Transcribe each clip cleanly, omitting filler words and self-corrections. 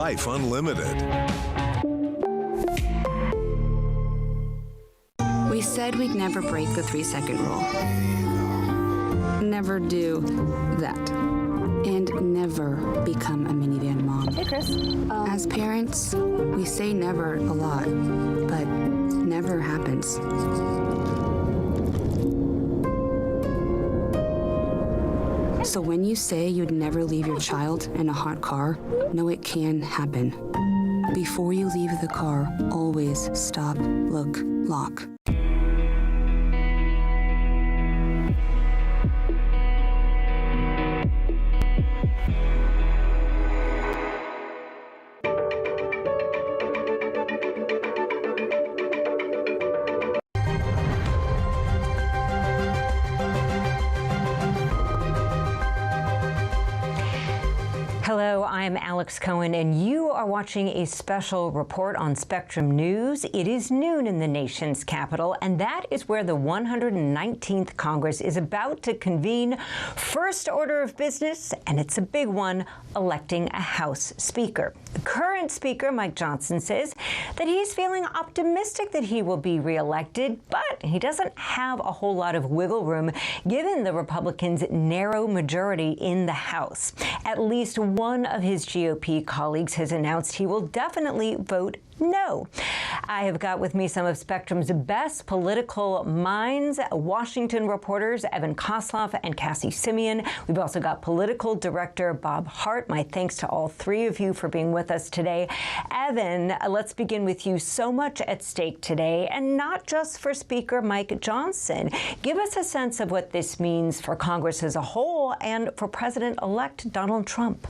Life Unlimited. We said we'd never break the 3-second rule. Never do that. And never become a minivan mom. Hey, Chris. As parents, we say never a lot, but never happens. So when you say you'd never leave your child in a hot car, know it can happen. Before you leave the car, always stop, look, lock. Hello, I'm Alex Cohen, and you are watching a special report on Spectrum News. It is noon in the nation's capital, and that is where the 119th Congress is about to convene. First order of business, and it's a big one, electing a House Speaker. The current Speaker, Mike Johnson, says that he's feeling optimistic that he will be reelected, but he doesn't have a whole lot of wiggle room given the Republicans' narrow majority in the House. At least one of his GOP colleagues has announced he will definitely vote no. I have got with me some of Spectrum's best political minds, Washington reporters Evan Kosloff and Cassie Simeon. We've also got political director Bob Hart. My thanks to all three of you for being with us today. Evan, let's begin with you. So much at stake today, and not just for Speaker Mike Johnson. Give us a sense of what this means for Congress as a whole and for President-elect Donald Trump.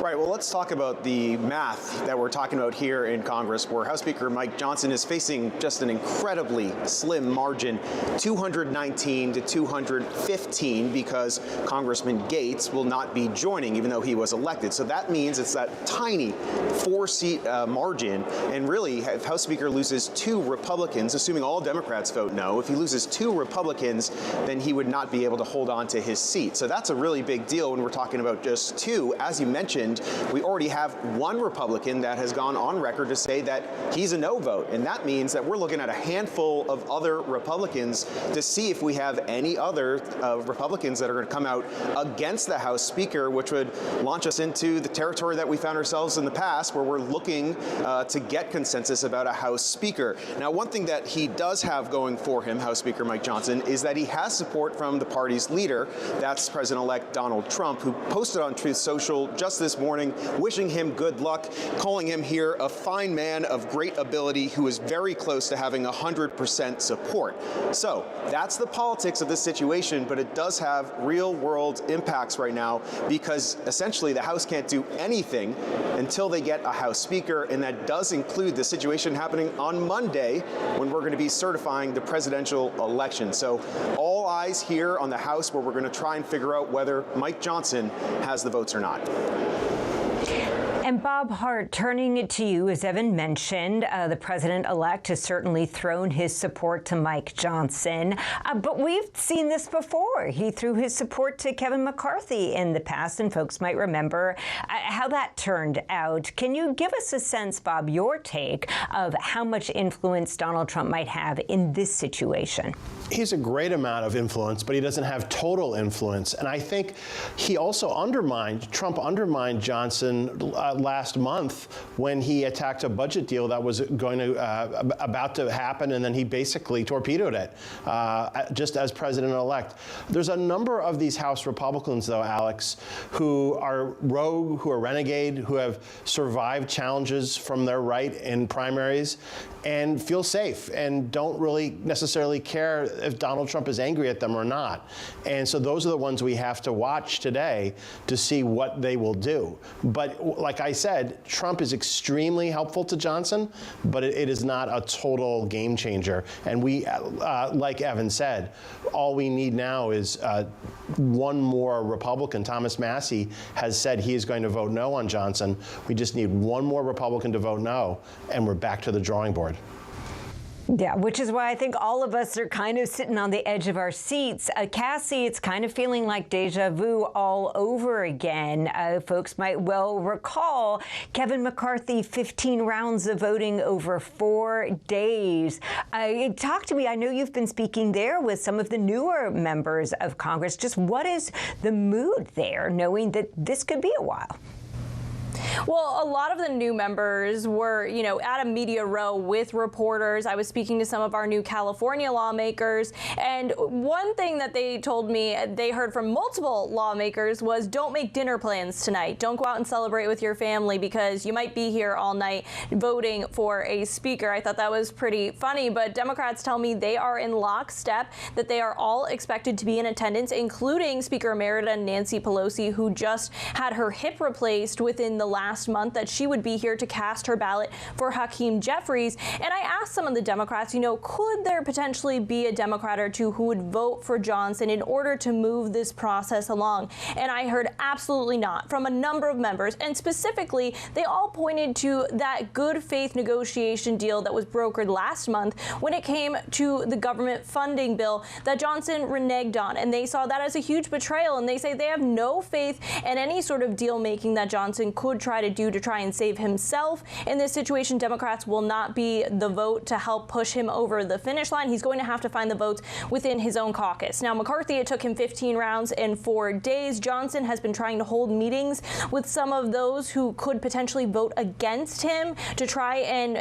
Right, well, let's talk about the math that we're talking about here in Congress, where House Speaker Mike Johnson is facing just an incredibly slim margin, 219 to 215, because Congressman Gates will not be joining, even though he was elected. So that means it's that tiny 4-seat margin. And really, if House Speaker loses 2 Republicans, assuming all Democrats vote no, if he loses 2 Republicans, then he would not be able to hold on to his seat. So that's a really big deal when we're talking about just 2. As you mentioned, we already have 1 Republican that has gone on record to say that he's a no vote. And that means that we're looking at a handful of other Republicans to see if we have any other Republicans that are going to come out against the House Speaker, which would launch us into the territory that we found ourselves in the past, where we're looking to get consensus about a House Speaker. Now, one thing that he does have going for him, House Speaker Mike Johnson, is that he has support from the party's leader. That's President-elect Donald Trump, who posted on Truth Social just this morning, wishing him good luck, calling him here a fine man of great ability who is very close to having 100% support. So that's the politics of this situation, but it does have real-world impacts right now, because essentially the House can't do anything until they get a House Speaker, and that does include the situation happening on Monday when we're going to be certifying the presidential election. So all eyes here on the House, where we're going to try and figure out whether Mike Johnson has the votes or not. And Bob Hart, turning it to you, as Evan mentioned, the president-elect has certainly thrown his support to Mike Johnson. But we've seen this before. He threw his support to Kevin McCarthy in the past, and folks might remember how that turned out. Can you give us a sense, Bob, your take of how much influence Donald Trump might have in this situation? He's a great amount of influence, but he doesn't have total influence. And I think he also Trump undermined Johnson last month when he attacked a budget deal that was about to happen, and then he basically torpedoed it just as president-elect. There's a number of these House Republicans, though, Alex, who are rogue, who are renegade, who have survived challenges from their right in primaries and feel safe and don't really necessarily care if Donald Trump is angry at them or not. And so those are the ones we have to watch today to see what they will do. But like I said, Trump is extremely helpful to Johnson, but it is not a total game changer. And we, like Evan said, all we need now is one more Republican. Thomas Massie has said he is going to vote no on Johnson. We just need one more Republican to vote no, and we're back to the drawing board. Yeah, which is why I think all of us are kind of sitting on the edge of our seats. Cassie, it's kind of feeling like deja vu all over again. Folks might well recall Kevin McCarthy, 15 rounds of voting over 4 days. Talk to me. I know you've been speaking there with some of the newer members of Congress. Just what is the mood there, knowing that this could be a while? Well, a lot of the new members were, at a media row with reporters. I was speaking to some of our new California lawmakers, and one thing that they told me they heard from multiple lawmakers was, don't make dinner plans tonight. Don't go out and celebrate with your family because you might be here all night voting for a speaker. I thought that was pretty funny, but Democrats tell me they are in lockstep, that they are all expected to be in attendance, including Speaker Emerita Nancy Pelosi, who just had her hip replaced within the last month, that she would be here to cast her ballot for Hakeem Jeffries. And I asked some of the Democrats, could there potentially be a Democrat or two who would vote for Johnson in order to move this process along? And I heard absolutely not from a number of members. And specifically, they all pointed to that good faith negotiation deal that was brokered last month when it came to the government funding bill that Johnson reneged on. And they saw that as a huge betrayal. And they say they have no faith in any sort of deal making that Johnson could try to do to try and save himself. In this situation, Democrats will not be the vote to help push him over the finish line. He's going to have to find the votes within his own caucus. Now, McCarthy, it took him 15 rounds in 4 days. Johnson has been trying to hold meetings with some of those who could potentially vote against him to try and,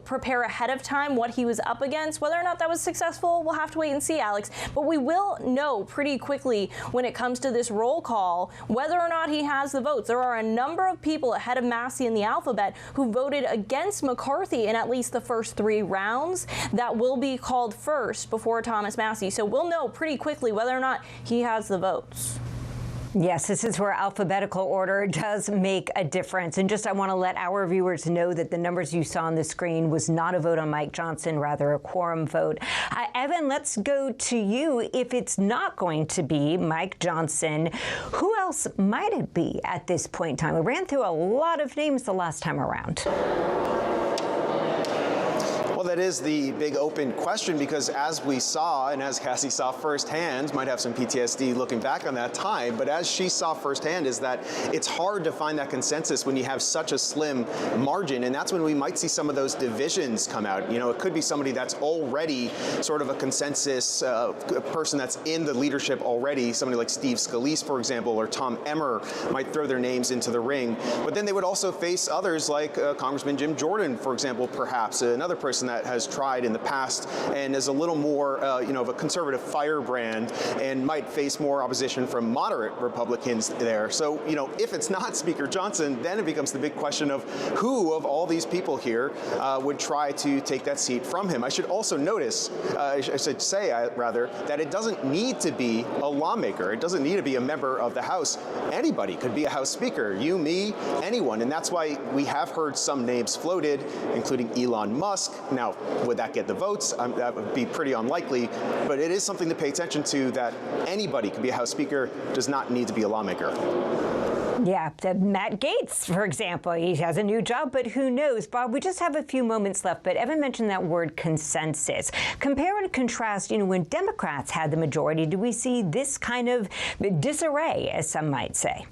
prepare ahead of time what he was up against. Whether or not that was successful, we'll have to wait and see, Alex. But we will know pretty quickly when it comes to this roll call whether or not he has the votes. There are a number of people ahead of Massey in the alphabet who voted against McCarthy in at least the first 3 rounds. That will be called first before Thomas Massey. So we'll know pretty quickly whether or not he has the votes. Yes, this is where alphabetical order does make a difference. And I want to let our viewers know that the numbers you saw on the screen was not a vote on Mike Johnson, rather a quorum vote. Evan, let's go to you. If it's not going to be Mike Johnson, who else might it be at this point in time? We ran through a lot of names the last time around. Well, that is the big open question, because as we saw, and as Cassie saw firsthand, might have some PTSD looking back on that time, but as she saw firsthand, is that it's hard to find that consensus when you have such a slim margin, and that's when we might see some of those divisions come out. It could be somebody that's already sort of a consensus person that's in the leadership already, somebody like Steve Scalise, for example, or Tom Emmer might throw their names into the ring, but then they would also face others like Congressman Jim Jordan, for example, perhaps another person that has tried in the past and is a little more, of a conservative firebrand and might face more opposition from moderate Republicans there. So, if it's not Speaker Johnson, then it becomes the big question of who of all these people here would try to take that seat from him. I should also notice, I should say, rather, that it doesn't need to be a lawmaker. It doesn't need to be a member of the House. Anybody could be a House Speaker. You, me, anyone. And that's why we have heard some names floated, including Elon Musk. Now, would that get the votes? That would be pretty unlikely, but it is something to pay attention to, that anybody can be a House Speaker, does not need to be a lawmaker. Yeah, Matt Gaetz, for example, he has a new job, but who knows? Bob, we just have a few moments left, but Evan mentioned that word consensus. Compare and contrast, when Democrats had the majority, do we see this kind of disarray, as some might say?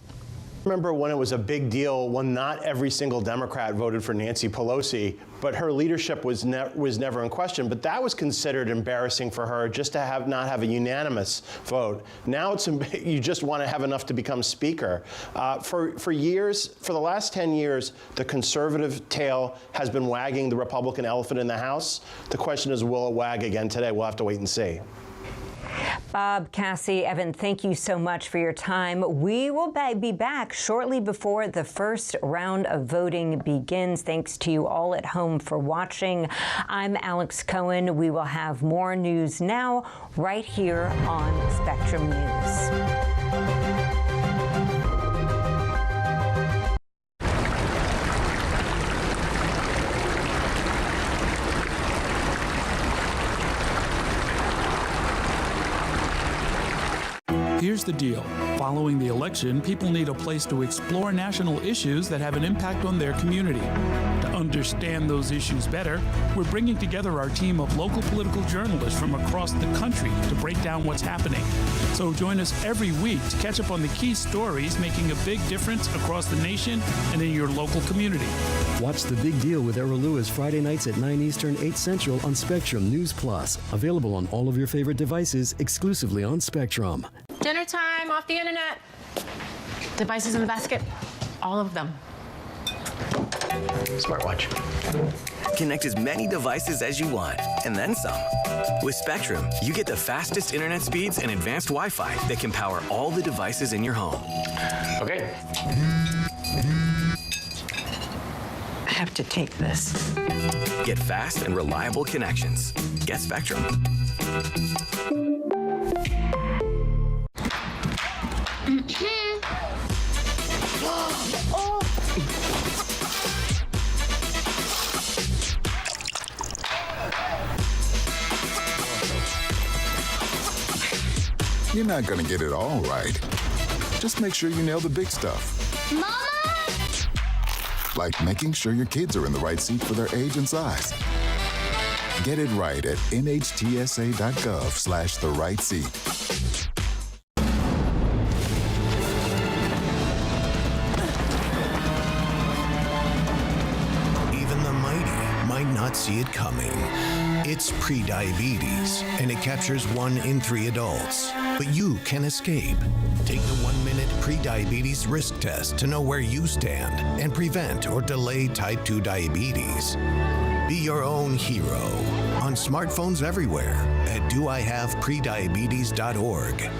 Remember when it was a big deal when not every single Democrat voted for Nancy Pelosi, but her leadership was never in question. But that was considered embarrassing for her, just to not have a unanimous vote. Now you just want to have enough to become Speaker. For years, for the last 10 years, the conservative tail has been wagging the Republican elephant in the House. The question is, will it wag again today? We'll have to wait and see. Bob, Cassie, Evan, thank you so much for your time. We will be back shortly before the first round of voting begins. Thanks to you all at home for watching. I'm Alex Cohen. We will have more news now right here on Spectrum News. Here's Here's the deal. Following the election, people need a place to explore national issues that have an impact on their community. To understand those issues better, we're bringing together our team of local political journalists from across the country to break down what's happening. So join us every week to catch up on the key stories making a big difference across the nation and in your local community. Watch The Big Deal with Errol Lewis Friday nights at 9 Eastern, 8 Central on Spectrum News Plus. Available on all of your favorite devices, exclusively on Spectrum. Dinner time, off the internet. Devices in the basket, all of them. Smartwatch. Connect as many devices as you want, and then some. With Spectrum, you get the fastest internet speeds and advanced Wi-Fi that can power all the devices in your home. Okay. I have to take this. Get fast and reliable connections. Get Spectrum. You're not gonna get it all right. Just make sure you nail the big stuff. Mama! Like making sure your kids are in the right seat for their age and size. Get it right at nhtsa.gov/the-right-seat. Even the mighty might not see it coming. It's prediabetes, and it captures 1 in 3 adults. But you can escape. Take the 1-minute prediabetes risk test to know where you stand and prevent or delay type 2 diabetes. Be your own hero on smartphones everywhere at doihaveprediabetes.org.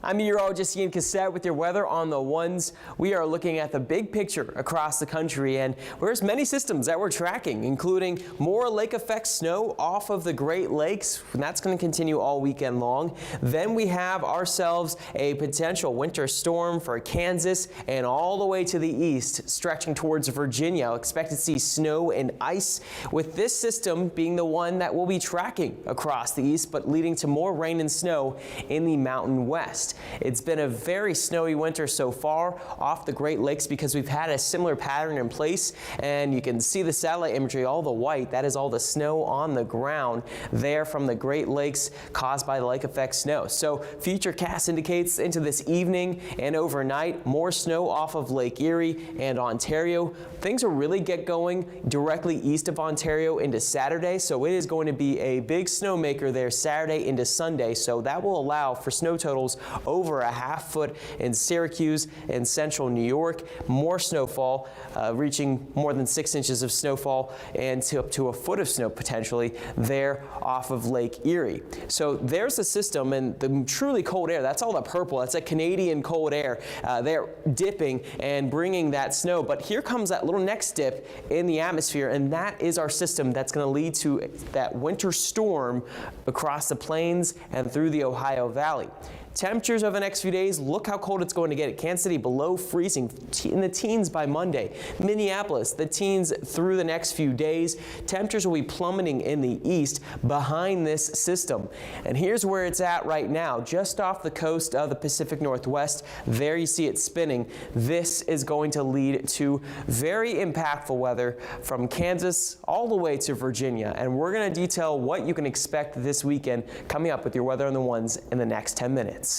I'm meteorologist Ian Cassette with your weather on the ones. We are looking at the big picture across the country, and there's many systems that we're tracking, including more lake effect snow off of the Great Lakes, and that's going to continue all weekend long. Then we have ourselves a potential winter storm for Kansas and all the way to the east, stretching towards Virginia. Expect to see snow and ice, with this system being the one that we'll be tracking across the east, but leading to more rain and snow in the Mountain West. It's been a very snowy winter so far off the Great Lakes because we've had a similar pattern in place, and you can see the satellite imagery, all the white, that is all the snow on the ground there from the Great Lakes caused by the lake effect snow. So Futurecast indicates into this evening and overnight, more snow off of Lake Erie and Ontario. Things will really get going directly east of Ontario into Saturday, so it is going to be a big snowmaker there Saturday into Sunday, so that will allow for snow totals over a half foot in Syracuse and central New York. More snowfall, reaching more than 6 inches of snowfall and up to a foot of snow potentially there off of Lake Erie. So there's the system, and the truly cold air, that's all the purple, that's a Canadian cold air. They're dipping and bringing that snow, but here comes that little next dip in the atmosphere, and that is our system that's going to lead to that winter storm across the plains and through the Ohio Valley. Temperatures over the next few days, look how cold it's going to get. At Kansas City, below freezing, in the teens by Monday. Minneapolis, the teens through the next few days. Temperatures will be plummeting in the east behind this system. And here's where it's at right now, just off the coast of the Pacific Northwest. There you see it spinning. This is going to lead to very impactful weather from Kansas all the way to Virginia. And we're going to detail what you can expect this weekend coming up with your weather on the ones in the next 10 minutes.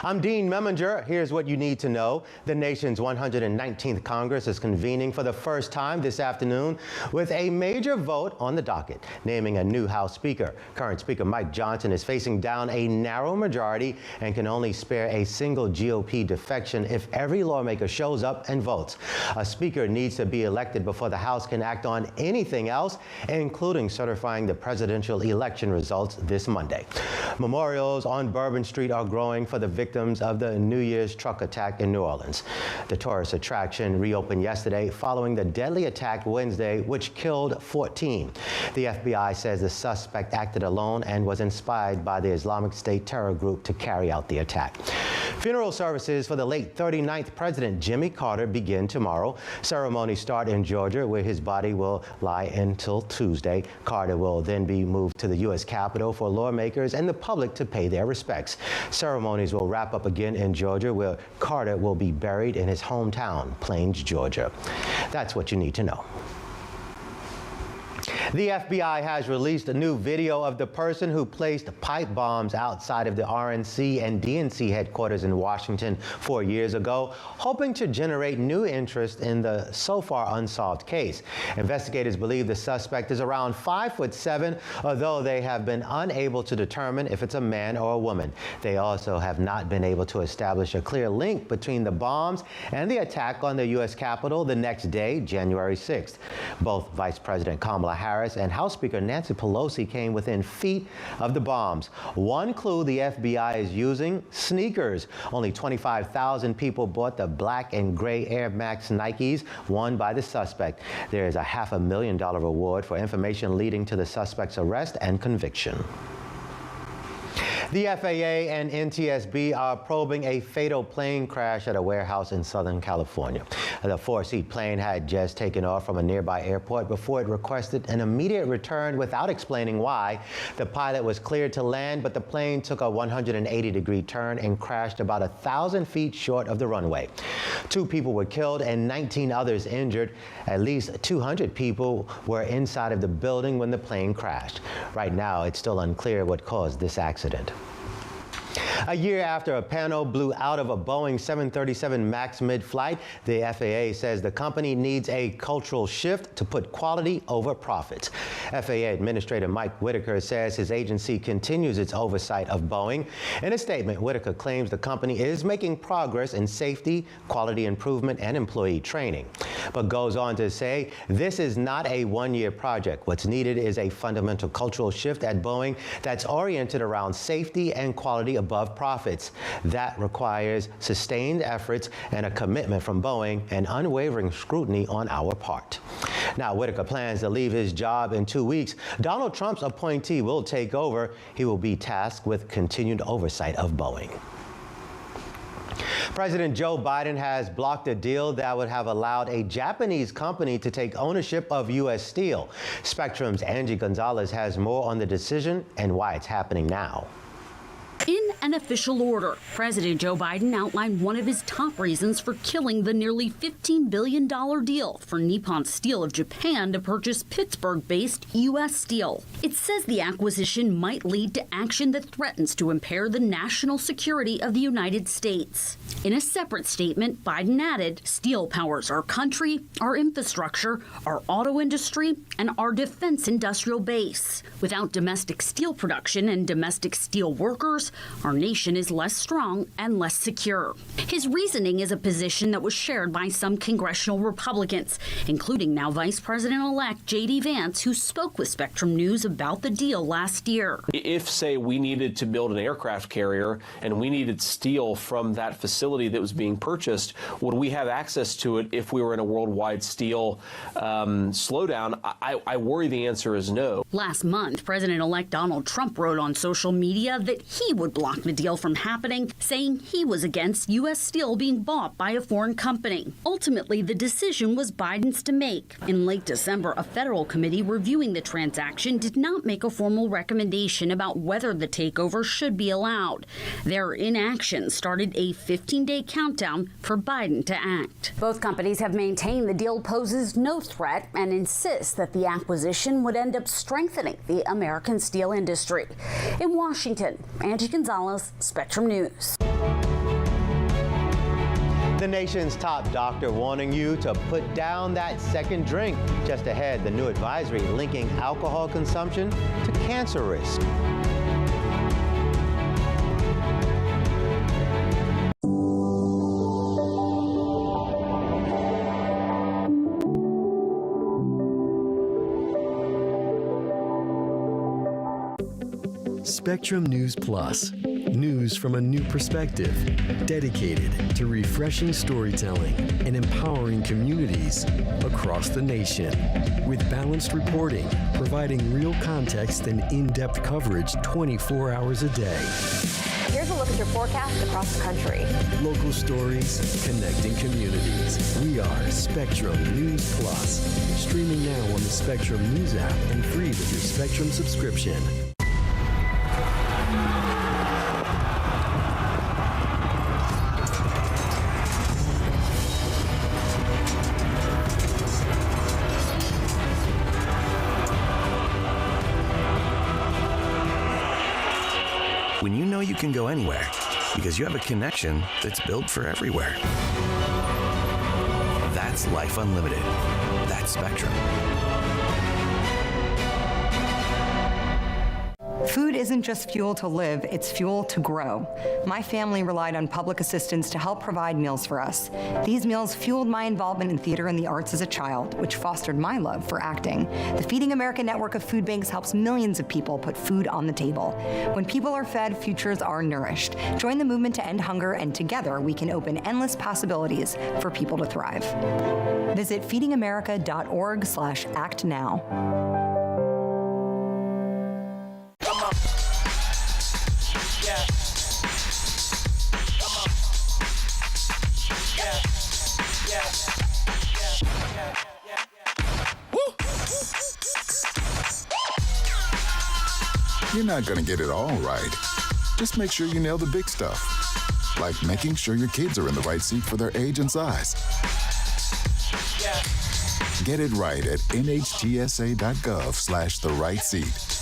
I'm Dean Meminger. Here's what you need to know. The nation's 119th Congress is convening for the first time this afternoon with a major vote on the docket, naming a new House Speaker. Current Speaker Mike Johnson is facing down a narrow majority and can only spare a single GOP defection if every lawmaker shows up and votes. A Speaker needs to be elected before the House can act on anything else, including certifying the presidential election results this Monday. Memorials on Bourbon Street are growing for the victims victims of the New Year's truck attack in New Orleans. The tourist attraction reopened yesterday following the deadly attack Wednesday, which killed 14. The FBI says the suspect acted alone and was inspired by the Islamic State terror group to carry out the attack. Funeral services for the late 39th President Jimmy Carter begin tomorrow. Ceremonies start in Georgia, where his body will lie until Tuesday. Carter will then be moved to the U.S. Capitol for lawmakers and the public to pay their respects. Ceremonies will wrap up again in Georgia, where Carter will be buried in his hometown, Plains, Georgia. That's what you need to know. The FBI has released a new video of the person who placed pipe bombs outside of the RNC and DNC headquarters in Washington 4 years ago, hoping to generate new interest in the so far unsolved case. Investigators believe the suspect is around 5'7", although they have been unable to determine if it's a man or a woman. They also have not been able to establish a clear link between the bombs and the attack on the U.S. Capitol the next day, January 6th. Both Vice President Kamala Harris and House Speaker Nancy Pelosi came within feet of the bombs. One clue the FBI is using: sneakers. Only 25,000 people bought the black and gray Air Max Nikes, won by the suspect. There is a $500,000 reward for information leading to the suspect's arrest and conviction. The FAA and NTSB are probing a fatal plane crash at a warehouse in Southern California. The 4-seat plane had just taken off from a nearby airport before it requested an immediate return without explaining why. The pilot was cleared to land, but the plane took a 180-degree turn and crashed about 1,000 feet short of the runway. 2 people were killed and 19 others injured. At least 200 people were inside of the building when the plane crashed. Right now, it's still unclear what caused this accident. A year after a panel blew out of a Boeing 737 MAX mid-flight, the FAA says the company needs a cultural shift to put quality over profits. FAA Administrator Mike Whitaker says his agency continues its oversight of Boeing. In a statement, Whitaker claims the company is making progress in safety, quality improvement, and employee training, but goes on to say this is not a one-year project. What's needed is a fundamental cultural shift at Boeing that's oriented around safety and quality above profits. That requires sustained efforts and a commitment from Boeing and unwavering scrutiny on our part. Now, Whitaker plans to leave his job in 2 weeks. Donald Trump's appointee will take over. He will be tasked with continued oversight of Boeing. President Joe Biden has blocked a deal that would have allowed a Japanese company to take ownership of U.S. Steel. Spectrum's Angie Gonzalez has more on the decision and why it's happening now. In an official order, President Joe Biden outlined one of his top reasons for killing the nearly $15 billion deal for Nippon Steel of Japan to purchase Pittsburgh-based U.S. Steel. It says the acquisition might lead to action that threatens to impair the national security of the United States. In a separate statement, Biden added, "Steel powers our country, our infrastructure, our auto industry, and our defense industrial base. Without domestic steel production and domestic steel workers, our nation is less strong and less secure." His reasoning is a position that was shared by some congressional Republicans, including now Vice President-elect J.D. Vance, who spoke with Spectrum News about the deal last year. If, say, we needed to build an aircraft carrier and we needed steel from that facility that was being purchased, would we have access to it if we were in a worldwide steel slowdown? I worry the answer is no. Last month, President-elect Donald Trump wrote on social media that he would block the deal from happening, saying he was against U.S. Steel being bought by a foreign company. Ultimately, the decision was Biden's to make. In late December, a federal committee reviewing the transaction did not make a formal recommendation about whether the takeover should be allowed. Their inaction started a 15-day countdown for Biden to act. Both companies have maintained the deal poses no threat and insist that the acquisition would end up strengthening the American steel industry. In Washington, Angie Gonzalez, Spectrum News. The nation's top doctor warning you to put down that second drink. Just ahead, the new advisory linking alcohol consumption to cancer risk. Spectrum News Plus. News from a new perspective, dedicated to refreshing storytelling and empowering communities across the nation. With balanced reporting, providing real context and in-depth coverage 24 hours a day. Here's a look at your forecast across the country. Local stories, connecting communities. We are Spectrum News Plus. Streaming now on the Spectrum News app and free with your Spectrum subscription. When you know you can go anywhere because you have a connection that's built for everywhere. That's life unlimited. That's Spectrum. Food isn't just fuel to live, it's fuel to grow. My family relied on public assistance to help provide meals for us. These meals fueled my involvement in theater and the arts as a child, which fostered my love for acting. The Feeding America network of food banks helps millions of people put food on the table. When people are fed, futures are nourished. Join the movement to end hunger, and together we can open endless possibilities for people to thrive. Visit feedingamerica.org/act now. You're not going to get it all right. Just make sure you nail the big stuff, like making sure your kids are in the right seat for their age and size. Get it right at nhtsa.gov/the-right-seat.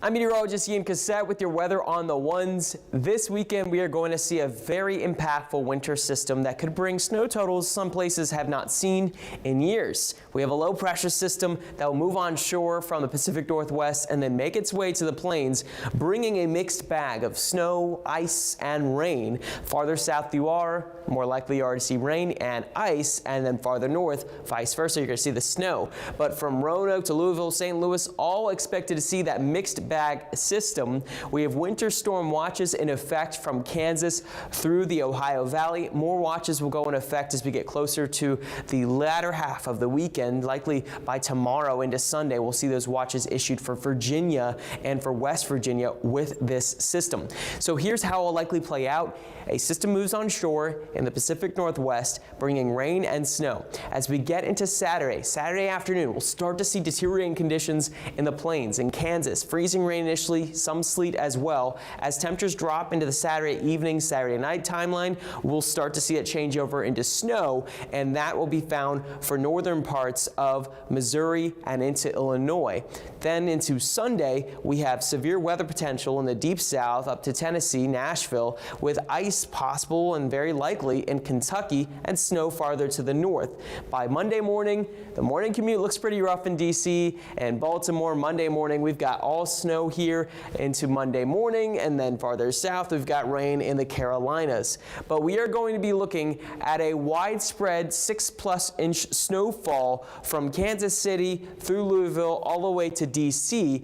I'm meteorologist Ian Cassette with your weather on the ones. This weekend we are going to see a very impactful winter system that could bring snow totals some places have not seen in years. We have a low pressure system that will move onshore from the Pacific Northwest and then make its way to the plains, bringing a mixed bag of snow, ice, and rain. Farther south you are, more likely you are to see rain and ice, and then farther north, vice versa, you're going to see the snow. But from Roanoke to Louisville, St. Louis, all expected to see that mixed bag system. We have winter storm watches in effect from Kansas through the Ohio Valley. More watches will go in effect as we get closer to the latter half of the weekend. Likely by tomorrow into Sunday, we'll see those watches issued for Virginia and for West Virginia with this system. So here's how it will likely play out. A system moves onshore in the Pacific Northwest, bringing rain and snow. As we get into Saturday afternoon, we'll start to see deteriorating conditions in the plains in Kansas. Freezing rain initially, some sleet as well. As temperatures drop into the Saturday evening, Saturday night timeline, we'll start to see it change over into snow, and that will be found for northern parts of Missouri and into Illinois. Then into Sunday, we have severe weather potential in the deep south up to Tennessee, Nashville, with ice possible and very likely in Kentucky and snow farther to the north. By Monday morning, the morning commute looks pretty rough in D.C. and Baltimore. Monday morning, we've got all snow here into Monday morning, and then farther south, we've got rain in the Carolinas. But we are going to be looking at a widespread 6+ inch snowfall from Kansas City through Louisville all the way to D.C.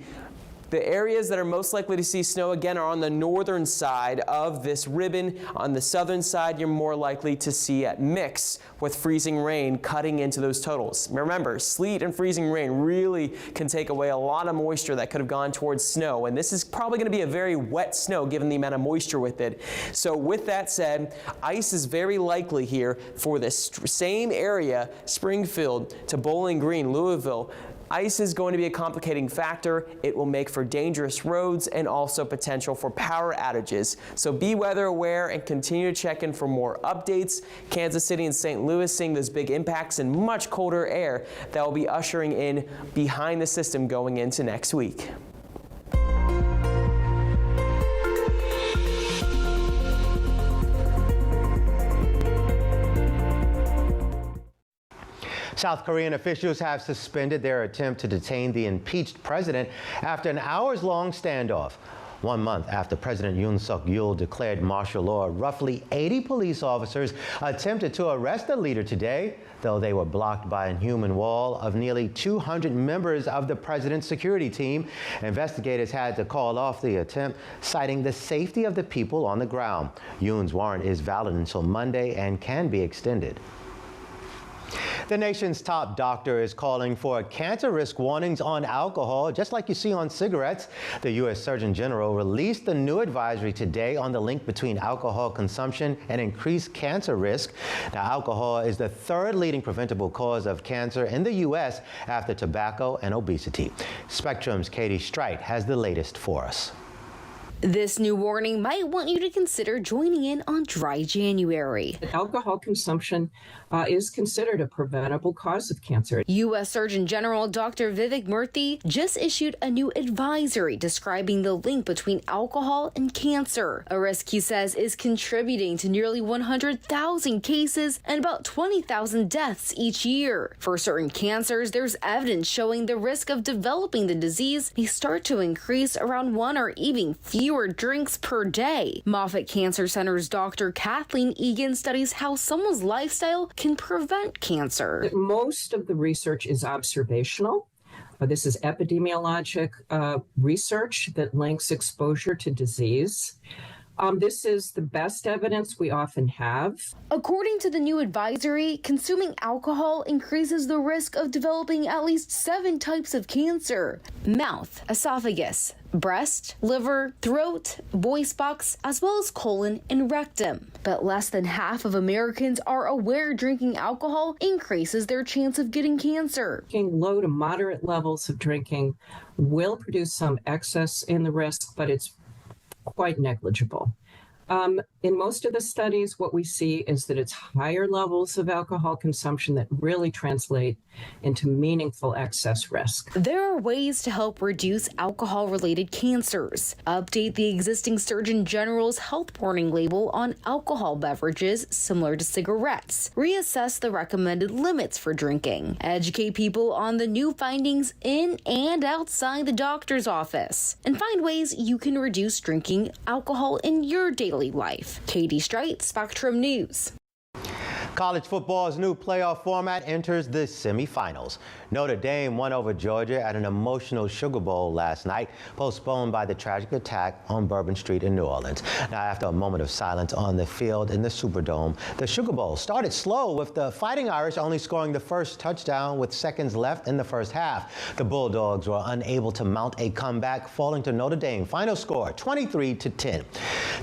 The areas that are most likely to see snow again are on the northern side of this ribbon. On the southern side, you're more likely to see a mix with freezing rain cutting into those totals. Remember, sleet and freezing rain really can take away a lot of moisture that could have gone towards snow, and this is probably going to be a very wet snow given the amount of moisture with it. So with that said, ice is very likely here for this same area, Springfield to Bowling Green, Louisville. Ice is going to be a complicating factor. It will make for dangerous roads and also potential for power outages. So be weather aware and continue to check in for more updates. Kansas City and St. Louis seeing those big impacts and much colder air that will be ushering in behind the system going into next week. South Korean officials have suspended their attempt to detain the impeached president after an hours-long standoff. 1 month after President Yoon Suk-yeol declared martial law, roughly 80 police officers attempted to arrest the leader today, though they were blocked by an inhuman wall of nearly 200 members of the president's security team. Investigators had to call off the attempt, citing the safety of the people on the ground. Yoon's warrant is valid until Monday and can be extended. The nation's top doctor is calling for cancer risk warnings on alcohol, just like you see on cigarettes. The U.S. Surgeon General released the new advisory today on the link between alcohol consumption and increased cancer risk. Now, alcohol is the third leading preventable cause of cancer in the U.S. after tobacco and obesity. Spectrum's Katie Streit has the latest for us. This new warning might want you to consider joining in on Dry January. Alcohol consumption is considered a preventable cause of cancer. U.S. Surgeon General Dr. Vivek Murthy just issued a new advisory describing the link between alcohol and cancer, a risk he says is contributing to nearly 100,000 cases and about 20,000 deaths each year. For certain cancers, there's evidence showing the risk of developing the disease may start to increase around 1 or even fewer drinks per day. Moffitt Cancer Center's Dr. Kathleen Egan studies how someone's lifestyle can prevent cancer. Most of the research is observational. This is epidemiologic research that links exposure to disease. This is the best evidence we often have. According to the new advisory, consuming alcohol increases the risk of developing at least 7 types of cancer: mouth, esophagus, breast, liver, throat, voice box, as well as colon and rectum. But less than half of Americans are aware drinking alcohol increases their chance of getting cancer. Low to moderate levels of drinking will produce some excess in the risk, but it's quite negligible. In most of the studies, what we see is that it's higher levels of alcohol consumption that really translate into meaningful excess risk. There are ways to help reduce alcohol-related cancers. Update the existing Surgeon General's health warning label on alcohol beverages similar to cigarettes. Reassess the recommended limits for drinking. Educate people on the new findings in and outside the doctor's office. And find ways you can reduce drinking alcohol in your daily life. Katie Streit, Spectrum News. College football's new playoff format enters the semifinals. Notre Dame won over Georgia at an emotional Sugar Bowl last night, postponed by the tragic attack on Bourbon Street in New Orleans. Now, after a moment of silence on the field in the Superdome, the Sugar Bowl started slow, with the Fighting Irish only scoring the first touchdown with seconds left in the first half. The Bulldogs were unable to mount a comeback, falling to Notre Dame. Final score, 23-10.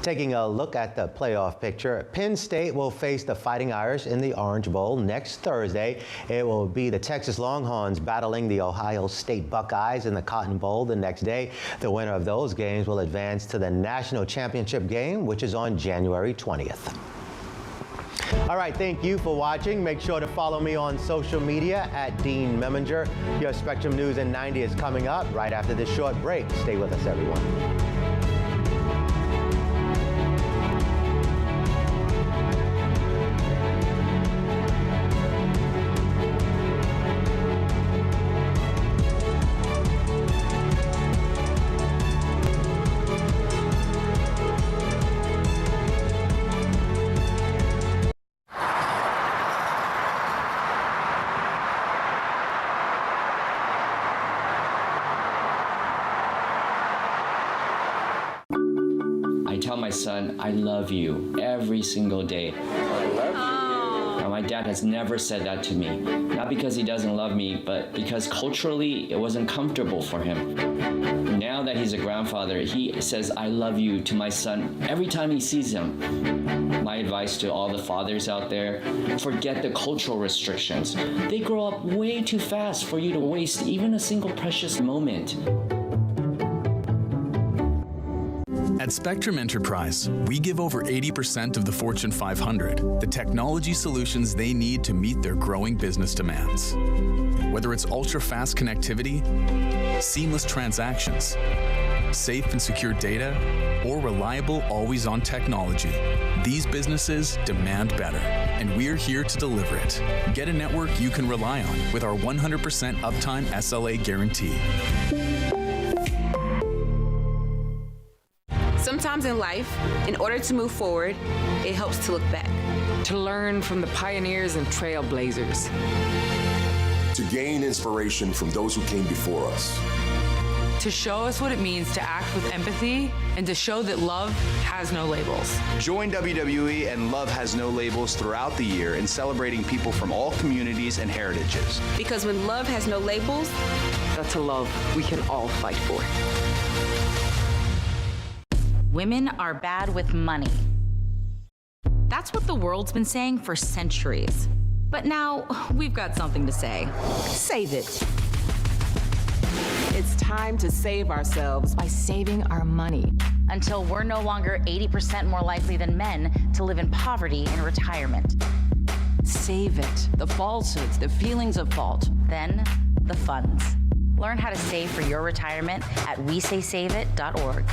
Taking a look at the playoff picture, Penn State will face the Fighting Irish in the Orange Bowl next Thursday. It will be the Texas Longhorns battling the Ohio State Buckeyes in the Cotton Bowl the next day. The winner of those games will advance to the national championship game, which is on January 20th. All right, thank you for watching. Make sure to follow me on social media at Dean Meminger. Your Spectrum News in 90 is coming up right after this short break. Stay with us, everyone. Tell my son, I love you every single day. I love you. Now, my dad has never said that to me. Not because he doesn't love me, but because culturally it wasn't comfortable for him. Now that he's a grandfather, he says, I love you to my son every time he sees him. My advice to all the fathers out there, forget the cultural restrictions. They grow up way too fast for you to waste even a single precious moment. At Spectrum Enterprise, we give over 80% of the Fortune 500 the technology solutions they need to meet their growing business demands. Whether it's ultra-fast connectivity, seamless transactions, safe and secure data, or reliable always-on technology, these businesses demand better, and we're here to deliver it. Get a network you can rely on with our 100% uptime SLA guarantee. Sometimes in life, in order to move forward, it helps to look back. To learn from the pioneers and trailblazers. To gain inspiration from those who came before us. To show us what it means to act with empathy and to show that love has no labels. Join WWE and Love Has No Labels throughout the year in celebrating people from all communities and heritages. Because when love has no labels, that's a love we can all fight for. Women are bad with money. That's what the world's been saying for centuries. But now we've got something to say. Save it. It's time to save ourselves by saving our money. Until we're no longer 80% more likely than men to live in poverty in retirement. Save it. The falsehoods, the feelings of fault. Then, the funds. Learn how to save for your retirement at wesaysaveit.org.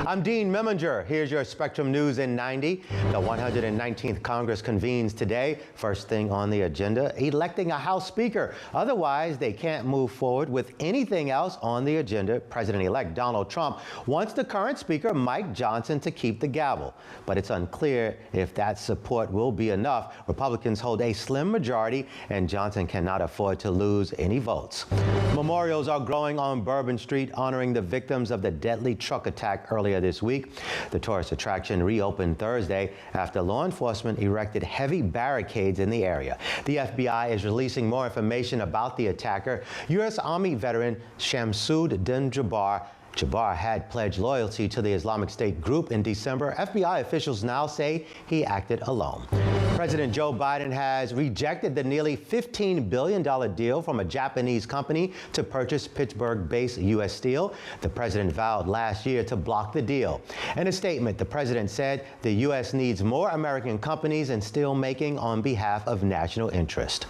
I'm Dean Meminger. Here's your Spectrum News in 90. The 119th Congress convenes today. First thing on the agenda, electing a House Speaker. Otherwise, they can't move forward with anything else on the agenda. President-elect Donald Trump wants the current Speaker, Mike Johnson, to keep the gavel. But it's unclear if that support will be enough. Republicans hold a slim majority, and Johnson cannot afford to lose any votes. Memorials are growing on Bourbon Street, honoring the victims of the deadly truck attack earlier this week. The tourist attraction reopened Thursday after law enforcement erected heavy barricades in the area. The FBI is releasing more information about the attacker. U.S. Army veteran Shamsud Din Jabbar had pledged loyalty to the Islamic State group in December. FBI officials now say he acted alone. President Joe Biden has rejected the nearly $15 billion deal from a Japanese company to purchase Pittsburgh-based U.S. Steel. The president vowed last year to block the deal. In a statement, the president said the U.S. needs more American companies in steel making on behalf of national interest.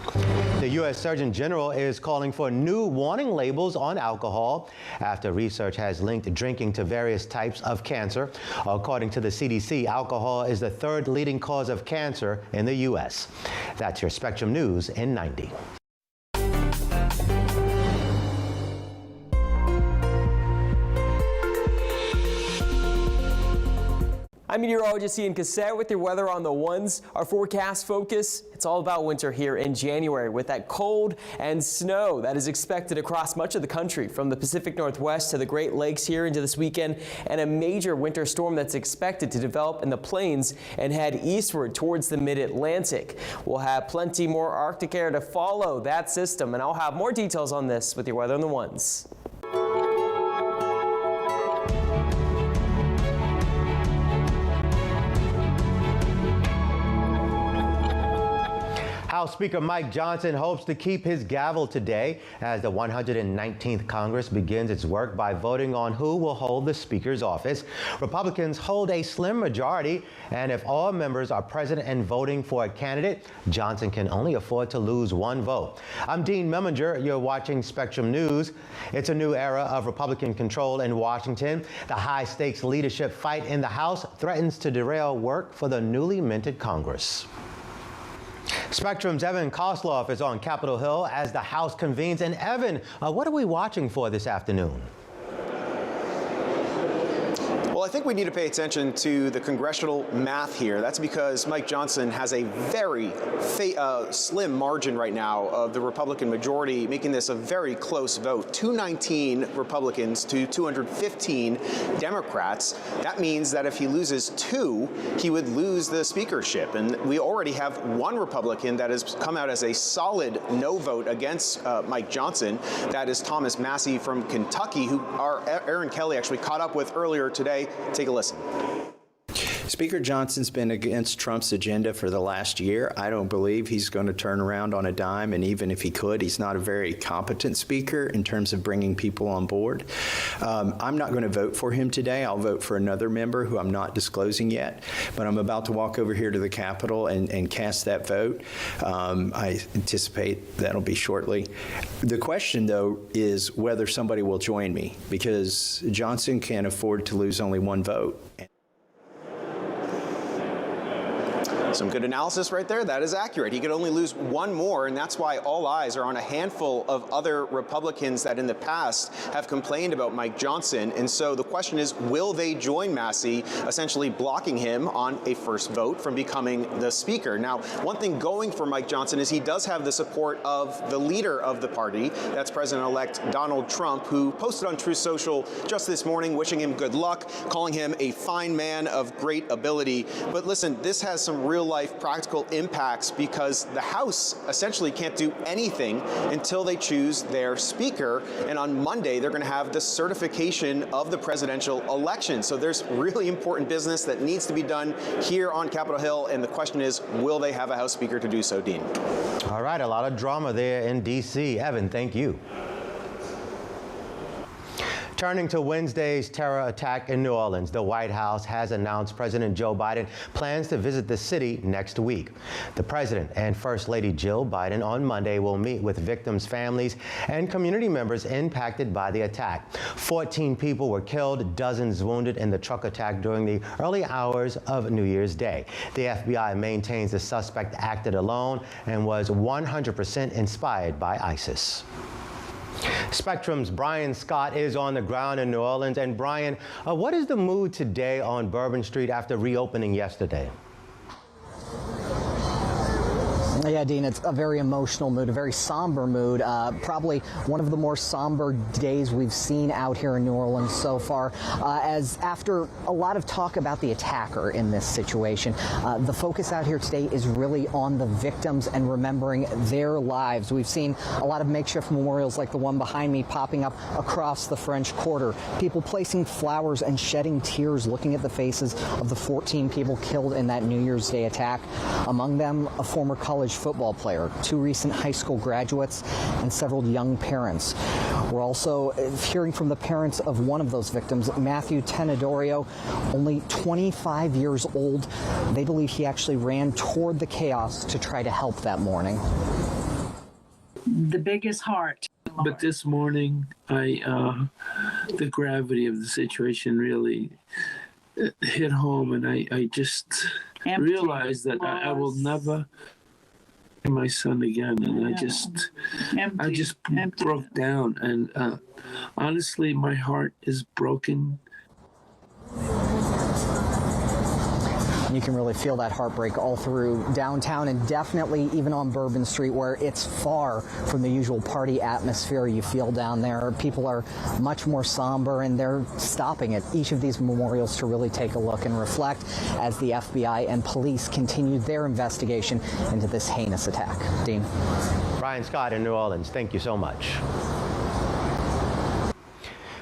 The U.S. Surgeon General is calling for new warning labels on alcohol after research has linked drinking to various types of cancer. According to the CDC, alcohol is the third leading cause of cancer in the U.S. That's your Spectrum News in 90. I'm meteorologist Ian Cassette with your weather on the ones. Our forecast focus, it's all about winter here in January with that cold and snow that is expected across much of the country from the Pacific Northwest to the Great Lakes here into this weekend, and a major winter storm that's expected to develop in the plains and head eastward towards the mid-Atlantic. We'll have plenty more Arctic air to follow that system, and I'll have more details on this with your weather on the ones. House Speaker Mike Johnson hopes to keep his gavel today as the 119th Congress begins its work by voting on who will hold the Speaker's office. Republicans hold a slim majority, and if all members are present and voting for a candidate, Johnson can only afford to lose one vote. I'm Dean Meminger. You're watching Spectrum News. It's a new era of Republican control in Washington. The high-stakes leadership fight in the House threatens to derail work for the newly minted Congress. Spectrum's Evan Kosloff is on Capitol Hill as the House convenes. And Evan, what are we watching for this afternoon? Well, I think we need to pay attention to the congressional math here. That's because Mike Johnson has a very slim margin right now of the Republican majority, making this a very close vote. 219 Republicans to 215 Democrats. That means that if he loses two, he would lose the speakership. And we already have one Republican that has come out as a solid no vote against Mike Johnson. That is Thomas Massie from Kentucky, who our Aaron Kelly actually caught up with earlier today. Take a listen. Speaker Johnson's been against Trump's agenda for the last year. I don't believe he's going to turn around on a dime, and even if he could, he's not a very competent speaker in terms of bringing people on board. I'm not going to vote for him today. I'll vote for another member who I'm not disclosing yet, but I'm about to walk over here to the Capitol and cast that vote. I anticipate that'll be shortly. The question, though, is whether somebody will join me, because Johnson can't afford to lose only one vote. Some good analysis right there. That is accurate. He could only lose one more, and that's why all eyes are on a handful of other Republicans that in the past have complained about Mike Johnson. And so the question is, will they join Massey, essentially blocking him on a first vote from becoming the Speaker? Now, one thing going for Mike Johnson is he does have the support of the leader of the party. That's President-elect Donald Trump, who posted on Truth Social just this morning wishing him good luck, calling him a fine man of great ability. But listen, this has some real-life practical impacts because the House essentially can't do anything until they choose their Speaker. And on Monday, they're going to have the certification of the presidential election. So there's really important business that needs to be done here on Capitol Hill. And the question is, will they have a House Speaker to do so, Dean? All right, a lot of drama there in D.C. Evan, thank you. Turning to Wednesday's terror attack in New Orleans, the White House has announced President Joe Biden plans to visit the city next week. The president and First Lady Jill Biden on Monday will meet with victims' families and community members impacted by the attack. 14 people were killed, dozens wounded in the truck attack during the early hours of New Year's Day. The FBI maintains the suspect acted alone and was 100% inspired by ISIS. Spectrum's Brian Scott is on the ground in New Orleans. And Brian, what is the mood today on Bourbon Street after reopening yesterday? Yeah, Dean, it's a very emotional mood, a very somber mood. Probably one of the more somber days we've seen out here in New Orleans so far, as after a lot of talk about the attacker in this situation, the focus out here today is really on the victims and remembering their lives. We've seen a lot of makeshift memorials like the one behind me popping up across the French Quarter, people placing flowers and shedding tears looking at the faces of the 14 people killed in that New Year's Day attack. Among them, a former college football player, 2 recent high school graduates, and several young parents. We're also hearing from the parents of one of those victims, Matthew Tenedorio, only 25 years old. They believe he actually ran toward the chaos to try to help that morning. The biggest heart. But this morning, the gravity of the situation really hit home, and I just realized that I will never see my son again, and I just broke down, and honestly, my heart is broken. You can really feel that heartbreak all through downtown and definitely even on Bourbon Street, where it's far from the usual party atmosphere you feel down there. People are much more somber, and they're stopping at each of these memorials to really take a look and reflect as the FBI and police continue their investigation into this heinous attack. Dean. Brian Scott in New Orleans, thank you so much.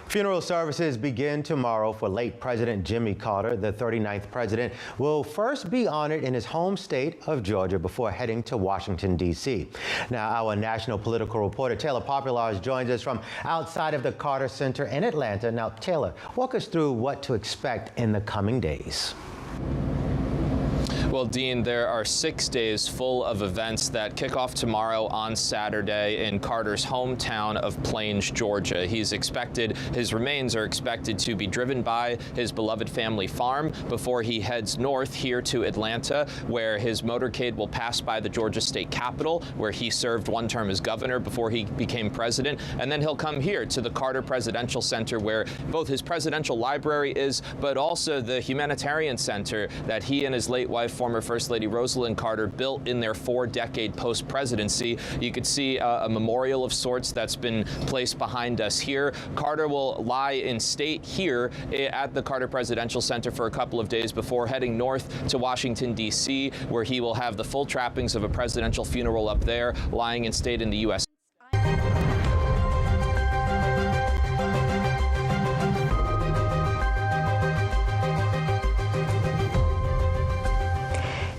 Funeral services begin tomorrow for late President Jimmy Carter. The 39th president will first be honored in his home state of Georgia before heading to Washington, D.C. Now, our national political reporter, Taylor Populars, joins us from outside of the Carter Center in Atlanta. Now, Taylor, walk us through what to expect in the coming days. Well, Dean, there are 6 days full of events that kick off tomorrow on Saturday in Carter's hometown of Plains, Georgia. His remains are expected to be driven by his beloved family farm before he heads north here to Atlanta, where his motorcade will pass by the Georgia State Capitol, where he served 1 term as governor before he became president. And then he'll come here to the Carter Presidential Center, where both his presidential library is, but also the humanitarian center that he and his late wife, former First Lady Rosalind Carter, built in their 4-decade post-presidency. You could see a memorial of sorts that's been placed behind us here. Carter will lie in state here at the Carter Presidential Center for a couple of days before heading north to Washington, D.C., where he will have the full trappings of a presidential funeral up there, lying in state in the U.S.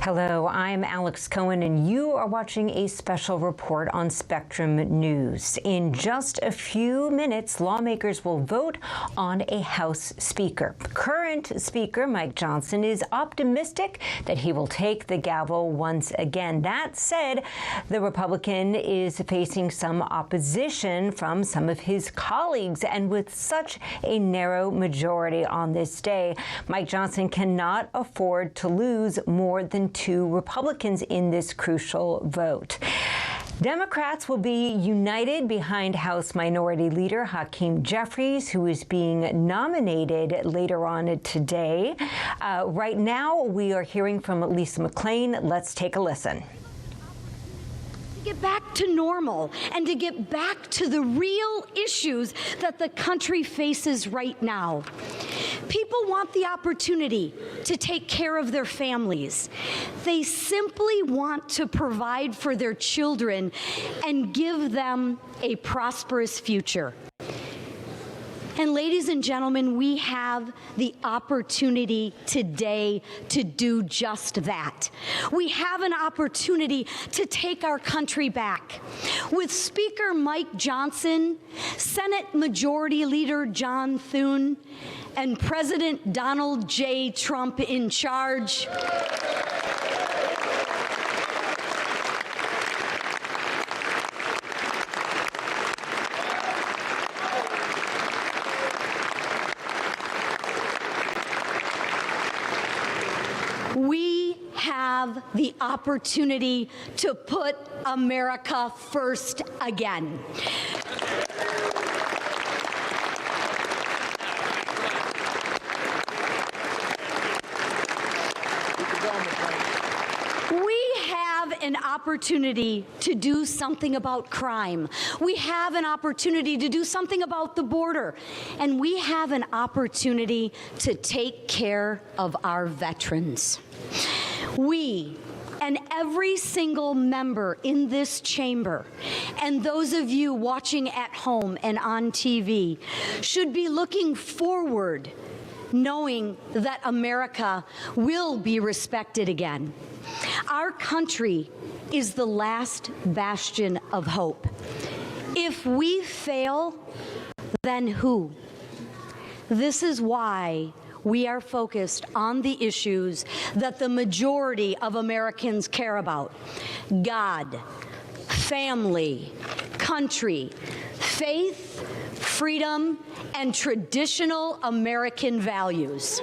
Hello, I'm Alex Cohen, and you are watching a special report on Spectrum News. In just a few minutes, lawmakers will vote on a House Speaker. Current Speaker Mike Johnson is optimistic that he will take the gavel once again. That said, the Republican is facing some opposition from some of his colleagues, and with such a narrow majority on this day, Mike Johnson cannot afford to lose more than to Republicans in this crucial vote. Democrats will be united behind House Minority Leader Hakeem Jeffries, who is being nominated later on today. Right now, we are hearing from Lisa McClain. Let's take a listen. To get back to normal and to get back to the real issues that the country faces right now. People want the opportunity to take care of their families. They simply want to provide for their children and give them a prosperous future. And ladies and gentlemen, we have the opportunity today to do just that. We have an opportunity to take our country back. With Speaker Mike Johnson, Senate Majority Leader John Thune, and President Donald J. Trump in charge, we have the opportunity to put America first again. An opportunity to do something about crime. We have an opportunity to do something about the border. And we have an opportunity to take care of our veterans. We and every single member in this chamber and those of you watching at home and on TV should be looking forward, knowing that America will be respected again. Our country is the last bastion of hope. If we fail, then who? This is why we are focused on the issues that the majority of Americans care about: God, family, country, faith, freedom, and traditional American values.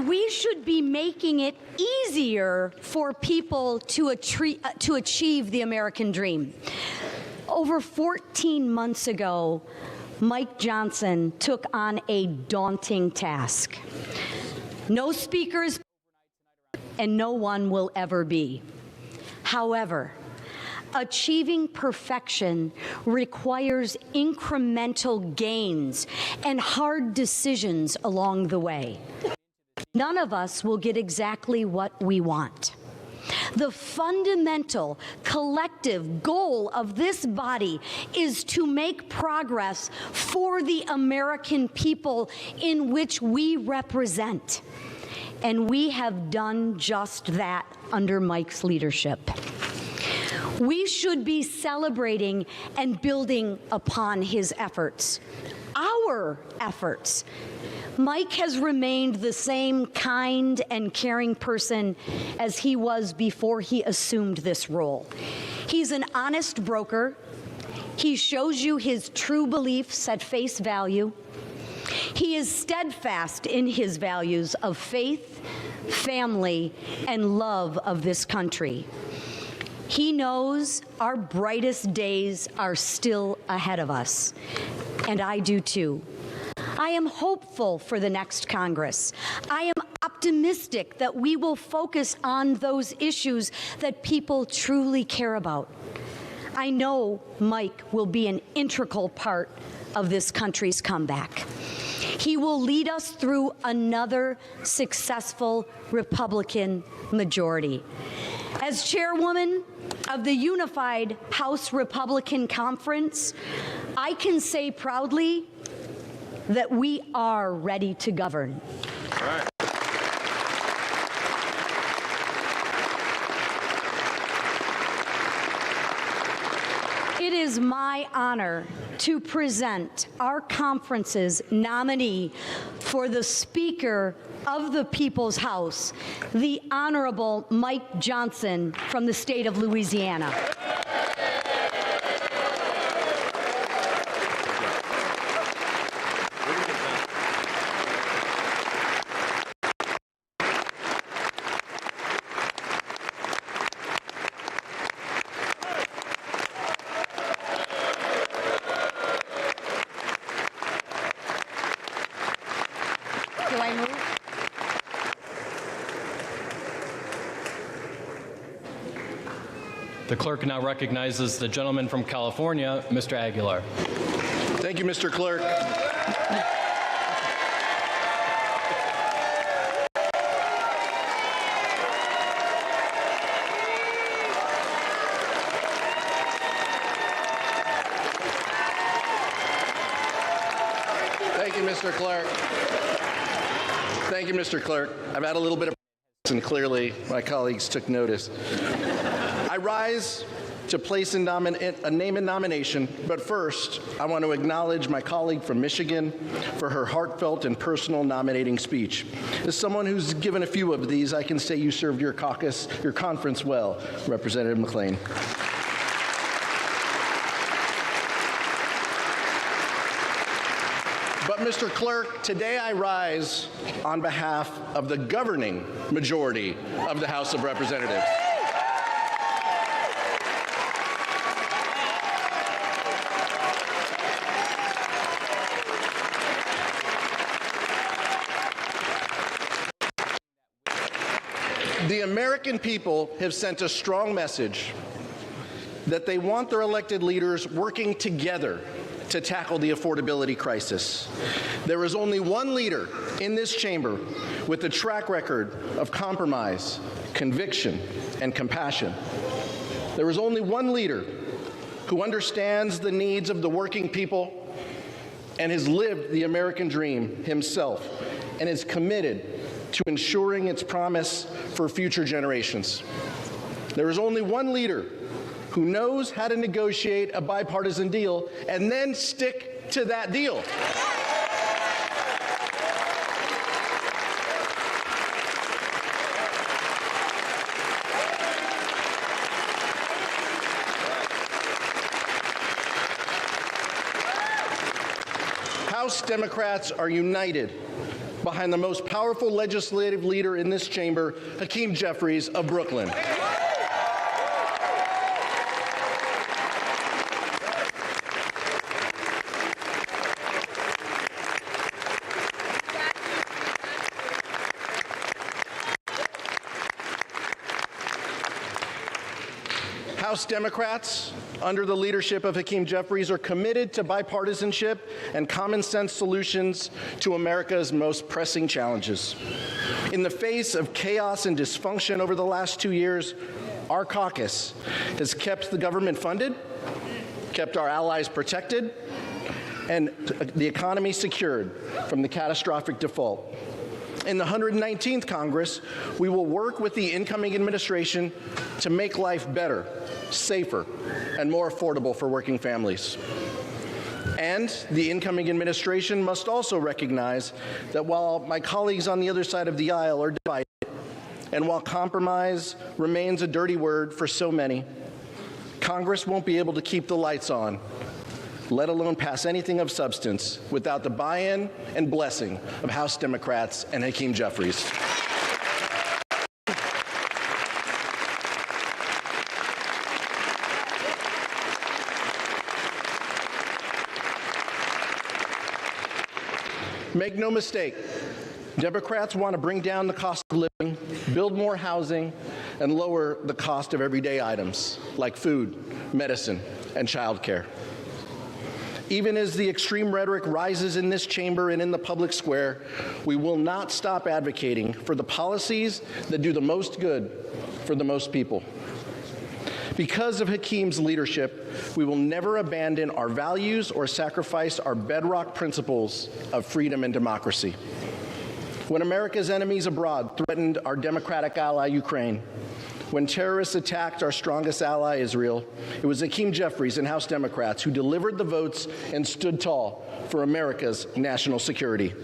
We should be making it easier for people to achieve the American dream. Over 14 months ago, Mike Johnson took on a daunting task. No speakers, and no one will ever be. However, achieving perfection requires incremental gains and hard decisions along the way. None of us will get exactly what we want. The fundamental collective goal of this body is to make progress for the American people in which we represent. And we have done just that under Mike's leadership. We should be celebrating and building upon his efforts, our efforts. Mike has remained the same kind and caring person as he was before he assumed this role. He's an honest broker. He shows you his true beliefs at face value. He is steadfast in his values of faith, family, and love of this country. He knows our brightest days are still ahead of us, and I do too. I am hopeful for the next Congress. I am optimistic that we will focus on those issues that people truly care about. I know Mike will be an integral part of this country's comeback. He will lead us through another successful Republican majority. As chairwoman of the Unified House Republican Conference, I can say proudly that we are ready to govern. All right. It is my honor to present our conference's nominee for the Speaker of the People's House, the Honorable Mike Johnson from the state of Louisiana. The clerk now recognizes the gentleman from California, Mr. Aguilar. Thank you, Mr. Clerk. Thank you, Mr. Clerk. Thank you, Mr. Clerk. I've had a little bit of and clearly my colleagues took notice. I rise to place a name in nomination, but first I want to acknowledge my colleague from Michigan for her heartfelt and personal nominating speech. As someone who's given a few of these, I can say you served your conference well, Representative McClain. But Mr. Clerk, today I rise on behalf of the governing majority of the House of Representatives. The American people have sent a strong message that they want their elected leaders working together to tackle the affordability crisis. There is only one leader in this chamber with a track record of compromise, conviction, and compassion. There is only one leader who understands the needs of the working people and has lived the American dream himself and is committed to ensuring its promise for future generations. There is only one leader who knows how to negotiate a bipartisan deal and then stick to that deal. House Democrats are united behind the most powerful legislative leader in this chamber, Hakeem Jeffries of Brooklyn. House Democrats, under the leadership of Hakeem Jeffries, are committed to bipartisanship and common sense solutions to America's most pressing challenges. In the face of chaos and dysfunction over the last 2 years, our caucus has kept the government funded, kept our allies protected, and the economy secured from the catastrophic default. In the 119th Congress, we will work with the incoming administration to make life better, safer, and more affordable for working families. And the incoming administration must also recognize that while my colleagues on the other side of the aisle are divided, and while compromise remains a dirty word for so many, Congress won't be able to keep the lights on, let alone pass anything of substance, without the buy-in and blessing of House Democrats and Hakeem Jeffries. Make no mistake, Democrats want to bring down the cost of living, build more housing, and lower the cost of everyday items like food, medicine, and childcare. Even as the extreme rhetoric rises in this chamber and in the public square, we will not stop advocating for the policies that do the most good for the most people. Because of Hakeem's leadership, we will never abandon our values or sacrifice our bedrock principles of freedom and democracy. When America's enemies abroad threatened our democratic ally, Ukraine, when terrorists attacked our strongest ally, Israel, it was Hakeem Jeffries and House Democrats who delivered the votes and stood tall for America's national security.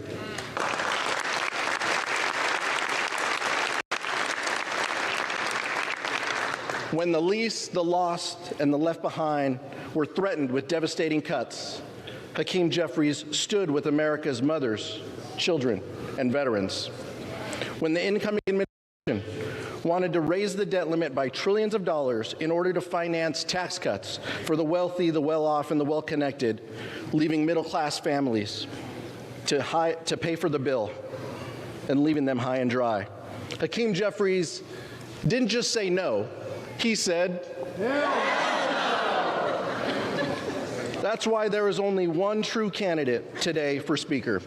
When the least, the lost, and the left behind were threatened with devastating cuts, Hakeem Jeffries stood with America's mothers, children, and veterans. When the incoming administration wanted to raise the debt limit by trillions of dollars in order to finance tax cuts for the wealthy, the well-off, and the well-connected, leaving middle-class families to pay for the bill and leaving them high and dry, Hakeem Jeffries didn't just say no. He said, That's why there is only one true candidate today for Speaker.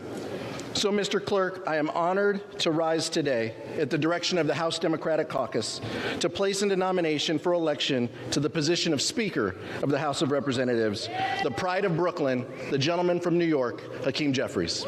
So, Mr. Clerk, I am honored to rise today at the direction of the House Democratic Caucus to place into nomination for election to the position of Speaker of the House of Representatives, the pride of Brooklyn, the gentleman from New York, Hakeem Jeffries.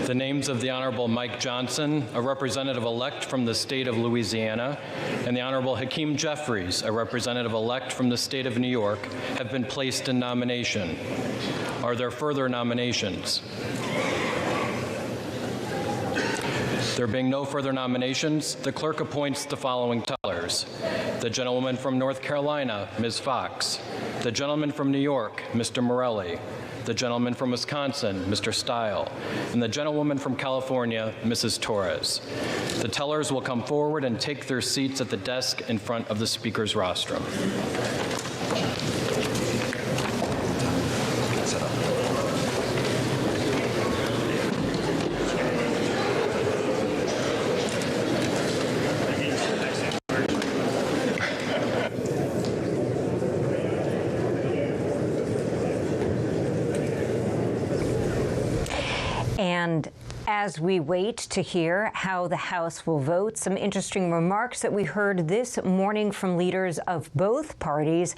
The names of the Honorable Mike Johnson, a representative-elect from the state of Louisiana, and the Honorable Hakeem Jeffries, a representative-elect from the state of New York, have been placed in nomination. Are there further nominations? There being no further nominations, the clerk appoints the following tellers. The gentlewoman from North Carolina, Ms. Fox. The gentleman from New York, Mr. Morelli. The gentleman from Wisconsin, Mr. Stile, and the gentlewoman from California, Mrs. Torres. The tellers will come forward and take their seats at the desk in front of the Speaker's rostrum. And as we wait to hear how the House will vote, some interesting remarks that we heard this morning from leaders of both parties.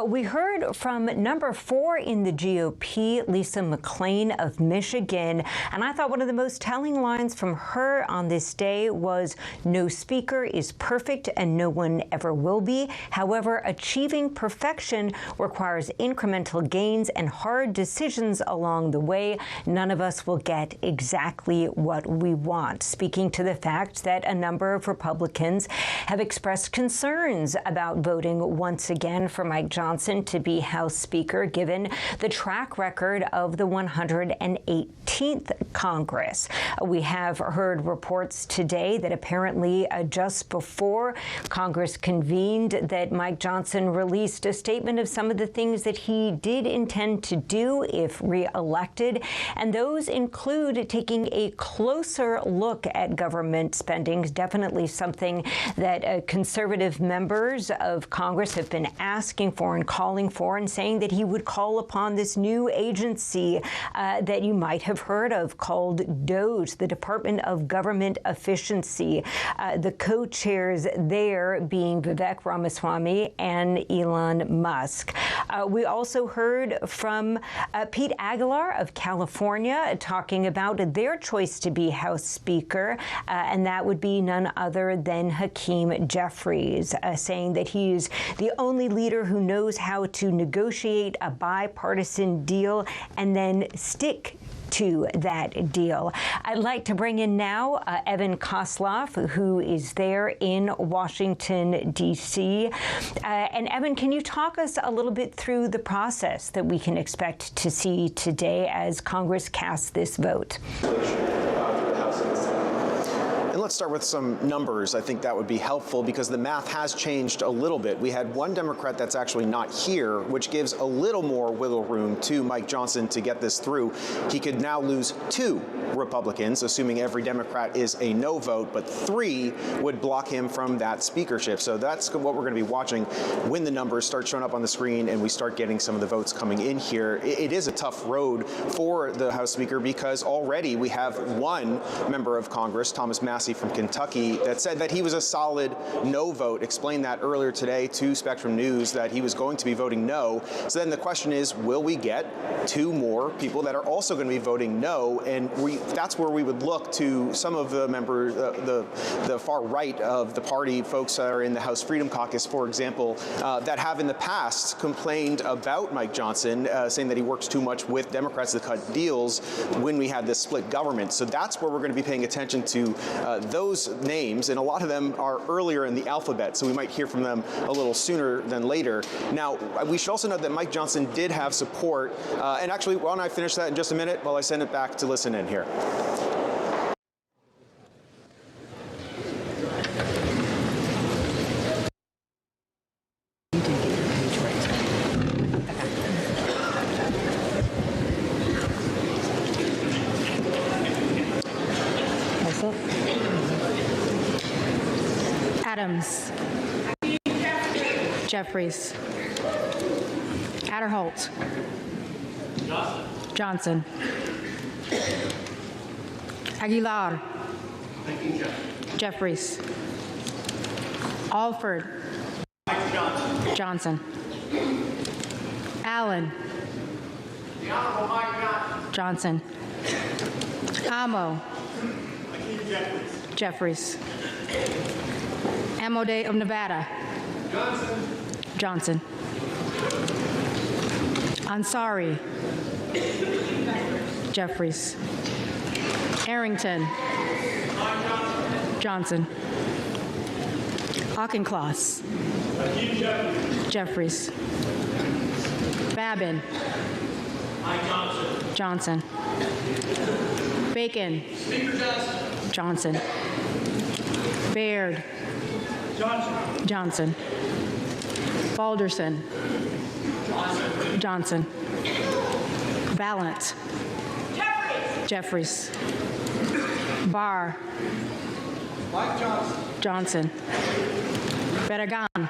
We heard from number 4 in the GOP, Lisa McClain of Michigan, and I thought one of the most telling lines from her on this day was, "No speaker is perfect and no one ever will be. However, achieving perfection requires incremental gains and hard decisions along the way. None of us will get exactly what we want," speaking to the fact that a number of Republicans have expressed concerns about voting once again for Mike Johnson to be House Speaker, given the track record of the 118th Congress. We have heard reports today that apparently just before Congress convened that Mike Johnson released a statement of some of the things that he did intend to do if re-elected, and those include taking a closer look at government spending, definitely something that conservative members of Congress have been asking for and calling for, and saying that he would call upon this new agency that you might have heard of called DOGE, the Department of Government Efficiency. The co-chairs there being Vivek Ramaswamy and Elon Musk. We also heard from Pete Aguilar of California talking about their choice to be House Speaker, and that would be none other than Hakeem Jeffries, saying that he's the only leader who knows how to negotiate a bipartisan deal and then stick to that deal. I'd like to bring in now Evan Kosloff, who is there in Washington, D.C. And Evan, can you talk us a little bit through the process that we can expect to see today as Congress casts this vote? And let's start with some numbers. I think that would be helpful because the math has changed a little bit. We had one Democrat that's actually not here, which gives a little more wiggle room to Mike Johnson to get this through. He could now lose 2 Republicans, assuming every Democrat is a no vote, but 3 would block him from that speakership. So that's what we're going to be watching when the numbers start showing up on the screen and we start getting some of the votes coming in here. It is a tough road for the House Speaker because already we have one member of Congress, Thomas Massie from Kentucky, that said that he was a solid no vote, explained that earlier today to Spectrum News that he was going to be voting no. So then the question is, will we get 2 more people that are also going to be voting no? And that's where we would look to some of the members, the far right of the party, folks that are in the House Freedom Caucus, for example, that have in the past complained about Mike Johnson, saying that he works too much with Democrats to cut deals when we had this split government. So that's where we're going to be paying attention to those names, and a lot of them are earlier in the alphabet, so we might hear from them a little sooner than later. Now, we should also note that Mike Johnson did have support, and actually, why don't I finish that in just a minute while I send it back to listen in here. Adams. Jeffries. Adderholt. Johnson. Aguilar. Jeffries. Alford. Johnson. Allen. Johnson. Amo. Jeffries. Amode of Nevada. Johnson. Ansari. Jeffries. Arrington. Johnson. Auchincloss. Jeffries. Babin. Johnson. Bacon. Johnson. Baird. Johnson. Balderson. Johnson. Ballant. Jeffries. Barr. Johnson. Bedagan.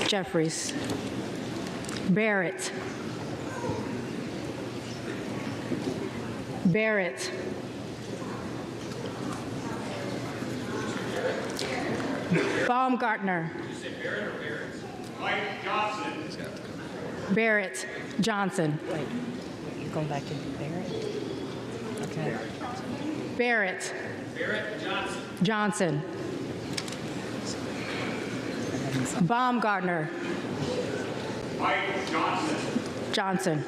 Jeffries. Barrett. Barrett. Baumgartner. Mike Johnson. Barrett. Johnson. Wait, you're going back to Barrett? Okay. Barrett. Barrett Johnson. Johnson. Baumgartner. Mike Johnson. Johnson.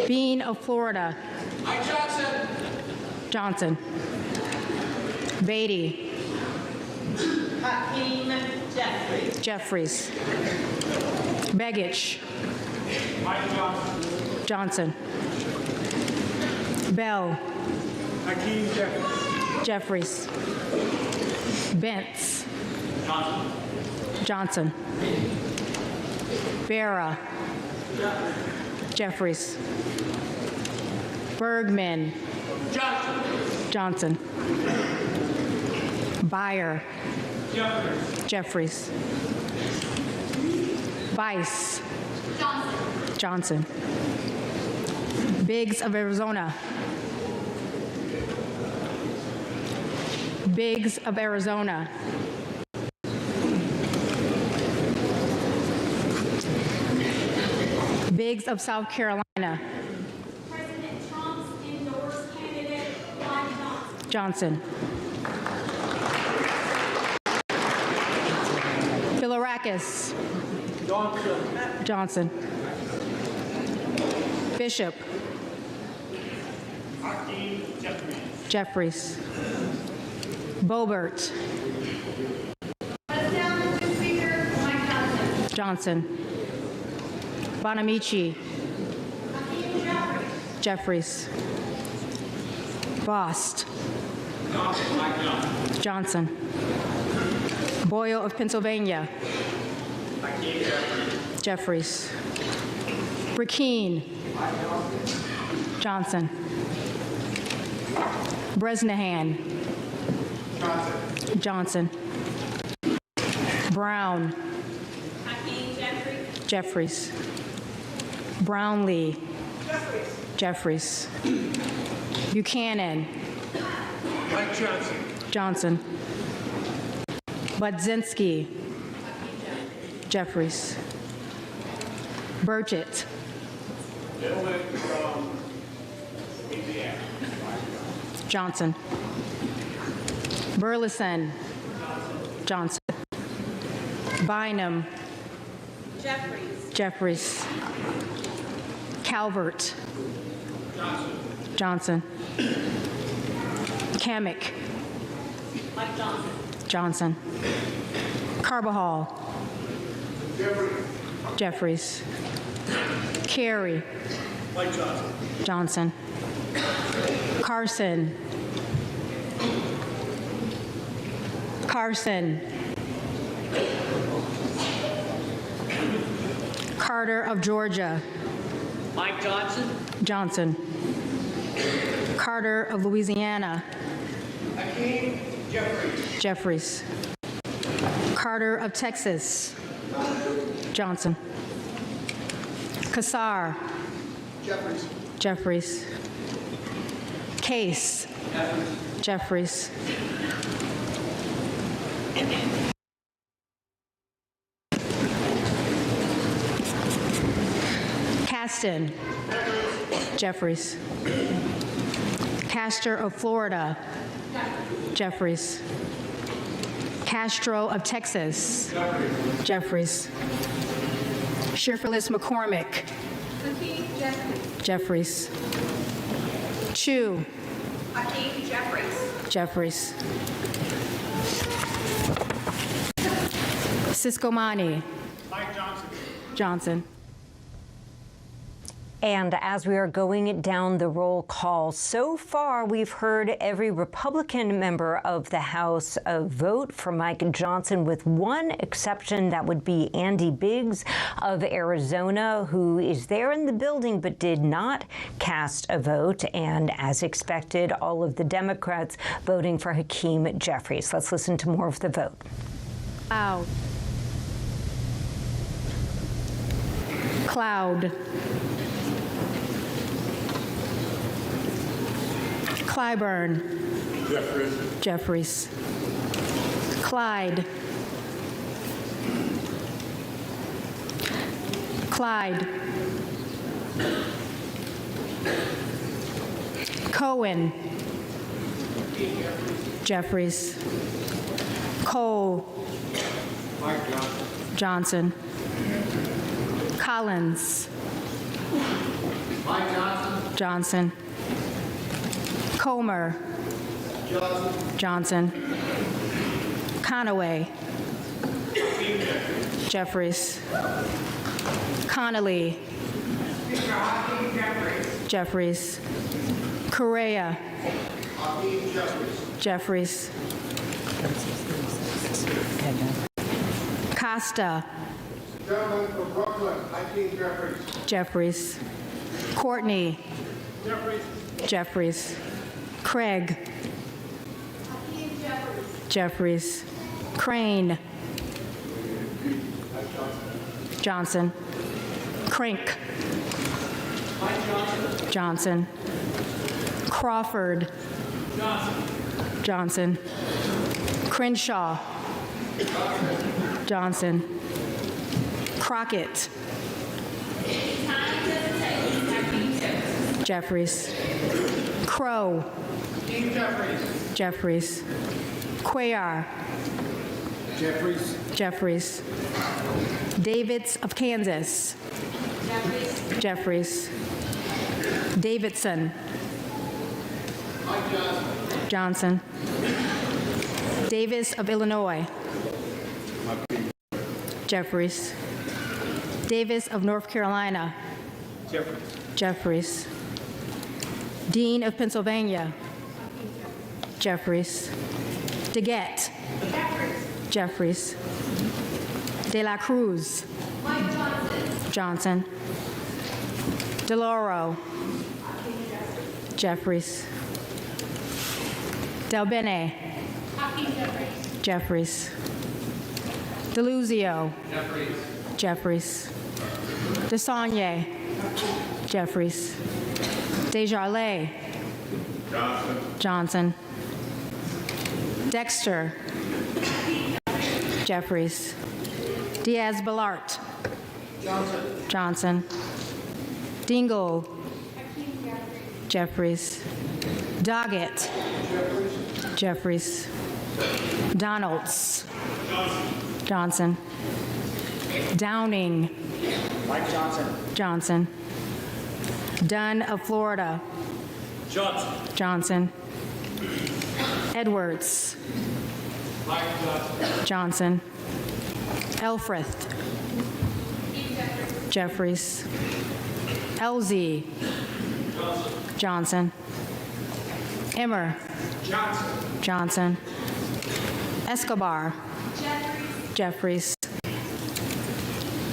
Bean of Florida. Mike Johnson. Johnson. Beatty. Hakeem Jeffries. Jeffries. Begich. Mike Johnson. Johnson. Bell. Hakeem Jeffries. Jeffries. Bentz. Johnson. Johnson. Vera. Jeffries. Bergman. Johnson. Beyer. Jeffries. Weiss. Johnson. Biggs of Arizona. Biggs of Arizona. Biggs of South Carolina. President Trump's endorsed candidate, Mike Johnson. Philarakis. Johnson. Bishop. Hakeem Jeffries. Jeffries. Boebert. Speaker, Mike Johnson. Johnson. Bonamici. Jeffries. Bost. Johnson. Boyle of Pennsylvania. Jeffries. Burkeen. Johnson. Bresnahan. Johnson. Brown. Jeffries. Brownlee. Jeffries. Buchanan. Mike Johnson. Johnson. Budzinski. Jeffries. Burchett. Gentleman from Louisiana. Johnson. Burleson. Johnson. Bynum. Jeffries. Calvert. Johnson. Kamick. Mike Johnson. Johnson. Carbajal. Jeffries. Carey. Mike Johnson. Johnson. Carson. Carson. Carter of Georgia. Mike Johnson. Johnson. Carter of Louisiana. Hakeem Jeffries. Jeffries. Carter of Texas. Johnson. Kassar. Jeffries. Jeffries. Case. Jeffries. Caston. Jeffries. Castor of Florida. Jeffries. Castro of Texas. Jeffries. Shifterless McCormick. Hakeem Jeffries. Jeffries. Chu. Hakeem Jeffries. Jeffries. Siscomani. Mike Johnson. Johnson. And as we are going down the roll call, so far we've heard every Republican member of the House vote for Mike Johnson, with one exception. That would be Andy Biggs of Arizona, who is there in the building but did not cast a vote. And as expected, all of the Democrats voting for Hakeem Jeffries. Let's listen to more of the vote. Cloud. Cloud. Clyburn. Jeffries. Jeffries. Clyde. Clyde. Cohen. Jeffries. Cole. Mike Johnson. Johnson. Collins. Mike Johnson. Johnson. Comer. Johnson. Conaway. Jeffries. Connolly. Jeffries. Correa. Jeffries. Costa. Gentleman from Brooklyn, Hakeem Jeffries. Jeffries. Courtney. Jeffries. Jeffries. Craig. Jeffries. Crane. Johnson. Crink. Johnson. Crawford. Johnson. Crenshaw. Johnson. Crockett. Jeffries. Crow. Jeffries. Cuellar. Jeffries. Davids of Kansas. Jeffries. Davidson. Johnson. Davis of Illinois. Jeffries. Davis of North Carolina. Jeffries. Dean of Pennsylvania. Jeffries. DeGette. Jeffries. De La Cruz. Johnson. DeLauro. Jeffries. Del Bene. Jeffries. DeLuzio. Jeffries. DeSaulnier. Jeffries. Desjardins. Johnson. Dexter. Jeffries. Diaz-Balart. Johnson. Dingle. Jeffries. Doggett. Jeffries. Donalds. Johnson. Downing. Mike Johnson. Johnson. Dunn of Florida. Johnson. Johnson. Edwards. Johnson. Elfreth. Jeffries. Elzie. Johnson. Emmer. Johnson. Escobar. Jeffries.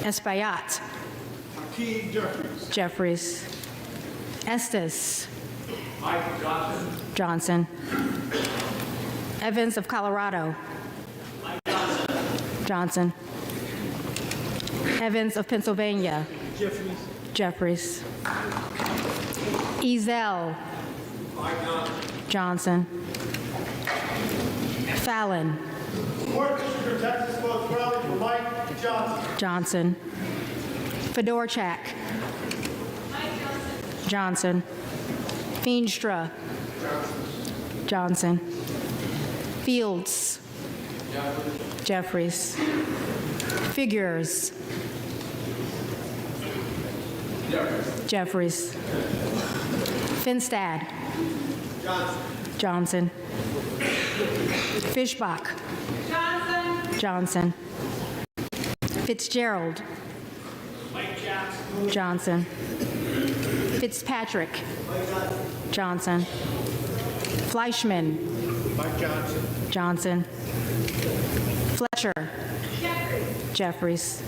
Espaillat. Hakeem Jeffries. Jeffries. Estes. Mike Johnson. Johnson. Evans of Colorado. Johnson. Evans of Pennsylvania. Jeffries. Ezell. Johnson. Fallon. Fourth District of Texas votes rally for Mike Johnson. Johnson. Fedorchak. Johnson. Feenstra. Johnson. Fields. Jeffries. Figures. Jeffries. Finstad. Johnson. Fishbach. Johnson. Fitzgerald. Johnson. Fitzpatrick. Johnson. Fleischman. Johnson. Fletcher. Jeffries.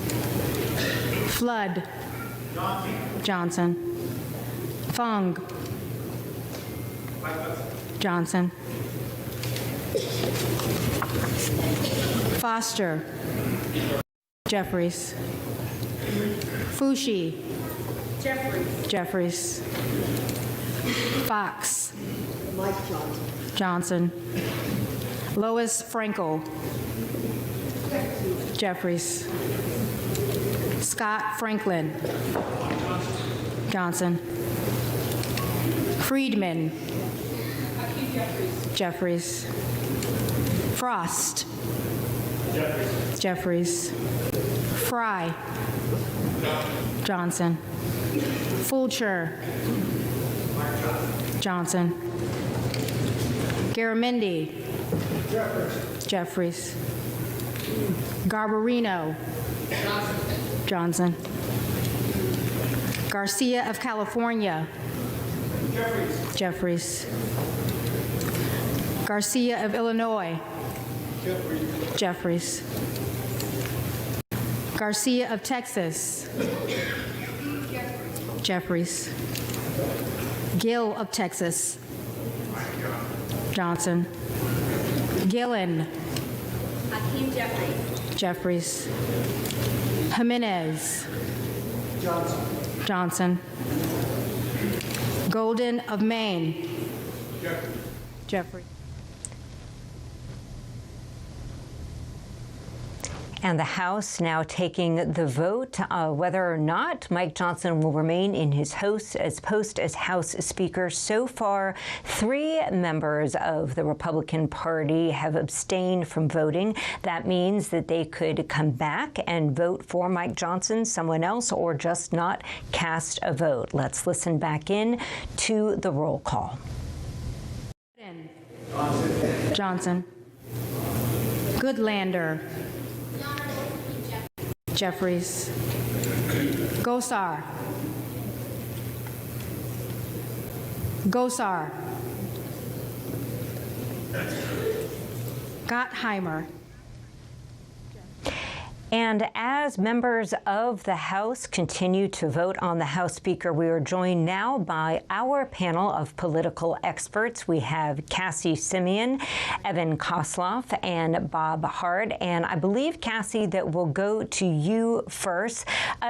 Flood. Johnson. Fung. Johnson. Foster. Jeffries. Fushi. Jeffries. Fox. Johnson. Lois Frankel. Jeffries. Scott Franklin. Johnson. Friedman. Jeffries. Frost. Jeffries. Fry. Johnson. Fulcher. Johnson. Garamendi. Jeffries. Garbarino. Johnson. Garcia of California. Jeffries. Garcia of Illinois. Jeffries. Garcia of Texas. Jeffries. Gill of Texas. Johnson. Gillen. Hakeem Jeffries. Jeffries. Jimenez. Johnson. Golden of Maine. Jeffries. And the House now taking the vote whether or not Mike Johnson will remain in his post as House Speaker. So far, 3 members of the Republican Party have abstained from voting. That means that they could come back and vote for Mike Johnson, someone else, or just not cast a vote. Let's listen back in to the roll call. Johnson. Goodlander. Jeffries. Gosar. Gosar. Gottheimer. And as members of the House continue to vote on the House Speaker, we are joined now by our panel of political experts. We have Cassie Simeon, Evan Kosloff, and Bob Hart. And I believe, Cassie, that we'll go to you first.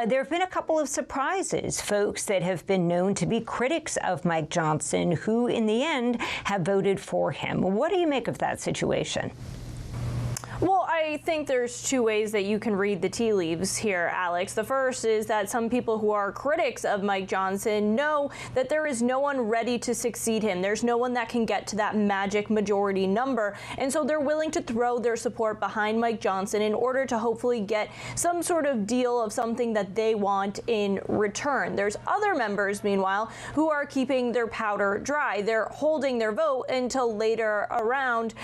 There have been a couple of surprises, folks that have been known to be critics of Mike Johnson, who in the end have voted for him. What do you make of that situation? Well, I think there's two ways that you can read the tea leaves here, Alex. The first is that some people who are critics of Mike Johnson know that there is no one ready to succeed him. There's no one that can get to that magic majority number. And so they're willing to throw their support behind Mike Johnson in order to hopefully get some sort of deal of something that they want in return. There's other members, meanwhile, who are keeping their powder dry. They're holding their vote until later around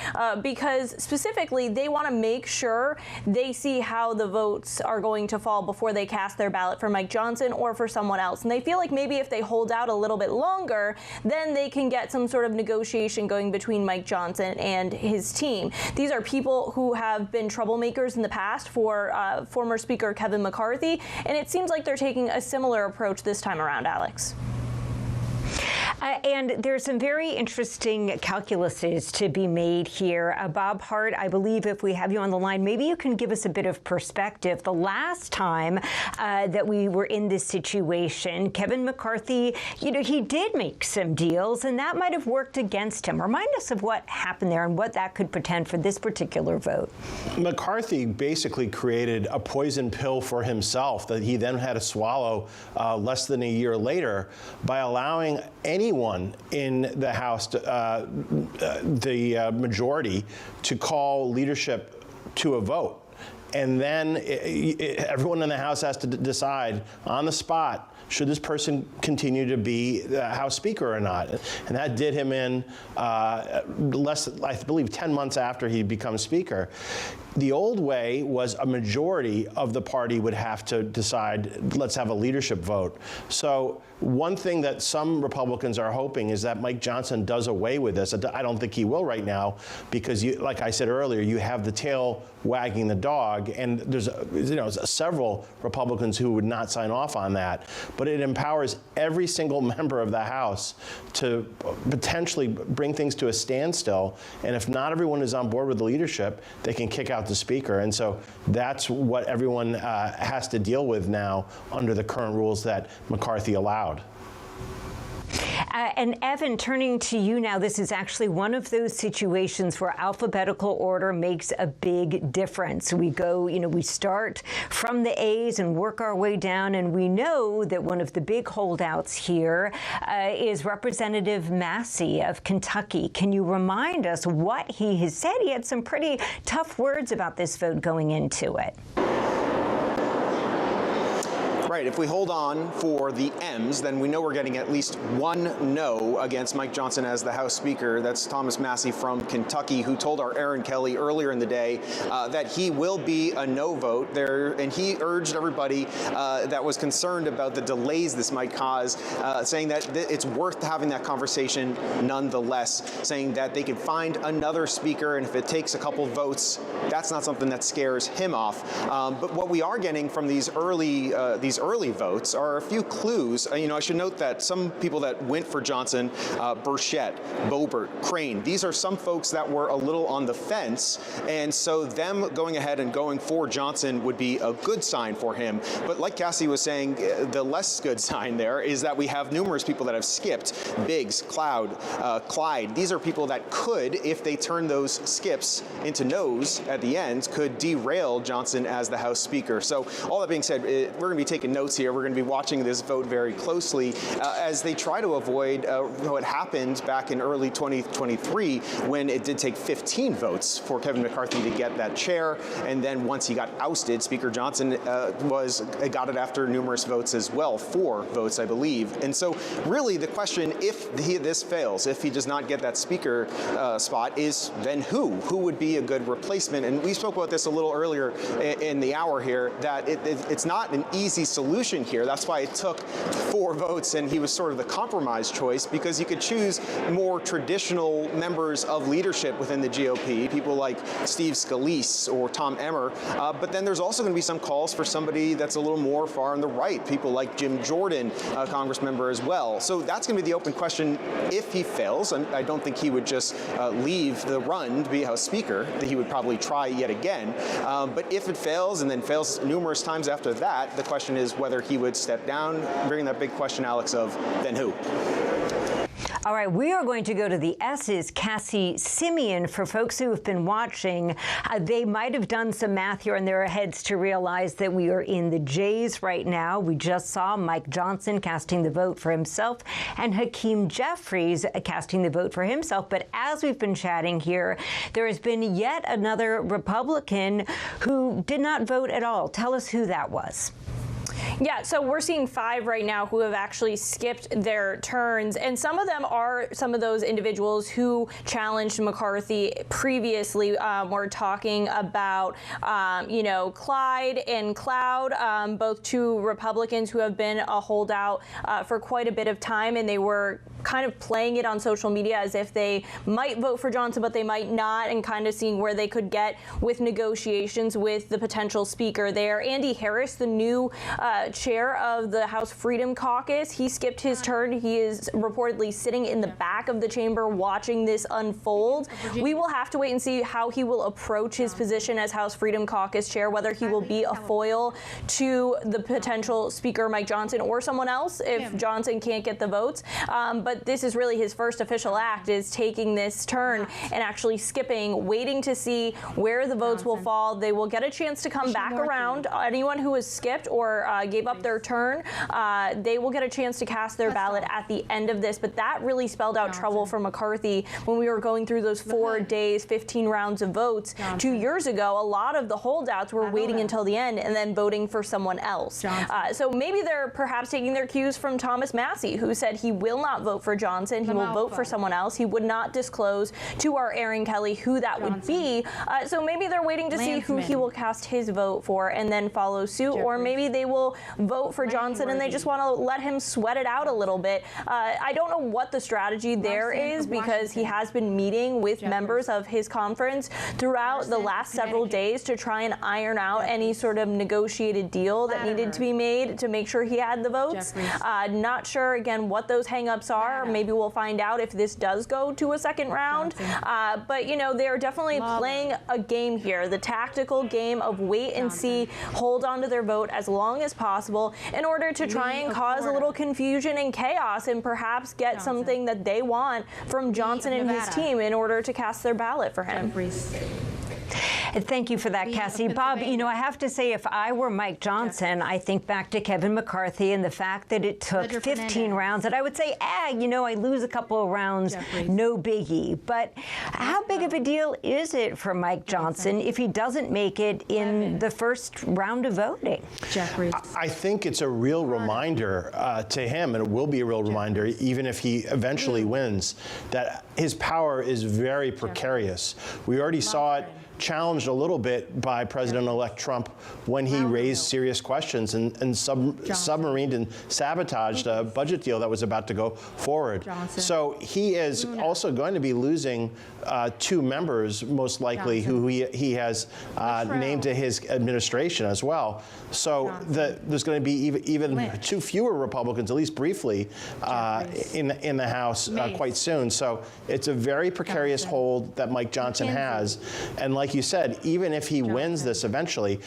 because specifically they want to make sure they see how the votes are going to fall before they cast their ballot for Mike Johnson or for someone else. And they feel like maybe if they hold out a little bit longer, then they can get some sort of negotiation going between Mike Johnson and his team. These are people who have been troublemakers in the past for former Speaker Kevin McCarthy, and it seems like they're taking a similar approach this time around, Alex. And there's some very interesting calculuses to be made here. Bob Hart, I believe if we have you on the line, maybe you can give us a bit of perspective. The last time that we were in this situation, Kevin McCarthy, he did make some deals, and that might have worked against him. Remind us of what happened there and what that could portend for this particular vote. McCarthy basically created a poison pill for himself that he then had to swallow less than a year later by allowing anyone in the House, the majority, to call leadership to a vote. And then everyone in the House has to decide on the spot, should this person continue to be the House Speaker or not? And that did him in I believe, 10 months after he becomes Speaker. The old way was a majority of the party would have to decide, let's have a leadership vote. So one thing that some Republicans are hoping is that Mike Johnson does away with this. I don't think he will right now because, like I said earlier, you have the tail wagging the dog, and there's several Republicans who would not sign off on that. But it empowers every single member of the House to potentially bring things to a standstill. And if not everyone is on board with the leadership, they can kick out the Speaker. And so that's what everyone has to deal with now under the current rules that McCarthy allowed. And Evan, turning to you now, this is actually one of those situations where alphabetical order makes a big difference. We go, we start from the A's and work our way down, and we know that one of the big holdouts here is Representative Massey of Kentucky. Can you remind us what he has said? He had some pretty tough words about this vote going into it. Right, if we hold on for the M's, then we know we're getting at least one no against Mike Johnson as the House Speaker. That's Thomas Massey from Kentucky, who told our Aaron Kelly earlier in the day that he will be a no vote there, and he urged everybody that was concerned about the delays this might cause, saying that it's worth having that conversation nonetheless, saying that they could find another speaker, and if it takes a couple votes, that's not something that scares him off. But what we are getting from these early votes are a few clues. I should note that some people that went for Johnson, Burchett, Boebert, Crane, these are some folks that were a little on the fence, and so them going ahead and going for Johnson would be a good sign for him. But like Cassie was saying, the less good sign there is that we have numerous people that have skipped. Biggs, Clyde. These are people that could, if they turn those skips into no's at the end, could derail Johnson as the House Speaker. So all that being said, we're going to be taking notes here. We're going to be watching this vote very closely as they try to avoid what happened back in early 2023 when it did take 15 votes for Kevin McCarthy to get that chair. And then once he got ousted, Speaker Johnson got it after numerous votes as well, 4 votes, I believe. And so really the question, if this fails, if he does not get that Speaker spot, is then who? Who would be a good replacement? And we spoke about this a little earlier in the hour here, that it's not an easy solution here. That's why it took 4 votes, and he was sort of the compromise choice, because you could choose more traditional members of leadership within the GOP, people like Steve Scalise or Tom Emmer, but then there's also going to be some calls for somebody that's a little more far on the right, people like Jim Jordan, a Congress member as well. So that's going to be the open question if he fails, and I don't think he would just leave the run to be House Speaker. He would probably try yet again, but if it fails and then fails numerous times after that, the question is whether he would step down, bringing that big question, Alex, of then who? All right, we are going to go to the S's. Cassie Simeon. For folks who have been watching, they might have done some math here in their heads to realize that we are in the J's right now. We just saw Mike Johnson casting the vote for himself and Hakeem Jeffries casting the vote for himself. But as we've been chatting here, there has been yet another Republican who did not vote at all. Tell us who that was. Yeah, so we're seeing 5 right now who have actually skipped their turns, and some of them are some of those individuals who challenged McCarthy previously. We're talking about, Clyde and Cloud, both 2 Republicans who have been a holdout for quite a bit of time, and they were kind of playing it on social media as if they might vote for Johnson, but they might not, and kind of seeing where they could get with negotiations with the potential speaker there. Andy Harris, the new chair of the House Freedom Caucus, he skipped his turn. He is reportedly sitting in the back of the chamber watching this unfold. We will have to wait and see how he will approach his position as House Freedom Caucus chair, whether he will be a foil to the potential speaker, Mike Johnson, or someone else if Johnson can't get the votes. But this is really his first official act, is taking this turn and actually skipping, waiting to see where the votes will fall. They will get a chance to come back around. Anyone who has skipped or gave up their turn, they will get a chance to cast their ballot at the end of this. But that really spelled out trouble for McCarthy when we were going through those 4 days, 15 rounds of votes. 2 years ago, a lot of the holdouts were waiting until the end and then voting for someone else. So maybe they're perhaps taking their cues from Thomas Massie, who said he will not vote for Johnson. He will vote for someone else. He would not disclose to our Aaron Kelly who that would be. So maybe they're waiting to see who he will cast his vote for and then follow suit. Or maybe they will vote for Johnson and they just want to let him sweat it out a little bit. I don't know what the strategy there is, because he has been meeting with members of his conference throughout the last several days to try and iron out any sort of negotiated deal that needed to be made to make sure he had the votes. Not sure, again, what those hangups are. Maybe we'll find out if this does go to a second round. But, they're definitely playing a game here, the tactical game of wait and see, hold on to their vote as long as possible in order to try and cause a little confusion and chaos and perhaps get something that they want from Johnson and his team in order to cast their ballot for him. Thank you for that, Cassie. Bob, I have to say, if I were Mike Johnson, I think back to Kevin McCarthy and the fact that it took 15 rounds, and I would say, I lose a couple of rounds, no biggie. But how big of a deal is it for Mike Johnson if he doesn't make it in the first round of voting? I think it's a real reminder to him, and it will be a real reminder, even if he eventually wins, that his power is very precarious. We already saw it challenged a little bit by President-elect Trump when he raised serious questions and submarined and sabotaged a budget deal that was about to go forward. So he is also going to be losing 2 members, most likely, who he has named to his administration as well. So there's going to be even 2 fewer Republicans, at least briefly, in the House quite soon. So it's a very precarious hold that Mike Johnson has. And like you said, even if he wins this eventually,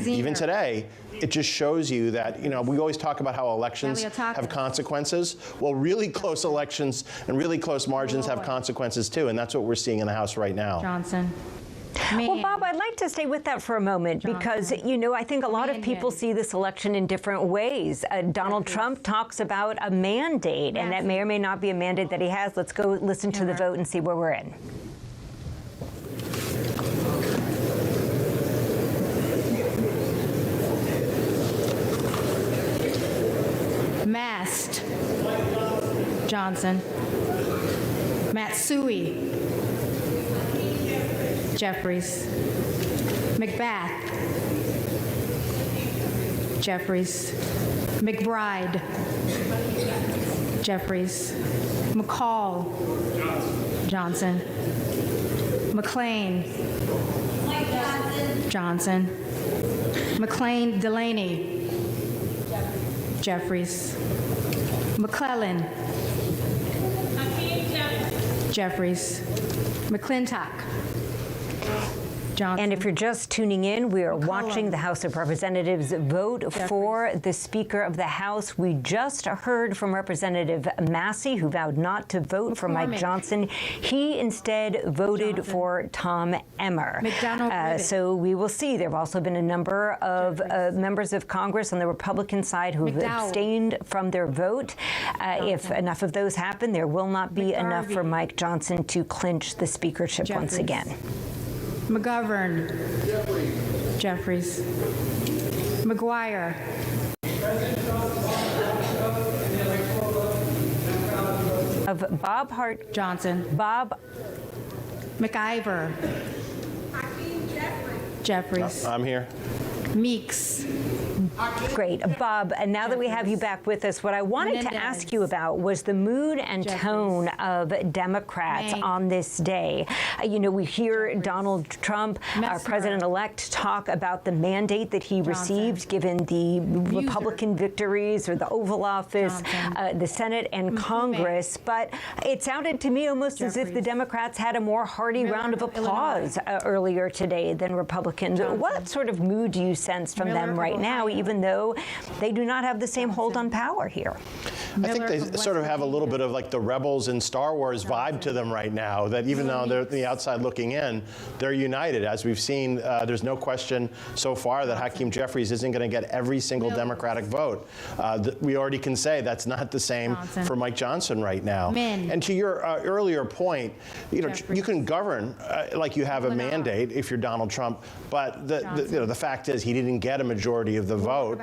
even today, it just shows you that, we always talk about how elections have consequences. Well, really close elections and really close margins have consequences too, and that's what we're seeing in the House right now. Well, Bob, I'd like to stay with that for a moment because, I think a lot of people see this election in different ways. Donald Trump talks about a mandate, and that may or may not be a mandate that he has. Let's go listen to the vote and see where we're in. Mast, Johnson. Matsui, Jeffries. McBath, Jeffries. McBride, Jeffries. McCall, Johnson. McLean, Johnson. McLean Delaney, Jeffries. McClellan, Jeffries. McClintock, Johnson. And if you're just tuning in, we are watching the House of Representatives vote for the Speaker of the House. We just heard from Representative Massey, who vowed not to vote for Mike Johnson. He instead voted for Tom Emmer. So we will see. There have also been a number of members of Congress on the Republican side who have abstained from their vote. If enough of those happen, there will not be enough for Mike Johnson to clinch the speakership once again. McGovern. Jeffries. McGuire. Of Bob Hart. Johnson. Bob. McIver. Jeffries. I'm here. Meeks. Great. Bob, and now that we have you back with us, what I wanted to ask you about was the mood and tone of Democrats on this day. You know, we hear Donald Trump, our president-elect, talk about the mandate that he received given the Republican victories or the Oval Office, the Senate and Congress. But it sounded to me almost as if the Democrats had a more hearty round of applause earlier today than Republicans. What sort of mood do you sense from them right now, even though they do not have the same hold on power here? I think they sort of have a little bit of like the rebels in Star Wars vibe to them right now, that even though they're the outside looking in, they're united. As we've seen, there's no question so far that Hakeem Jeffries isn't going to get every single Democratic vote. We already can say that's not the same for Mike Johnson right now. And to your earlier point, you know, you can govern like you have a mandate if you're Donald Trump, but the fact is he didn't get a majority of the vote,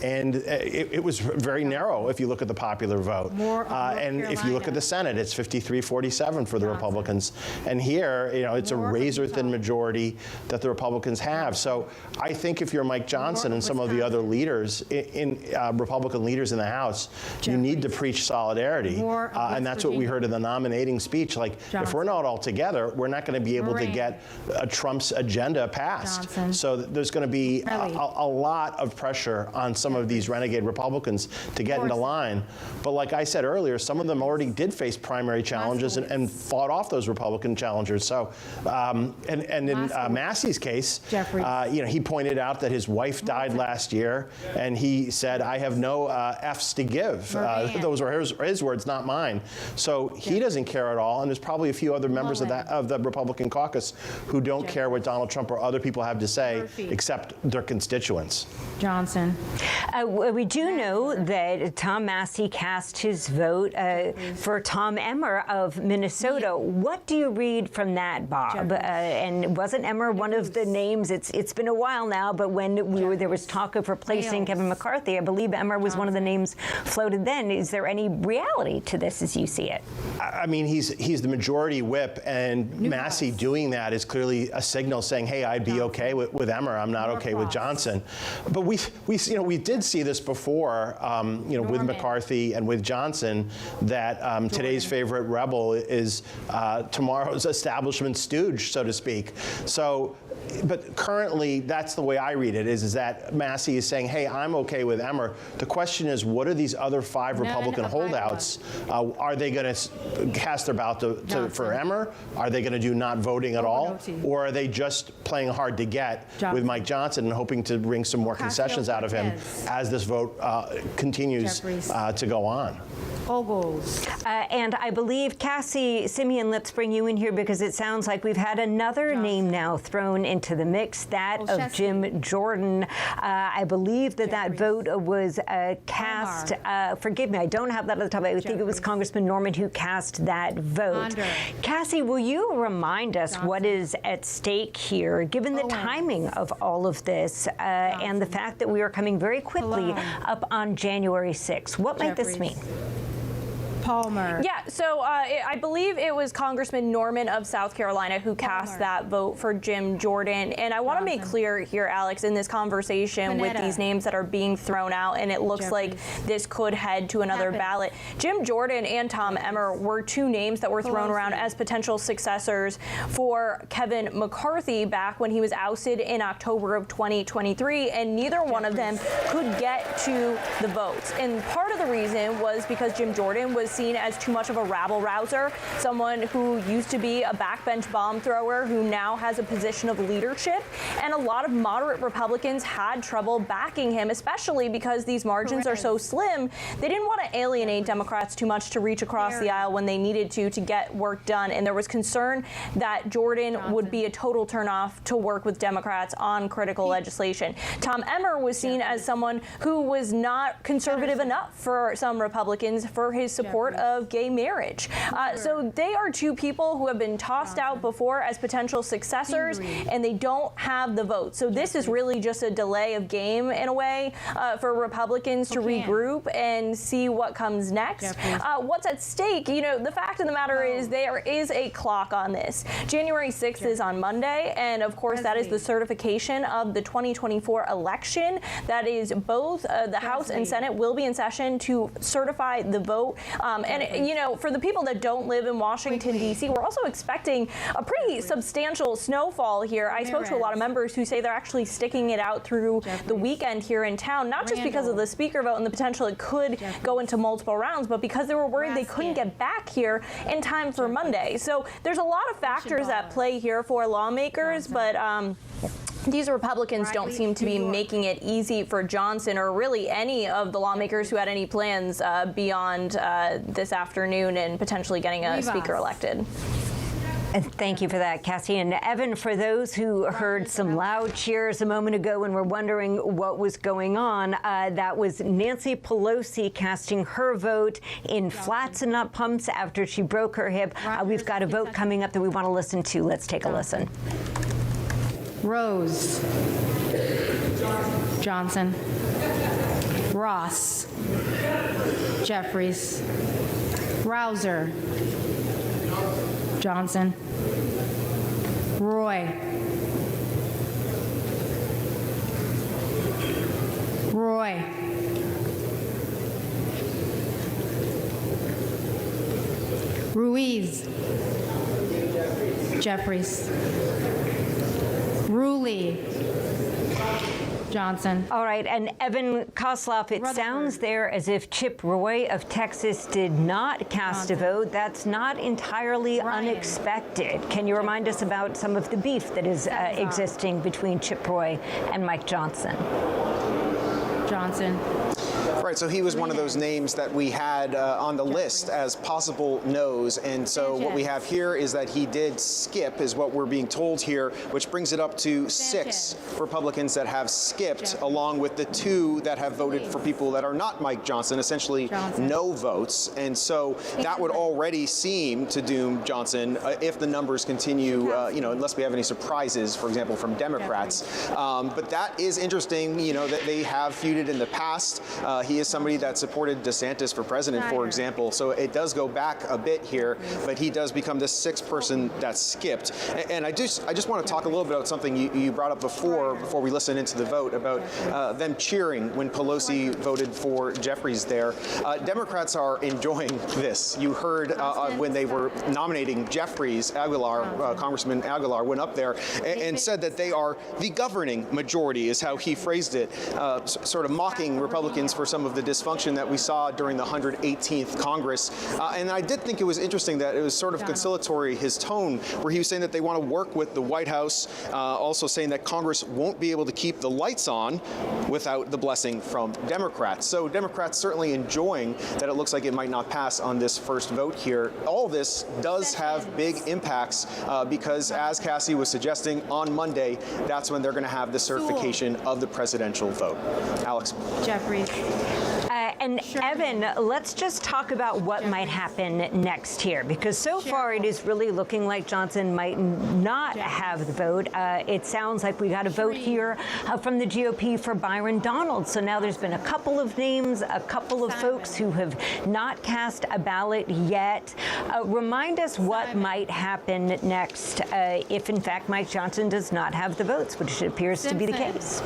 and it was very narrow if you look at the popular vote. And if you look at the Senate, it's 53-47 for the Republicans. And here, you know, it's a razor-thin majority that the Republicans have. So I think if you're Mike Johnson and some of the other leaders, Republican leaders in the House, you need to preach solidarity. And that's what we heard in the nominating speech. Like, if we're not all together, we're not going to be able to get Trump's agenda passed. So there's going to be a lot of pressure on some of these renegade Republicans to get into line. But like I said earlier, some of them already did face primary challenges and fought off those Republican challengers. So, and in Massey's case, you know, he pointed out that his wife died last year, and he said, "I have no Fs to give." Those are his words, not mine. So he doesn't care at all, and there's probably a few other members of the Republican caucus who don't care what Donald Trump or other people have to say, except their constituents. Johnson. We do know that Tom Massey cast his vote for Tom Emmer of Minnesota. What do you read from that, Bob? And wasn't Emmer one of the names? It's been a while now, but when there was talk of replacing Kevin McCarthy, I believe Emmer was one of the names floated then. Is there any reality to this as you see it? I mean, he's the majority whip, and Massey doing that is clearly a signal saying, "Hey, I'd be okay with Emmer. I'm not okay with Johnson." But we did see this before, you know, with McCarthy and with Johnson, that today's favorite rebel is tomorrow's establishment stooge, so to speak. So, but currently, that's the way I read it, is that Massey is saying, "Hey, I'm okay with Emmer." The question is, what are these other 5 Republican holdouts? Are they going to cast their ballot for Emmer? Are they going to do not voting at all? Or are they just playing hard to get with Mike Johnson and hoping to wring some more concessions out of him as this vote continues to go on? Ogles. And I believe, Cassie Simeon, let's bring you in here because it sounds like we've had another name now thrown into the mix, that of Jim Jordan. I believe that vote was cast, forgive me, I don't have that at the top. I think it was Congressman Norman who cast that vote. Cassie, will you remind us what is at stake here, given the timing of all of this and the fact that we are coming very quickly up on January 6th? What might this mean? Palmer. Yeah, so I believe it was Congressman Norman of South Carolina who cast that vote for Jim Jordan. And I want to make clear here, Alex, in this conversation with these names that are being thrown out, and it looks like this could head to another ballot. Jim Jordan and Tom Emmer were 2 names that were thrown around as potential successors for Kevin McCarthy back when he was ousted in October of 2023, and neither one of them could get to the votes. And part of the reason was because Jim Jordan was seen as too much of a rabble-rouser, someone who used to be a backbench bomb thrower who now has a position of leadership. And a lot of moderate Republicans had trouble backing him, especially because these margins are so slim. They didn't want to alienate Democrats too much to reach across the aisle when they needed to get work done. And there was concern that Jordan would be a total turnoff to work with Democrats on critical legislation. Tom Emmer was seen as someone who was not conservative enough for some Republicans for his support of gay marriage. So they are two people who have been tossed out before as potential successors, and they don't have the vote. So this is really just a delay of game in a way for Republicans to regroup and see what comes next. What's at stake, you know, the fact of the matter is there is a clock on this. January 6th is on Monday, and of course that is the certification of the 2024 election. That is both the House and Senate will be in session to certify the vote. And, you know, for the people that don't live in Washington, D.C., we're also expecting a pretty substantial snowfall here. I spoke to a lot of members who say they're actually sticking it out through the weekend here in town, not just because of the speaker vote and the potential it could go into multiple rounds, but because they were worried they couldn't get back here in time for Monday. So there's a lot of factors at play here for lawmakers, but these Republicans don't seem to be making it easy for Johnson or really any of the lawmakers who had any plans beyond this afternoon and potentially getting a speaker elected. Thank you for that, Cassie. And Evan, for those who heard some loud cheers a moment ago and were wondering what was going on, that was Nancy Pelosi casting her vote in flats and not pumps after she broke her hip. We've got a vote coming up that we want to listen to. Let's take a listen. Rose. Johnson. Ross. Jeffries. Rouser. Johnson. Roy. Roy. Ruiz. Jeffries. Ruley. Johnson. All right, and Evan Kosloff, it sounds there as if Chip Roy of Texas did not cast a vote. That's not entirely unexpected. Can you remind us about some of the beef that is existing between Chip Roy and Mike Johnson? Johnson. Right, so he was one of those names that we had on the list as possible no's, and so what we have here is that he did skip, is what we're being told here, which brings it up to 6 Republicans that have skipped, along with the 2 that have voted for people that are not Mike Johnson, essentially no votes, and so that would already seem to doom Johnson if the numbers continue, you know, unless we have any surprises, for example, from Democrats. But that is interesting, you know, that they have feuded in the past. He is somebody that supported DeSantis for president, for example, so it does go back a bit here, but he does become the 6th person that skipped. And I just want to talk a little bit about something you brought up before we listen into the vote about them cheering when Pelosi voted for Jeffries there. Democrats are enjoying this. You heard when they were nominating Jeffries, Congressman Aguilar went up there and said that they are the governing majority, is how he phrased it, sort of mocking Republicans for some of the dysfunction that we saw during the 118th Congress. And I did think it was interesting that it was sort of conciliatory, his tone, where he was saying that they want to work with the White House, also saying that Congress won't be able to keep the lights on without the blessing from Democrats. So Democrats certainly enjoying that it looks like it might not pass on this first vote here. All this does have big impacts because, as Cassie was suggesting, on Monday, that's when they're going to have the certification of the presidential vote. Alex. Jeffries. And Evan, let's just talk about what might happen next here, because so far it is really looking like Johnson might not have the vote. It sounds like we got a vote here from the GOP for Byron Donalds. So now there's been a couple of names, a couple of folks who have not cast a ballot yet. Remind us what might happen next if, in fact, Mike Johnson does not have the votes, which appears to be the case.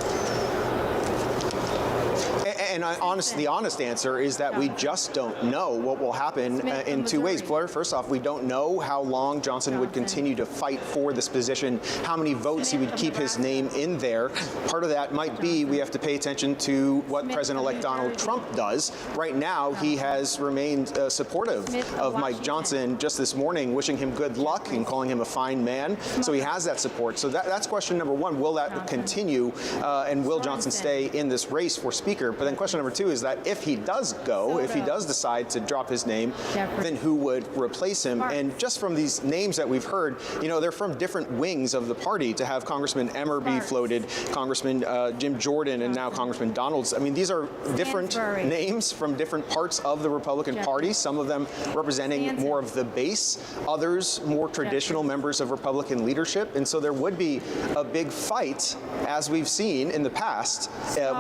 And the honest answer is that we just don't know what will happen in two ways. First off, we don't know how long Johnson would continue to fight for this position, how many votes he would keep his name in there. Part of that might be we have to pay attention to what President-elect Donald Trump does. Right now, he has remained supportive of Mike Johnson just this morning, wishing him good luck and calling him a fine man. So he has that support. So that's question number one. Will that continue? And will Johnson stay in this race for Speaker? But then question number two is that if he does go, if he does decide to drop his name, then who would replace him? And just from these names that we've heard, they're from different wings of the party. To have Congressman Emmer be floated, Congressman Jim Jordan, and now Congressman Donalds. I mean, these are different names from different parts of the Republican Party, some of them representing more of the base, others more traditional members of Republican leadership. And so there would be a big fight, as we've seen in the past,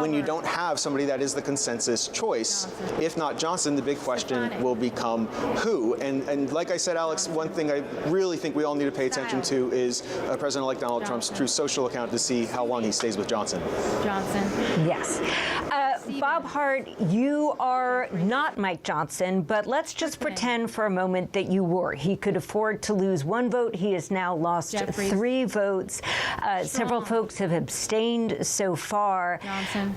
when you don't have somebody that is the consensus choice. If not Johnson, the big question will become who. And like I said, Alex, one thing I really think we all need to pay attention to is President-elect Donald Trump's true social account to see how long he stays with Johnson. Yes. Bob Hart, you are not Mike Johnson, but let's just pretend for a moment that you were. He could afford to lose one vote. He has now lost 3 votes. Several folks have abstained so far.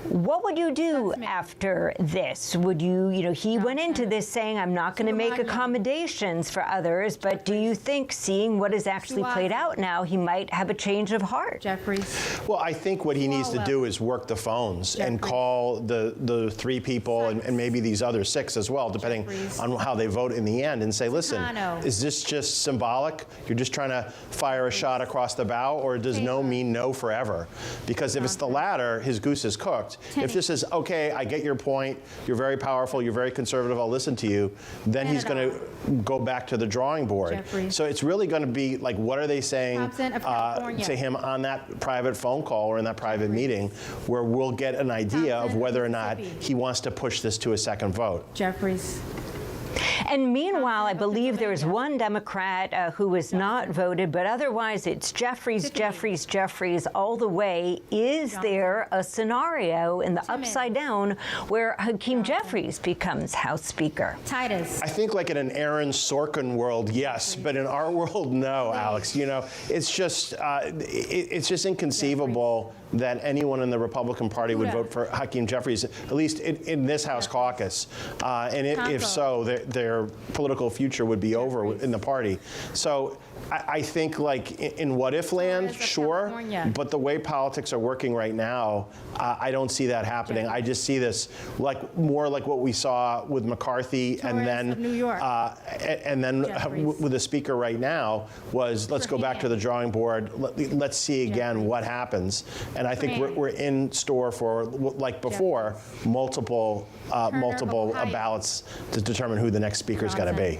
What would you do after this? Would you, he went into this saying, I'm not going to make accommodations for others, but do you think, seeing what has actually played out now, he might have a change of heart? Well, I think what he needs to do is work the phones and call the 3 people and maybe these other 6 as well, depending on how they vote in the end, and say, listen, is this just symbolic? You're just trying to fire a shot across the bow, or does no mean no forever? Because if it's the latter, his goose is cooked. If this is, okay, I get your point, you're very powerful, you're very conservative, I'll listen to you, then he's going to go back to the drawing board. So it's really going to be like, what are they saying to him on that private phone call or in that private meeting, where we'll get an idea of whether or not he wants to push this to a second vote. And meanwhile, I believe there is one Democrat who has not voted, but otherwise it's Jeffries all the way. Is there a scenario in the upside down where Hakeem Jeffries becomes House Speaker? I think like in an Aaron Sorkin world, yes, but in our world, no, Alex. It's just inconceivable that anyone in the Republican Party would vote for Hakeem Jeffries, at least in this House caucus. And if so, their political future would be over in the party. So I think like in what if land, sure, but the way politics are working right now, I don't see that happening. I just see this like more like what we saw with McCarthy and then with the Speaker right now was let's go back to the drawing board. Let's see again what happens. And I think we're in store for, like before, multiple ballots to determine who the next Speaker is going to be.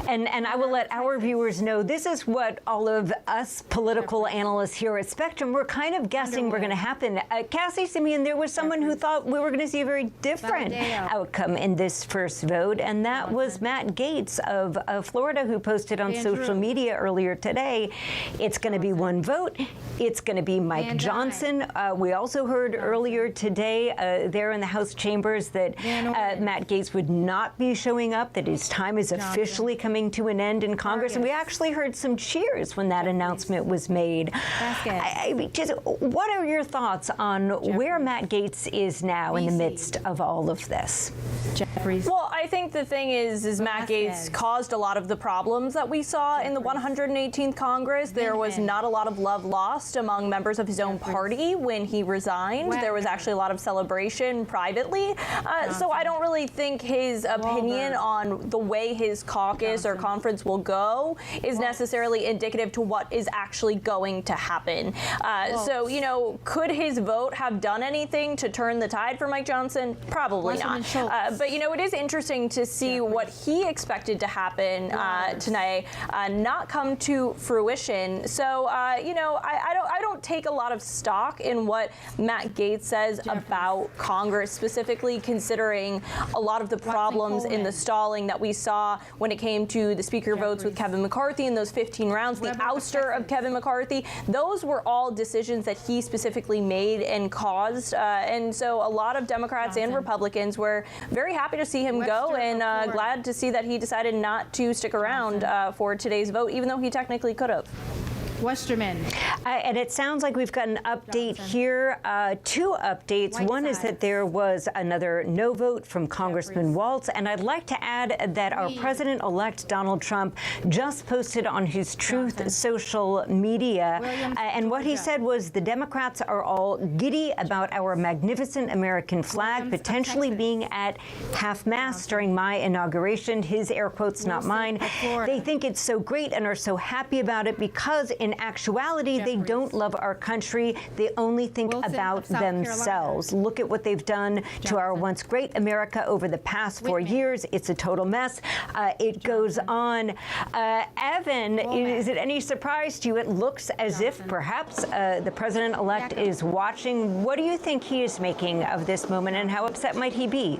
And I will let our viewers know this is what all of us political analysts here at Spectrum, we're kind of guessing we're going to happen. Cassie Simeon, there was someone who thought we were going to see a very different outcome in this first vote, and that was Matt Gaetz of Florida, who posted on social media earlier today, it's going to be one vote. It's going to be Mike Johnson. We also heard earlier today there in the House chambers that Matt Gaetz would not be showing up, that his time is officially coming to an end in Congress. And we actually heard some cheers when that announcement was made. What are your thoughts on where Matt Gaetz is now in the midst of all of this? Well, I think the thing is Matt Gaetz caused a lot of the problems that we saw in the 118th Congress. There was not a lot of love lost among members of his own party when he resigned. There was actually a lot of celebration privately. So I don't really think his opinion on the way his caucus or conference will go is necessarily indicative to what is actually going to happen. So, could his vote have done anything to turn the tide for Mike Johnson? Probably not. But, it is interesting to see what he expected to happen tonight not come to fruition. So, I don't take a lot of stock in what Matt Gaetz says about Congress, specifically considering a lot of the problems in the stalling that we saw when it came to the speaker votes with Kevin McCarthy in those 15 rounds, the ouster of Kevin McCarthy. Those were all decisions that he specifically made and caused. And so a lot of Democrats and Republicans were very happy to see him go, and glad to see that he decided not to stick around for today's vote, even though he technically could have. Westerman. And it sounds like we've got an update here, two updates. One is that there was another no vote from Congressman Waltz, and I'd like to add that our President-elect Donald Trump just posted on his Truth social media, and what he said was the Democrats are all giddy about our magnificent American flag potentially being at half-mast during my inauguration. His air quotes, not mine. They think it's so great and are so happy about it because in actuality, they don't love our country. They only think about themselves. Look at what they've done to our once great America over the past 4 years. It's a total mess. It goes on. Evan, is it any surprise to you? It looks as if perhaps the president-elect is watching. What do you think he is making of this moment, and how upset might he be?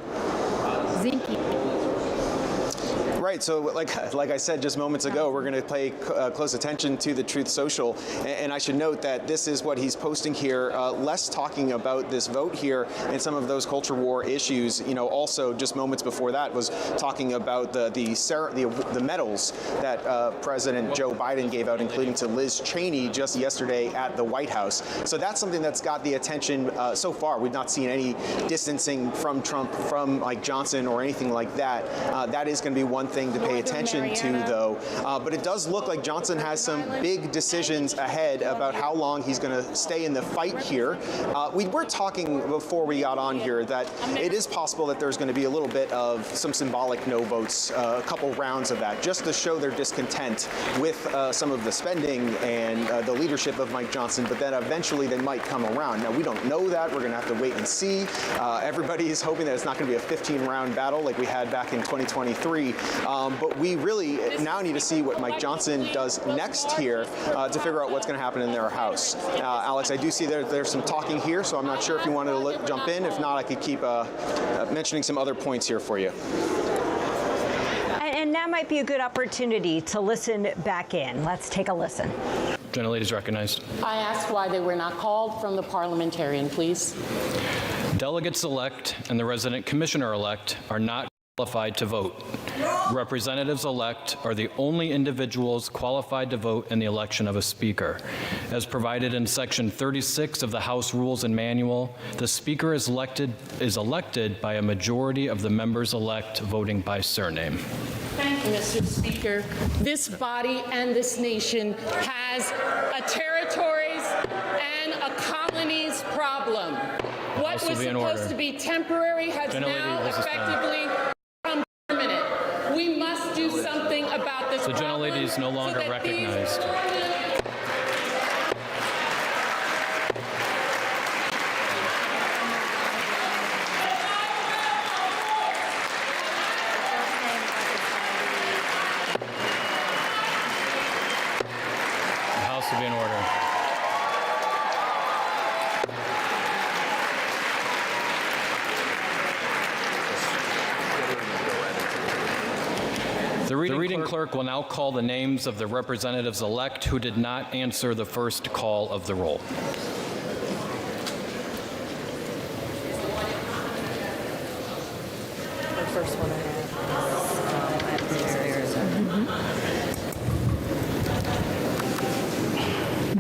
Right, so like I said just moments ago, we're going to pay close attention to the Truth Social, and I should note that this is what he's posting here, less talking about this vote here and some of those culture war issues. Also just moments before that was talking about the medals that President Joe Biden gave out, including to Liz Cheney just yesterday at the White House. So that's something that's got the attention so far. We've not seen any distancing from Trump, from Mike Johnson, or anything like that. That is going to be one thing to pay attention to, though. But it does look like Johnson has some big decisions ahead about how long he's going to stay in the fight here. We were talking before we got on here that it is possible that there's going to be a little bit of some symbolic no votes, a couple rounds of that, just to show their discontent with some of the spending and the leadership of Mike Johnson, but then eventually they might come around. Now, we don't know that. We're going to have to wait and see. Everybody is hoping that it's not going to be a 15-round battle like we had back in 2023. But we really now need to see what Mike Johnson does next here to figure out what's going to happen in their House. Alex, I do see there's some talking here, so I'm not sure if you wanted to jump in. If not, I could keep mentioning some other points here for you. And now might be a good opportunity to listen back in. Let's take a listen. Gentlelady is recognized. I asked why they were not called from the parliamentarian, please. Delegates-elect and the resident commissioner-elect are not qualified to vote. Representatives-elect are the only individuals qualified to vote in the election of a speaker. As provided in Section 36 of the House Rules and Manual, the speaker is elected by a majority of the members-elect voting by surname. Thank you, Mr. Speaker. This body and this nation has a territories and a colonies problem. What was supposed to be temporary has now effectively become permanent. We must do something about this. The gentlelady is no longer recognized. The House will be in order. The reading clerk will now call the names of the representatives-elect who did not answer the first call of the roll. The first one I had.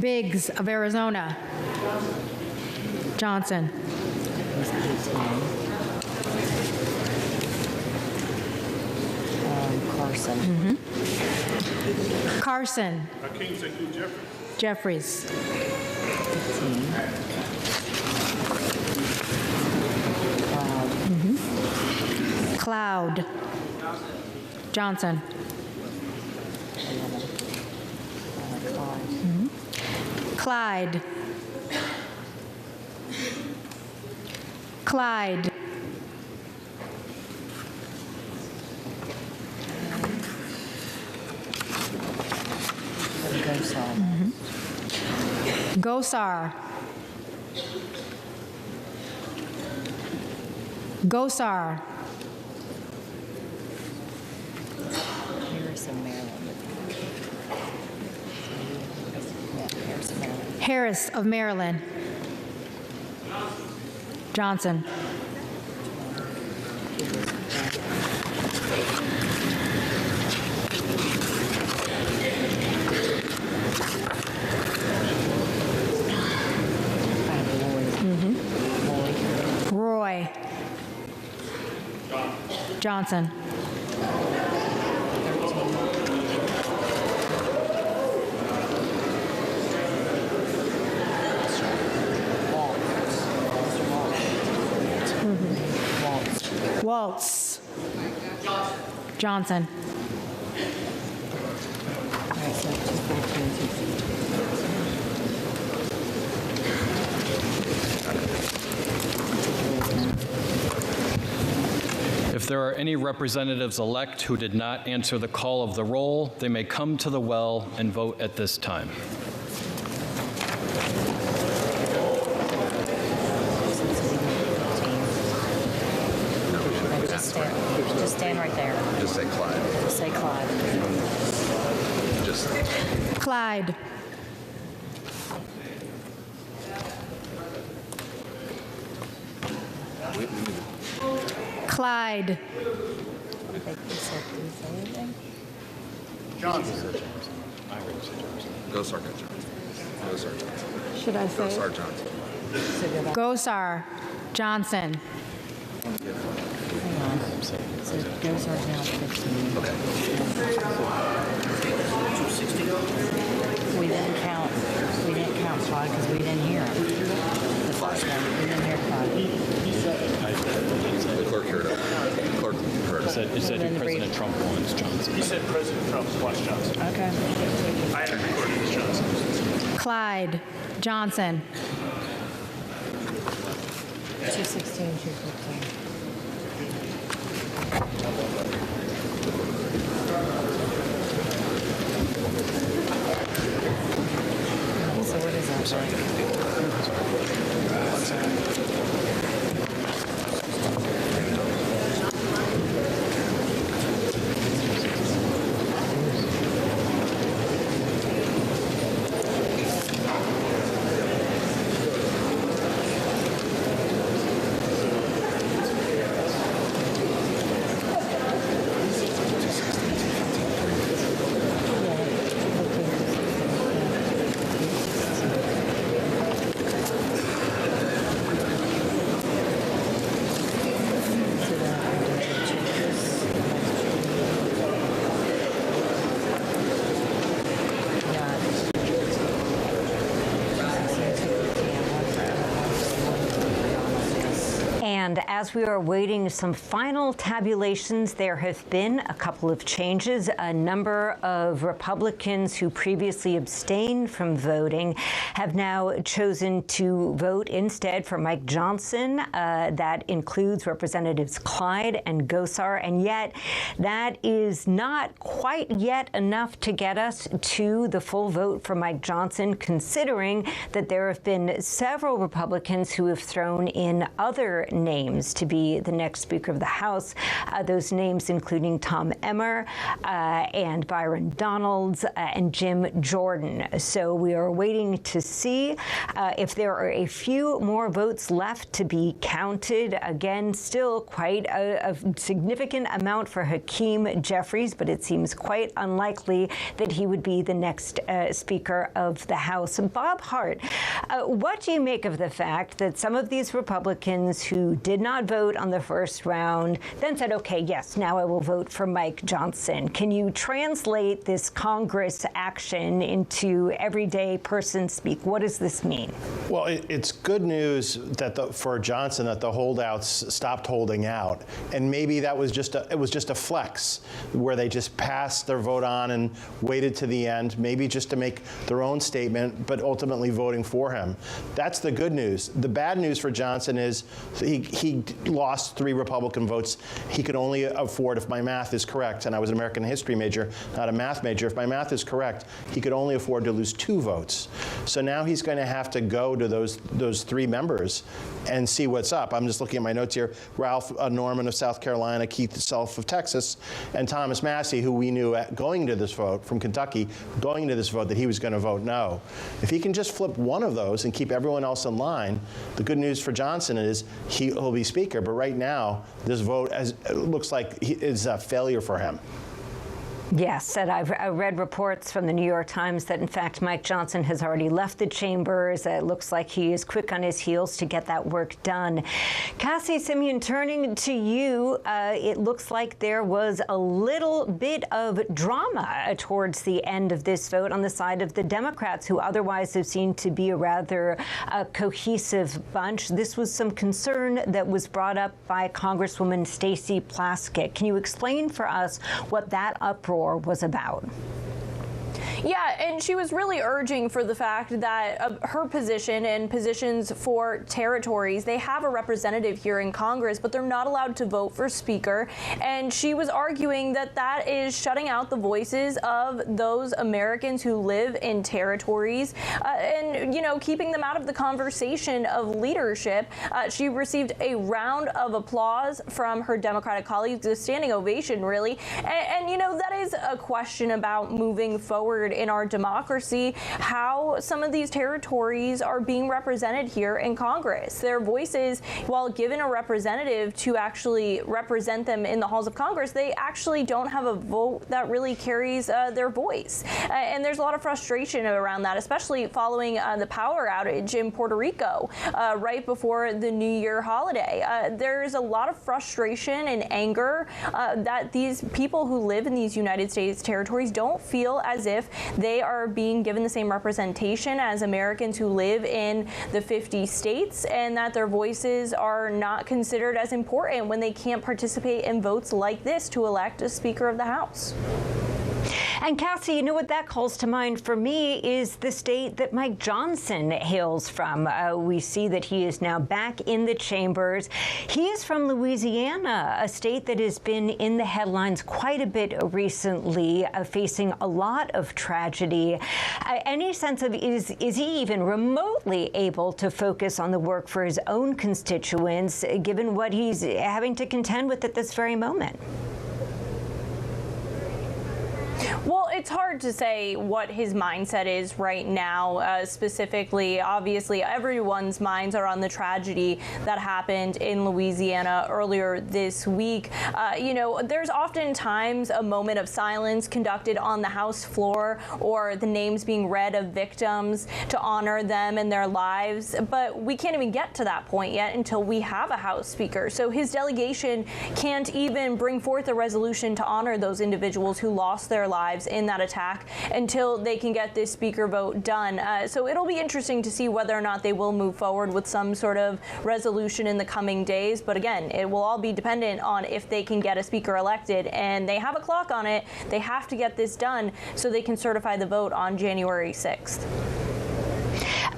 Biggs of Arizona. Johnson. Carson. Carson. Hakeem Jeffries. Cloud. Johnson. Clyde. Gosar. Gosar. Harris of Maryland. Harris of Maryland. Johnson. Roy. Johnson. Waltz. Johnson. If there are any representatives-elect who did not answer the call of the roll, they may come to the well and vote at this time. Just stand right there. Just say Clyde. Just say Clyde. Just Clyde. Clyde. Johnson. Go Sergeant Johnson. Go Sergeant. Should I Go say? Sergeant Johnson. Gosar. Johnson. So Gosar's now 15. Okay. We didn't count Clyde because we didn't hear him. The first one, we didn't hear Clyde. The clerk heard it. The clerk heard it. It said who President Trump wants, Johnson. He said President Trump wants Johnson. Okay. I had it recorded as Johnson. Clyde. Johnson. 216, 215. So what is And as we are awaiting some final tabulations, there have been a couple of changes. A number of Republicans who previously abstained from voting have now chosen to vote instead for Mike Johnson. That includes Representatives Clyde and Gosar, and yet that is not quite yet enough to get us to the full vote for Mike Johnson, considering that there have been several Republicans who have thrown in other names to be the next Speaker of the House. Those names including Tom Emmer and Byron Donalds and Jim Jordan. So we are waiting to see if there are a few more votes left to be counted. Again, still quite a significant amount for Hakeem Jeffries, but it seems quite unlikely that he would be the next Speaker of the House. Bob Hart, what do you make of the fact that some of these Republicans who did not vote on the first round then said, okay, yes, now I will vote for Mike Johnson? Can you translate this Congress action into everyday person speak? What does this mean? Well, it's good news that for Johnson that the holdouts stopped holding out, and maybe that was just a flex where they just passed their vote on and waited to the end, maybe just to make their own statement, but ultimately voting for him. That's the good news. The bad news for Johnson is he lost 3 Republican votes. He could only afford, if my math is correct, and I was an American history major, not a math major, if my math is correct, he could only afford to lose 2 votes. So now he's going to have to go to those 3 members and see what's up. I'm just looking at my notes here. Ralph Norman of South Carolina, Keith Self of Texas, and Thomas Massie, who we knew going to this vote from Kentucky, going to this vote that he was going to vote no. If he can just flip one of those and keep everyone else in line, the good news for Johnson is he'll be Speaker. But right now, this vote looks like is a failure for him. Yes, and I've read reports from the New York Times that, in fact, Mike Johnson has already left the chambers. It looks like he is quick on his heels to get that work done. Cassie Simeon, turning to you, it looks like there was a little bit of drama towards the end of this vote on the side of the Democrats, who otherwise have seemed to be a rather cohesive bunch. This was some concern that was brought up by Congresswoman Stacey Plaskett. Can you explain for us what that uproar was about? Yeah, and she was really urging for the fact that her position and positions for territories, they have a representative here in Congress, but they're not allowed to vote for Speaker. And she was arguing that that is shutting out the voices of those Americans who live in territories and, you know, keeping them out of the conversation of leadership. She received a round of applause from her Democratic colleagues, a standing ovation, really. And you know, that is a question about moving forward in our democracy, how some of these territories are being represented here in Congress. Their voices, while given a representative to actually represent them in the halls of Congress, they actually don't have a vote that really carries their voice. And there's a lot of frustration around that, especially following the power outage in Puerto Rico right before the New Year holiday. There's a lot of frustration and anger that these people who live in these United States territories don't feel as if they are being given the same representation as Americans who live in the 50 states, and that their voices are not considered as important when they can't participate in votes like this to elect a Speaker of the House. And Cassie, you know what that calls to mind for me is the state that Mike Johnson hails from. We see that he is now back in the chambers. He is from Louisiana, a state that has been in the headlines quite a bit recently, facing a lot of tragedy. Any sense of is he even remotely able to focus on the work for his own constituents, given what he's having to contend with at this very moment? Well, it's hard to say what his mindset is right now, specifically. Obviously, everyone's minds are on the tragedy that happened in Louisiana earlier this week. You know, there's oftentimes a moment of silence conducted on the House floor, or the names being read of victims to honor them and their lives. But we can't even get to that point yet until we have a House Speaker. So his delegation can't even bring forth a resolution to honor those individuals who lost their lives in that attack until they can get this Speaker vote done. So it'll be interesting to see whether or not they will move forward with some sort of resolution in the coming days. But again, it will all be dependent on if they can get a Speaker elected, and they have a clock on it. They have to get this done so they can certify the vote on January 6th.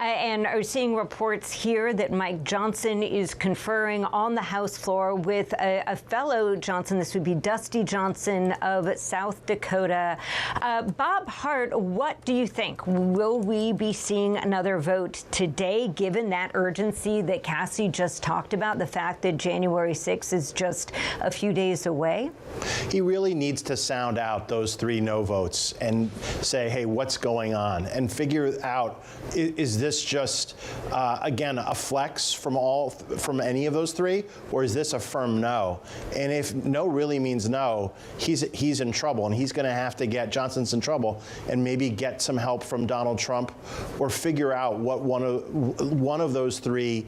And are seeing reports here that Mike Johnson is conferring on the House floor with a fellow Johnson. This would be Dusty Johnson of South Dakota. Bob Hart, what do you think? Will we be seeing another vote today, given that urgency that Cassie just talked about, the fact that January 6th is just a few days away? He really needs to sound out those 3 no votes and say, hey, what's going on? And figure out, is this just, again, a flex from any of those 3, or is this a firm no? And if no really means no, he's in trouble, and he's going to have to Johnson's in trouble, and maybe get some help from Donald Trump, or figure out what one of those 3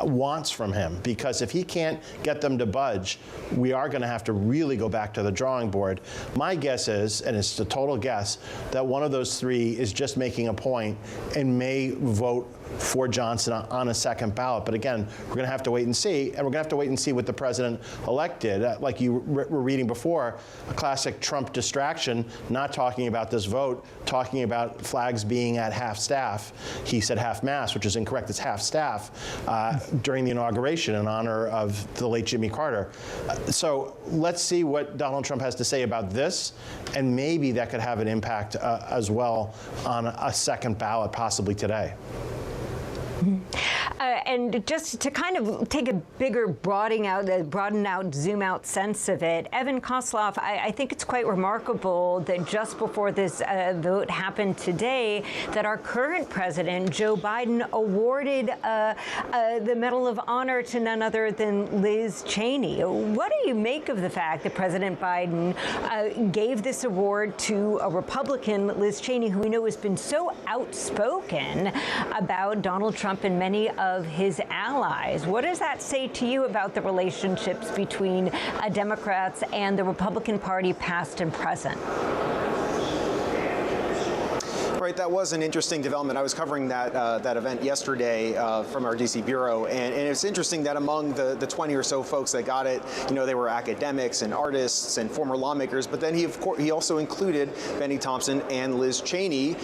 wants from him. Because if he can't get them to budge, we are going to have to really go back to the drawing board. My guess is, and it's a total guess, that one of those 3 is just making a point and may vote vote for Johnson on a second ballot. But again, we're going to have to wait and see, and we're going to have to wait and see what the president-elect did. Like you were reading before, a classic Trump distraction, not talking about this vote, talking about flags being at half-staff. He said half-mast, which is incorrect. It's half-staff during the inauguration in honor of the late Jimmy Carter. So let's see what Donald Trump has to say about this, and maybe that could have an impact as well on a second ballot, possibly today. And just to kind of take a bigger broaden out, zoom out sense of it, Evan Kosloff, I think it's quite remarkable that just before this vote happened today, that our current president, Joe Biden, awarded the Medal of Honor to none other than Liz Cheney. What do you make of the fact that President Biden gave this award to a Republican, Liz Cheney, who we know has been so outspoken about Donald Trump and many of his allies? What does that say to you about the relationships between Democrats and the Republican Party, past and present? Right, that was an interesting development. I was covering that event yesterday from our DC bureau, and it's interesting that among the 20 or so folks that got it, they were academics and artists and former lawmakers. But then he also included Benny Thompson and Liz Cheney.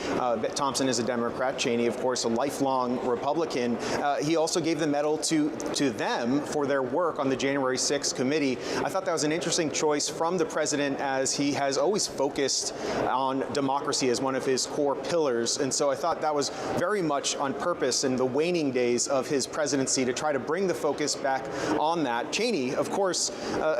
Thompson is a Democrat, Cheney, of course, a lifelong Republican. He also gave the medal to them for their work on the January 6th committee. I thought that was an interesting choice from the president, as he has always focused on democracy as one of his core pillars. And so I thought that was very much on purpose in the waning days of his presidency to try to bring the focus back on that. Cheney, of course,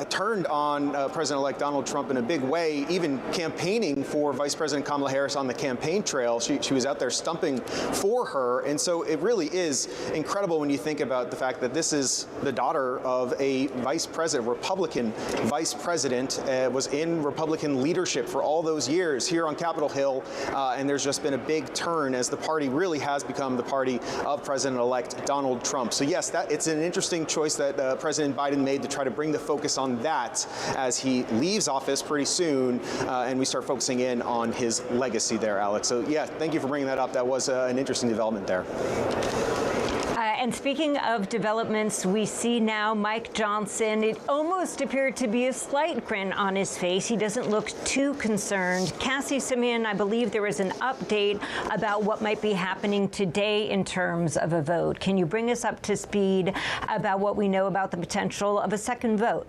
turned on President-elect Donald Trump in a big way, even campaigning for Vice President Kamala Harris on the campaign trail. She was out there stumping for her. And so it really is incredible when you think about the fact that this is the daughter of a vice president, Republican vice president, was in Republican leadership for all those years here on Capitol Hill. And there's just been a big turn as the party really has become the party of President-elect Donald Trump. So yes, it's an interesting choice that President Biden made to try to bring the focus on that as he leaves office pretty soon, and we start focusing in on his legacy there, Alex. So yeah, thank you for bringing that up. That was an interesting development there. And speaking of developments, we see now Mike Johnson. It almost appeared to be a slight grin on his face. He doesn't look too concerned. Cassie Simeon, I believe there was an update about what might be happening today in terms of a vote. Can you bring us up to speed about what we know about the potential of a second vote?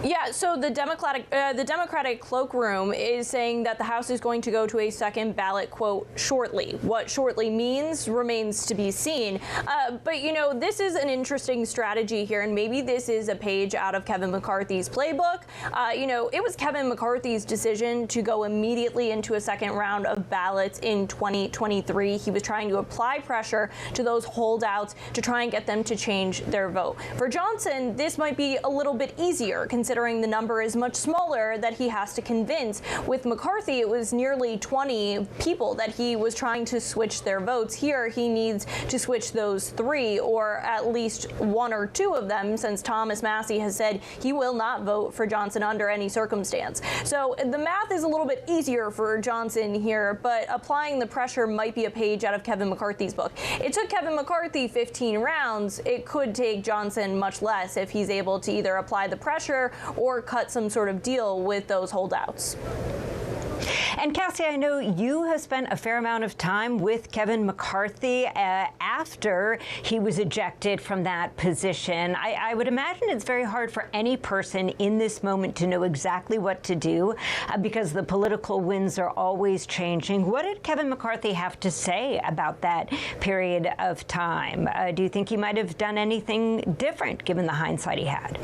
Yeah, so the Democratic cloakroom is saying that the House is going to go to a second ballot, quote, shortly. What shortly means remains to be seen. But, this is an interesting strategy here, and maybe this is a page out of Kevin McCarthy's playbook. It was Kevin McCarthy's decision to go immediately into a second round of ballots in 2023. He was trying to apply pressure to those holdouts to try and get them to change their vote. For Johnson, this might be a little bit easier, considering the number is much smaller that he has to convince. With McCarthy, it was nearly 20 people that he was trying to switch their votes. Here, he needs to switch those 3, or at least 1 or 2 of them, since Thomas Massie has said he will not vote for Johnson under any circumstance. So the math is a little bit easier for Johnson here, but applying the pressure might be a page out of Kevin McCarthy's book. It took Kevin McCarthy 15 rounds. It could take Johnson much less if he's able to either apply the pressure or cut some sort of deal with those holdouts. And Cassie, I know you have spent a fair amount of time with Kevin McCarthy after he was ejected from that position. I would imagine it's very hard for any person in this moment to know exactly what to do because the political winds are always changing. What did Kevin McCarthy have to say about that period of time? Do you think he might have done anything different given the hindsight he had?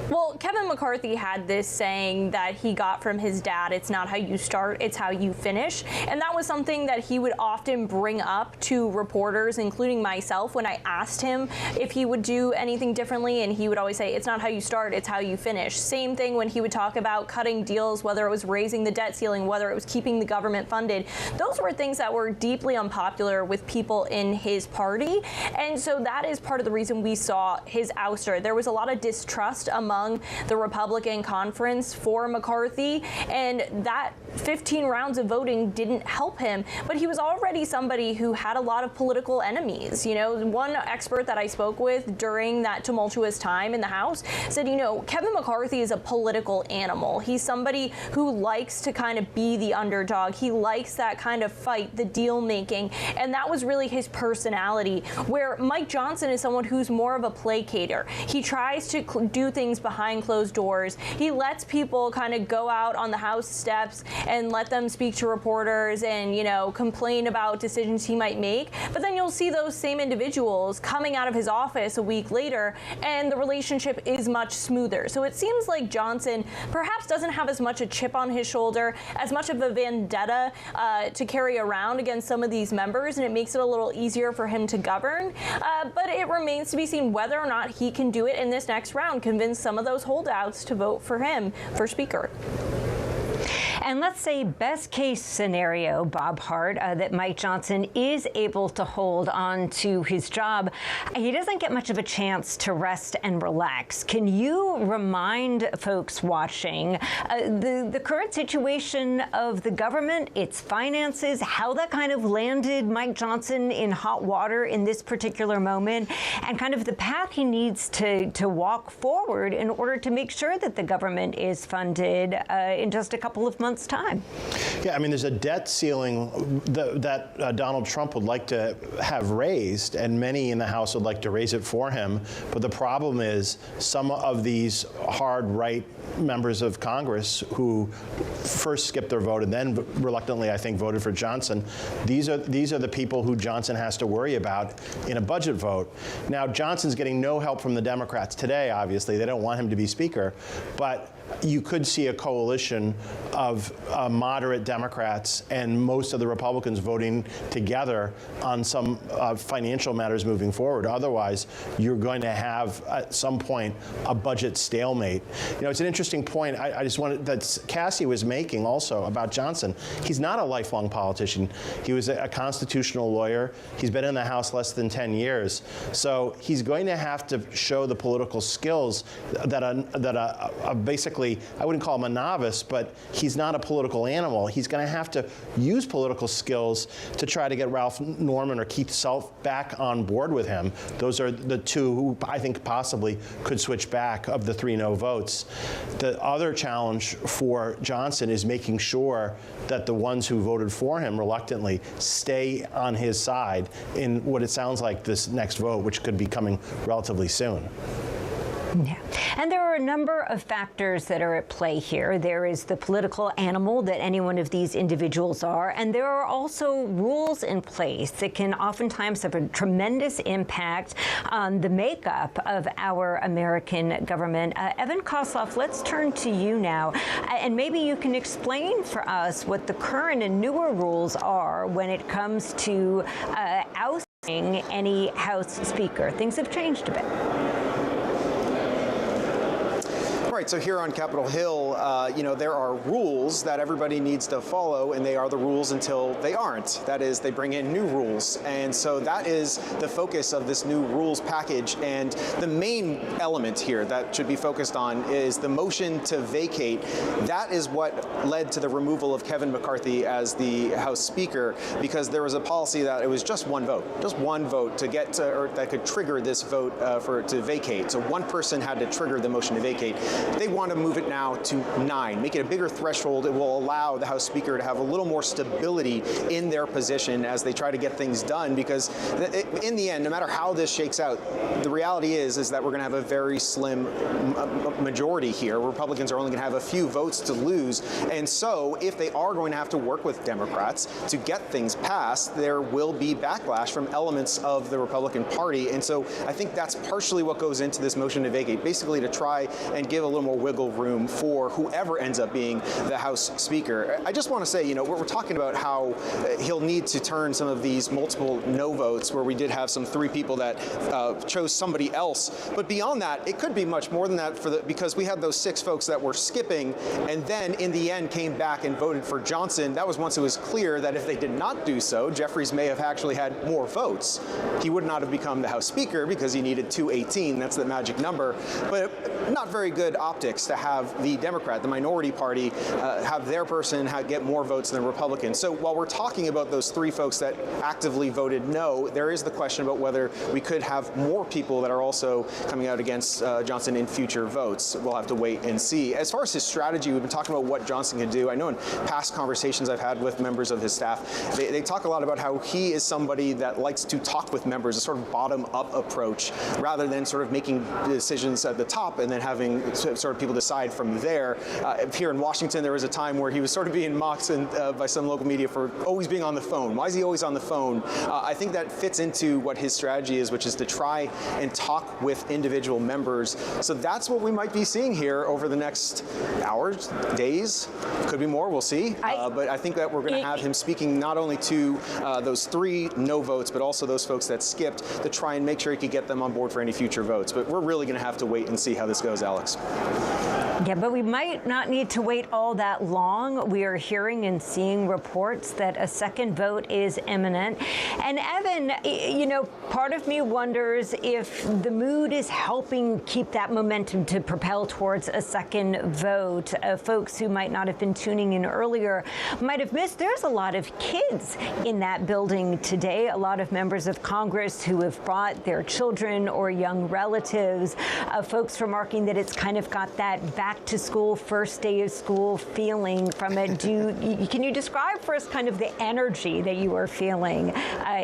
Well, Kevin McCarthy had this saying that he got from his dad, it's not how you start, it's how you finish. And that was something that he would often bring up to reporters, including myself, when I asked him if he would do anything differently. And he would always say, it's not how you start, it's how you finish. Same thing when he would talk about cutting deals, whether it was raising the debt ceiling, whether it was keeping the government funded. Those were things that were deeply unpopular with people in his party. And so that is part of the reason we saw his ouster. There was a lot of distrust among among the Republican conference for McCarthy, and that 15 rounds of voting didn't help him. But he was already somebody who had a lot of political enemies. You know, one expert that I spoke with during that tumultuous time in the House said, you know, Kevin McCarthy is a political animal. He's somebody who likes to kind of be the underdog. He likes that kind of fight, the deal making, and that was really his personality. Where Mike Johnson is someone who's more of a placater. He tries to do things behind closed doors. He lets people kind of go out on the House steps and let them speak to reporters and, you know, complain about decisions he might make. But then you'll see those same individuals coming out of his office a week later, and the relationship is much smoother. So it seems like Johnson perhaps doesn't have as much a chip on his shoulder, as much of a vendetta to carry around against some of these members, and it makes it a little easier for him to govern. But it remains to be seen whether or not he can do it in this next round, convince some of those holdouts to vote for him for Speaker. And let's say best case scenario, Bob Hart, that Mike Johnson is able to hold on to his job. He doesn't get much of a chance to rest and relax. Can you remind folks watching the current situation of the government, its finances, how that kind of landed Mike Johnson in hot water in this particular moment, and kind of the path he needs to walk forward in order to make sure that the government is funded in just a couple of months' time? Yeah, I mean, there's a debt ceiling that Donald Trump would like to have raised, and many in the House would like to raise it for him. But the problem is some of these hard right members of Congress who first skipped their vote and then reluctantly, I think, voted for Johnson, these are the people who Johnson has to worry about in a budget vote. Now, Johnson's getting no help from the Democrats today, obviously. They don't want him to be Speaker. But you could see a coalition of moderate Democrats and most of the Republicans voting together on some financial matters moving forward. Otherwise, you're going to have at some point a budget stalemate. You know, it's an interesting point. I just wanted that Cassie was making also about Johnson. He's not a lifelong politician. He was a constitutional lawyer. He's been in the House less than 10 years. So he's going to have to show the political skills that basically, I wouldn't call him a novice, but he's not a political animal. He's going to have to use political skills to try to get Ralph Norman or Keith Self back on board with him. Those are the two who I think possibly could switch back of the 3 no votes. The other challenge for Johnson is making sure that the ones who voted for him reluctantly stay on his side in what it sounds like this next vote, which could be coming relatively soon. Yeah. And there are a number of factors that are at play here. There is the political animal that any one of these individuals are, and there are also rules in place that can oftentimes have a tremendous impact on the makeup of our American government. Evan Kosloff, let's turn to you now, and maybe you can explain for us what the current and newer rules are when it comes to ousting any House Speaker. Things have changed a bit. Right, so here on Capitol Hill, you know, there are rules that everybody needs to follow, and they are the rules until they aren't. That is, they bring in new rules. And so that is the focus of this new rules package. And the main element here that should be focused on is the motion to vacate. That is what led to the removal of Kevin McCarthy as the House Speaker, because there was a policy that it was just one vote to get to, or that could trigger this vote to vacate. So one person had to trigger the motion to vacate. They want to move it now to 9, make it a bigger threshold. It will allow the House Speaker to have a little more stability in their position as they try to get things done, because in the end, no matter how this shakes out, the reality is that we're going to have a very slim majority here. Republicans are only going to have a few votes to lose. And so if they are going to have to work with Democrats to get things passed, there will be backlash from elements of the Republican Party. And so I think that's partially what goes into this motion to vacate, basically to try and give a little more wiggle room for whoever ends up being the House Speaker. I just want to say, you know, we're talking about how he'll need to turn some of these multiple no votes, where we did have some 3 people that chose somebody else. But beyond that, it could be much more than that because we had those 6 folks that were skipping and then in the end came back and voted for Johnson. That was once it was clear that if they did not do so, Jeffries may have actually had more votes. He would not have become the House Speaker because he needed 218. That's the magic number. But not very good optics to have the Democrat, the minority party, have their person get more votes than the Republican. So while we're talking about those 3 folks that actively voted no, there is the question about whether we could have more people that are also coming out against Johnson in future votes. We'll have to wait and see. As far as his strategy, we've been talking about what Johnson can do. I know in past conversations I've had with members of his staff, they talk a lot about how he is somebody that likes to talk with members, a sort of bottom-up approach, rather than sort of making decisions at the top and then having sort of people decide from there. Here in Washington, there was a time where he was sort of being mocked by some local media for always being on the phone. Why is he always on the phone? I think that fits into what his strategy is, which is to try and talk with individual members. So that's what we might be seeing here over the next hours, days, could be more, we'll see. But I think that we're going to have him speaking not only to those 3 no votes, but also those folks that skipped, to try and make sure he could get them on board for any future votes. But we're really going to have to wait and see how this goes, Alex. Yeah, but we might not need to wait all that long. We are hearing and seeing reports that a second vote is imminent. And Evan, you know, part of me wonders if the mood is helping keep that momentum to propel towards a second vote. Folks who might not have been tuning in earlier might have missed. There's a lot of kids in that building today, a lot of members of Congress who have brought their children or young relatives. Folks remarking that it's kind of got that back to school, first day of school feeling from it. Can you describe for us kind of the energy that you are feeling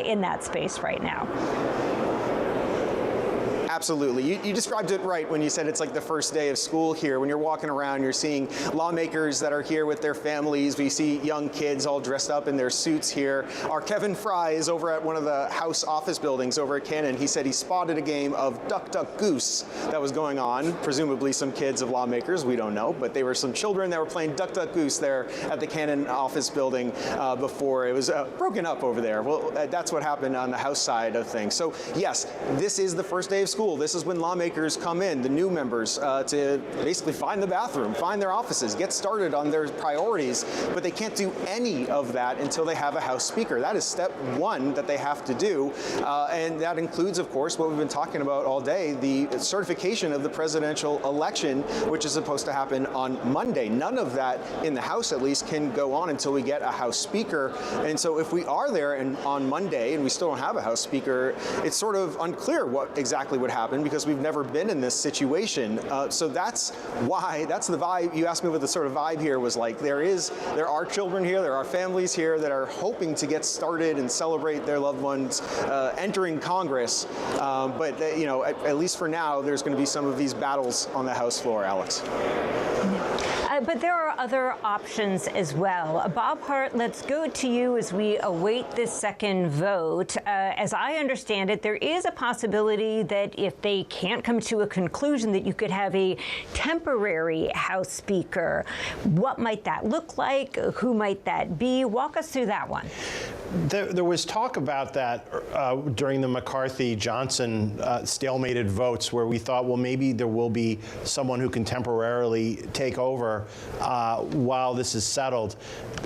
in that space right now? Absolutely. You described it right when you said it's like the first day of school here. When you're walking around, you're seeing lawmakers that are here with their families. We see young kids all dressed up in their suits here. Our Kevin Fry is over at one of the House office buildings over at Cannon. He said he spotted a game of Duck, Duck, Goose that was going on. Presumably some kids of lawmakers, we don't know, but they were some children that were playing Duck, Duck, Goose there at the Cannon office building before it was broken up over there. Well, that's what happened on the House side of things. So yes, this is the first day of school. This is when lawmakers come in, the new members, to basically find the bathroom, find their offices, get started on their priorities, but they can't do any of that until they have a House Speaker. That is step 1 that they have to do, and that includes, of course, what we've been talking about all day, the certification of the presidential election, which is supposed to happen on Monday. None of that, in the House at least, can go on until we get a House Speaker, and so if we are there on Monday and we still don't have a House Speaker, it's sort of unclear what exactly would happen, because we've never been in this situation. So that's why, that's the vibe. You asked me what the sort of vibe here was like. There are children here, there are families here that are hoping to get started and celebrate their loved ones entering Congress. But you know, at least for now, there's going to be some of these battles on the House floor, Alex. But there are other options as well. Bob Hart, let's go to you as we await this second vote. As I understand it, there is a possibility that if they can't come to a conclusion, that you could have a temporary House Speaker. What might that look like? Who might that be? Walk us through that one. There was talk about that during the McCarthy-Johnson stalemated votes, where we thought, well, maybe there will be someone who can temporarily take over while this is settled.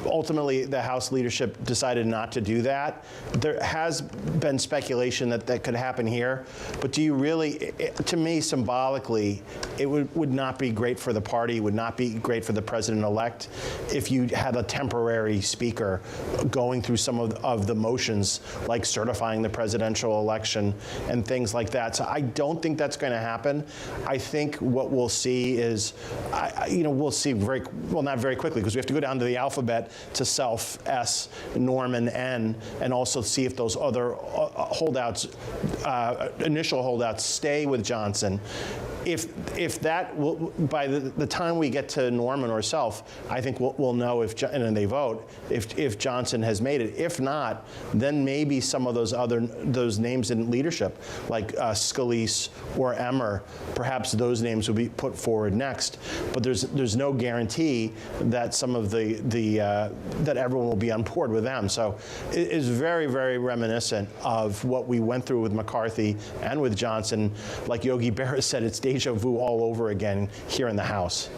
Ultimately, the House leadership decided not to do that. There has been speculation that that could happen here, but do you really, to me, symbolically, it would not be great for the party, would not be great for the president-elect if you had a temporary speaker going through some of the motions, like certifying the presidential election and things like that. So I don't think that's going to happen. I think what we'll see is, we'll see not very quickly, because we have to go down to the alphabet to Self, S, Norman, N, and also see if those other holdouts, initial holdouts, stay with Johnson. if that will, by the time we get to Norman or Self, I think we'll know if, and they vote, if Johnson has made it. If not, then maybe some of those names in leadership, like Scalise or Emmer, perhaps those names will be put forward next. But there's no guarantee that some of that everyone will be on board with them. So it is very, very reminiscent of what we went through with McCarthy and with Johnson. Like Yogi Berra said, it's deja vu all over again here in the House.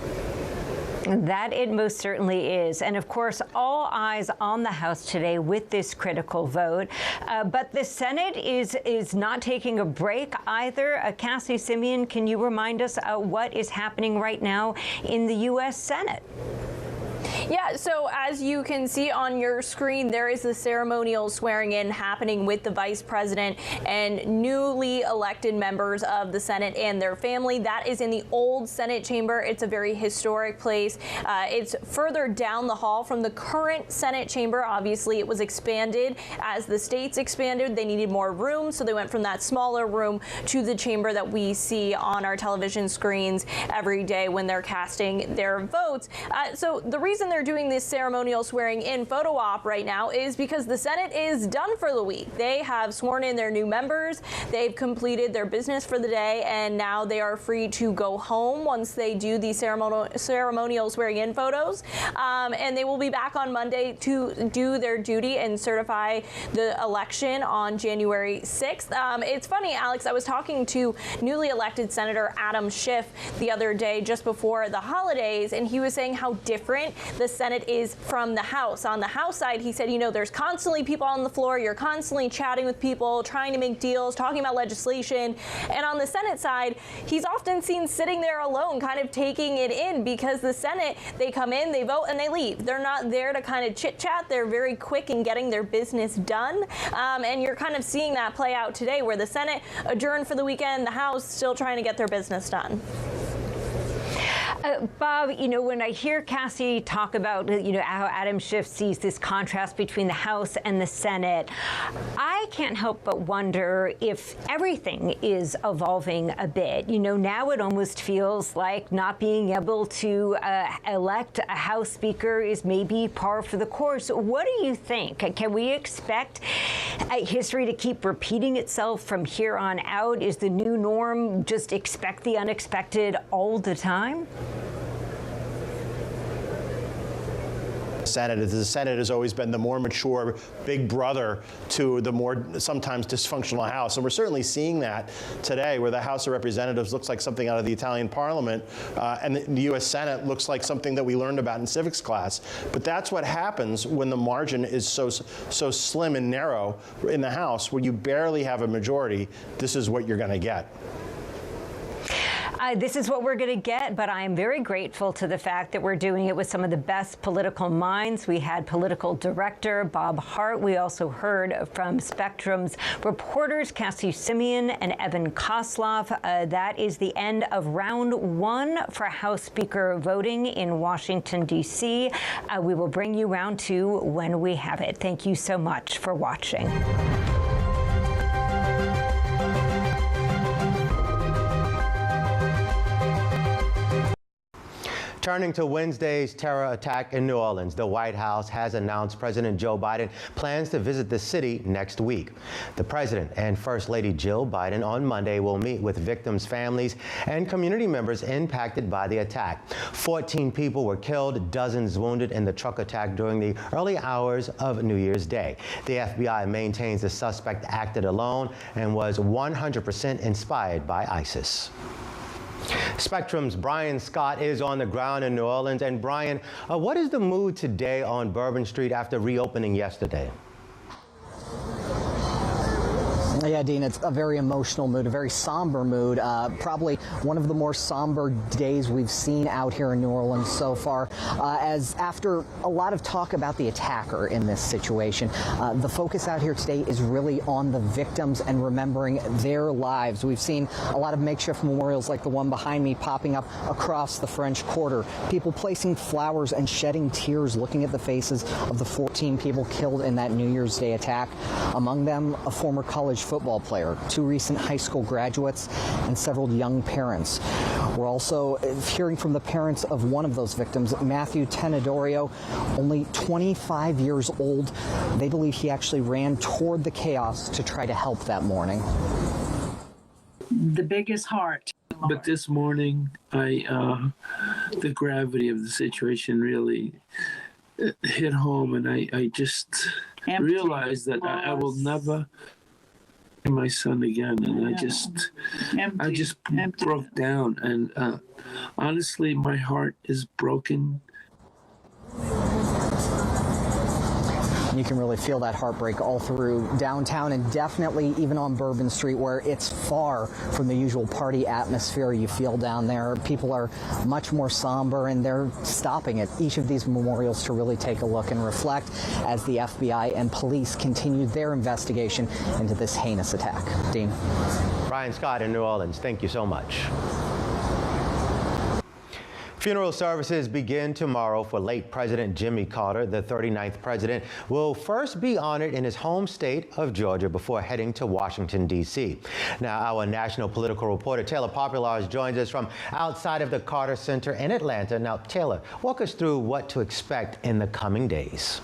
That it most certainly is. And of course, all eyes on the House today with this critical vote. But the Senate is not taking a break either. Cassie Simeon, can you remind us what is happening right now in the U.S. Senate? Yeah, so as you can see on your screen, there is the ceremonial swearing in happening with the vice president and newly elected members of the Senate and their family. That is in the old Senate chamber. It's a very historic place. It's further down the hall from the current Senate chamber. Obviously, it was expanded as the states expanded. They needed more room, so they went from that smaller room to the chamber that we see on our television screens every day when they're casting their votes. So the reason they're doing this ceremonial swearing in photo op right now is because the Senate is done for the week. They have sworn in their new members. They've completed their business for the day, and now they are free to go home once they do the ceremonial swearing in photos. And they will be back on Monday to do their duty and certify the election on January 6th. It's funny, Alex, I was talking to newly elected Senator Adam Schiff the other day just before the holidays, and he was saying how different the Senate is from the House. On the House side, he said, you know, there's constantly people on the floor. You're constantly chatting with people, trying to make deals, talking about legislation. And on the Senate side, he's often seen sitting there alone, kind of taking it in, because the Senate, they come in, they vote, and they leave. They're not there to kind of chit-chat. They're very quick in getting their business done. And you're kind of seeing that play out today, where the Senate adjourned for the weekend, the House still trying to get their business done. Bob, you know, when I hear Cassie talk about, you know, how Adam Schiff sees this contrast between the House and the Senate, I can't help but wonder if everything is evolving a bit. You know, now it almost feels like not being able to elect a House Speaker is maybe par for the course. What do you think? Can we expect history to keep repeating itself from here on out? Is the new norm just expect the unexpected all the time? The Senate has always been the more mature big brother to the more sometimes dysfunctional House. And we're certainly seeing that today, where the House of Representatives looks like something out of the Italian Parliament, and the U.S. Senate looks like something that we learned about in civics class. But that's what happens when the margin is so slim and narrow in the House, where you barely have a majority. This is what you're going to get. This is what we're going to get, but I am very grateful to the fact that we're doing it with some of the best political minds. We had political director Bob Hart. We also heard from Spectrum's reporters Cassie Simeon and Evan Kosloff. That is the end of round one for House Speaker voting in Washington, D.C. We will bring you round two when we have it. Thank you so much for watching. Turning to Wednesday's terror attack in New Orleans, the White House has announced President Joe Biden plans to visit the city next week. The president and First Lady Jill Biden on Monday will meet with victims' families and community members impacted by the attack. 14 people were killed, dozens wounded in the truck attack during the early hours of New Year's Day. The FBI maintains the suspect acted alone and was 100% inspired by ISIS. Spectrum's Brian Scott is on the ground in New Orleans. And Brian, what is the mood today on Bourbon Street after reopening yesterday? Yeah, Dean, it's a very emotional mood, a very somber mood, probably one of the more somber days we've seen out here in New Orleans so far, as after a lot of talk about the attacker in this situation, the focus out here today is really on the victims and remembering their lives. We've seen a lot of makeshift memorials like the one behind me popping up across the French Quarter, people placing flowers and shedding tears looking at the faces of the 14 people killed in that New Year's Day attack. Among them, a former college football player, 2 recent high school graduates, and several young parents. We're also hearing from the parents of one of those victims, Matthew Tenedorio, only 25 years old. They believe he actually ran toward the chaos to try to help that morning. The biggest heart. But this morning, the gravity of the situation really hit home, and I just realized that I will never see my son again, and I just broke down, and honestly, my heart is broken. You can really feel that heartbreak all through downtown and definitely even on Bourbon Street, where it's far from the usual party atmosphere you feel down there. People are much more somber, and they're stopping at each of these memorials to really take a look and reflect as the FBI and police continue their investigation into this heinous attack. Dean. Brian Scott in New Orleans, thank you so much. Funeral services begin tomorrow for late President Jimmy Carter. The 39th president will first be honored in his home state of Georgia before heading to Washington, D.C. Now, our national political reporter Taylor Populars joins us from outside of the Carter Center in Atlanta. Now, Taylor, walk us through what to expect in the coming days.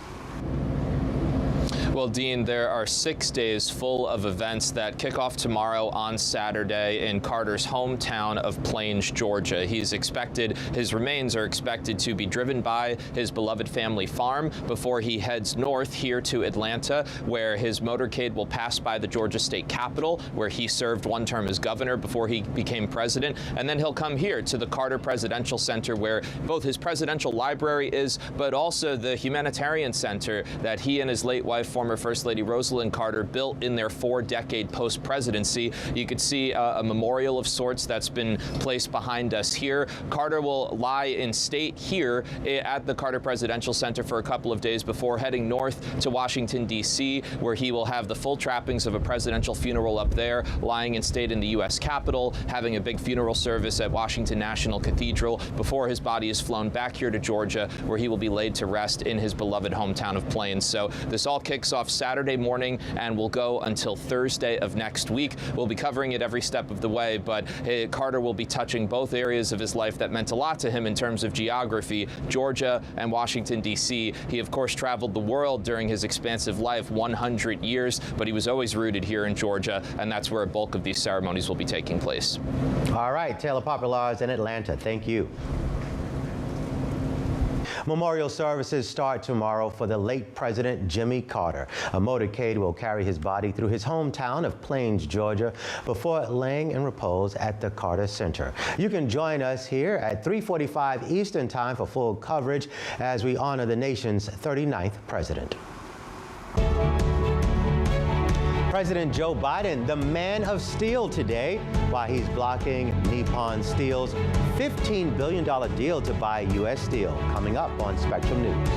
Well, Dean, there are 6 days full of events that kick off tomorrow on Saturday in Carter's hometown of Plains, Georgia. His remains are expected to be driven by his beloved family farm before he heads north here to Atlanta, where his motorcade will pass by the Georgia State Capitol, where he served 1 term as governor before he became president. And then he'll come here to the Carter Presidential Center, where both his presidential library is, but also the humanitarian center that he and his late wife, former First Lady Rosalind Carter, built in their 4-decade post-presidency. You could see a memorial of sorts that's been placed behind us here. Carter will lie in state here at the Carter Presidential Center for a couple of days before heading north to Washington, D.C., where he will have the full trappings of a presidential funeral up there, lying in state in the U.S. Capitol, having a big funeral service at Washington National Cathedral before his body is flown back here to Georgia, where he will be laid to rest in his beloved hometown of Plains. So this all kicks off Saturday morning and will go until Thursday of next week. We'll be covering it every step of the way, but Carter will be touching both areas of his life that meant a lot to him in terms of geography, Georgia and Washington, D.C. He, of course, traveled the world during his expansive life, 100 years, but he was always rooted here in Georgia, and that's where a bulk of these ceremonies will be taking place. All right, Taylor Populars in Atlanta, thank you. Memorial services start tomorrow for the late President Jimmy Carter. A motorcade will carry his body through his hometown of Plains, Georgia, before laying in repose at the Carter Center. You can join us here at 3:45 Eastern Time for full coverage as we honor the nation's 39th president. President Joe Biden, the man of steel today, while he's blocking Nippon Steel's $15 billion deal to buy U.S. steel. Coming up on Spectrum News.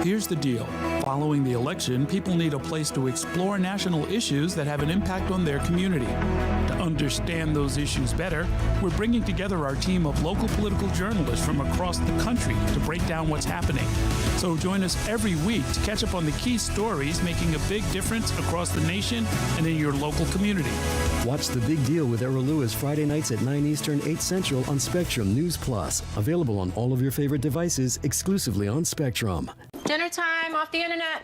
Here's the deal. Following the election, people need a place to explore national issues that have an impact on their community. To understand those issues better, we're bringing together our team of local political journalists from across the country to break down what's happening. So join us every week to catch up on the key stories making a big difference across the nation and in your local community. Watch The Big Deal with Errol Lewis Friday nights at 9 Eastern, 8 Central on Spectrum News Plus. Available on all of your favorite devices exclusively on Spectrum. Dinner time, off the internet.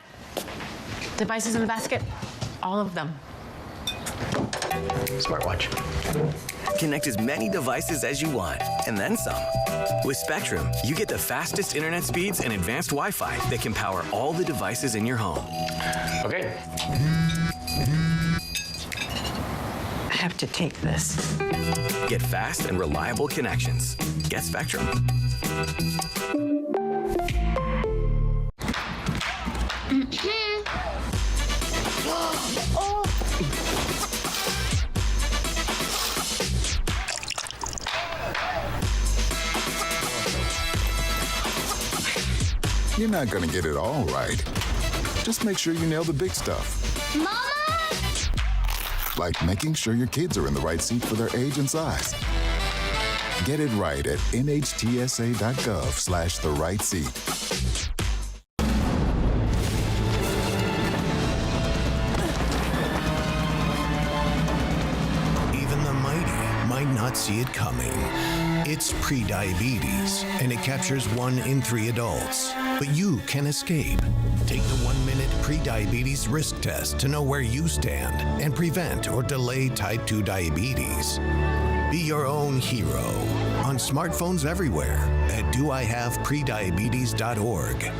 Devices in the basket, all of them. Smartwatch. Connect as many devices as you want, and then some. With Spectrum, you get the fastest internet speeds and advanced Wi-Fi that can power all the devices in your home. Okay. I have to take this. Get fast and reliable connections. Get Spectrum. You're not gonna get it all right. Just make sure you nail the big stuff. Mama! like making sure your kids are in the right seat for their age and size. Get it right at nhtsa.gov/the-right-seat. Even the mighty might not see it coming. It's prediabetes, and it captures 1 in 3 adults. But you can escape. Take the 1-minute prediabetes risk test to know where you stand and prevent or delay type 2 diabetes. Be your own hero on smartphones everywhere at doihaveprediabetes.org.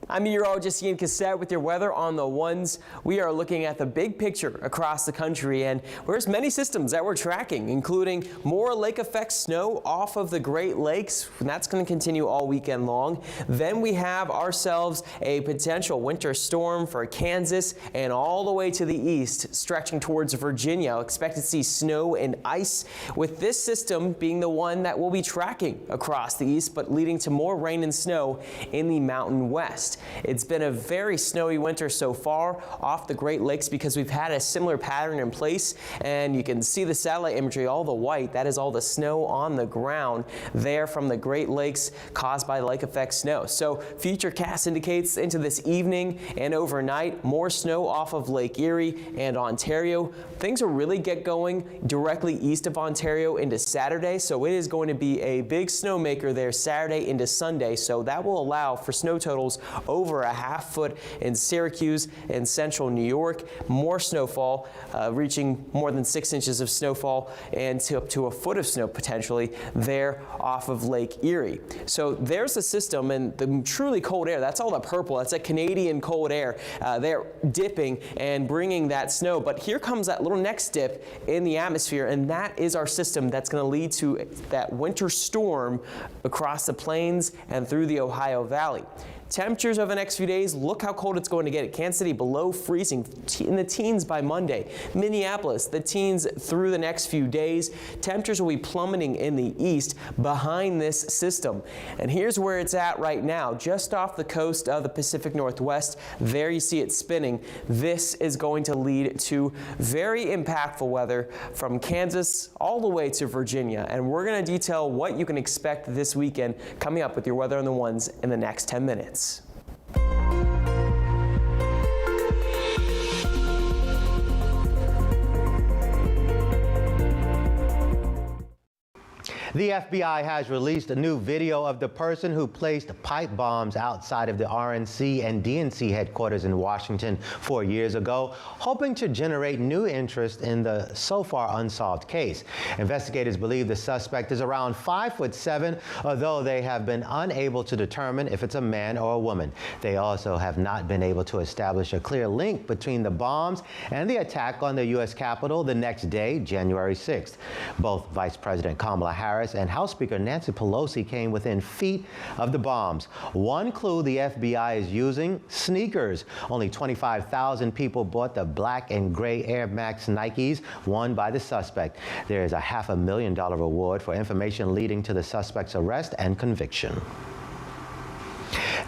I'm meteorologist Ian Cassette with your weather on the ones. We are looking at the big picture across the country, and there's many systems that we're tracking, including more lake effect snow off of the Great Lakes, and that's going to continue all weekend long. Then we have ourselves a potential winter storm for Kansas and all the way to the east, stretching towards Virginia. Expect to see snow and ice, with this system being the one that we'll be tracking across the east, but leading to more rain and snow in the Mountain West. It's been a very snowy winter so far off the Great Lakes because we've had a similar pattern in place, and you can see the satellite imagery, all the white, that is all the snow on the ground there from the Great Lakes caused by lake effect snow. So Futurecast indicates into this evening and overnight more snow off of Lake Erie and Ontario. Things will really get going directly east of Ontario into Saturday, so it is going to be a big snowmaker there Saturday into Sunday, so that will allow for snow totals over a half foot in Syracuse and central New York. More snowfall, reaching more than 6 inches of snowfall and up to a foot of snow potentially there off of Lake Erie. So there's the system, and the truly cold air, that's all the purple, that's that Canadian cold air. They're dipping and bringing that snow. But here comes that little next dip in the atmosphere, and that is our system that's going to lead to that winter storm across the plains and through the Ohio Valley. Temperatures over the next few days, look how cold it's going to get. At Kansas City, below freezing, in the teens by Monday. Minneapolis, the teens through the next few days. Temperatures will be plummeting in the east behind this system. And here's where it's at right now, just off the coast of the Pacific Northwest. There you see it spinning. This is going to lead to very impactful weather from Kansas all the way to Virginia. And we're going to detail what you can expect this weekend coming up with your weather on the ones in the next 10 minutes. The FBI has released a new video of the person who placed pipe bombs outside of the RNC and DNC headquarters in Washington 4 years ago, hoping to generate new interest in the so far unsolved case. Investigators believe the suspect is around 5'7", although they have been unable to determine if it's a man or a woman. They also have not been able to establish a clear link between the bombs and the attack on the U.S. Capitol the next day, January 6th. Both Vice President Kamala Harris and House Speaker Nancy Pelosi came within feet of the bombs. One clue the FBI is using: sneakers. Only 25,000 people bought the black and gray Air Max Nikes worn by the suspect. There is a $500,000 reward for information leading to the suspect's arrest and conviction.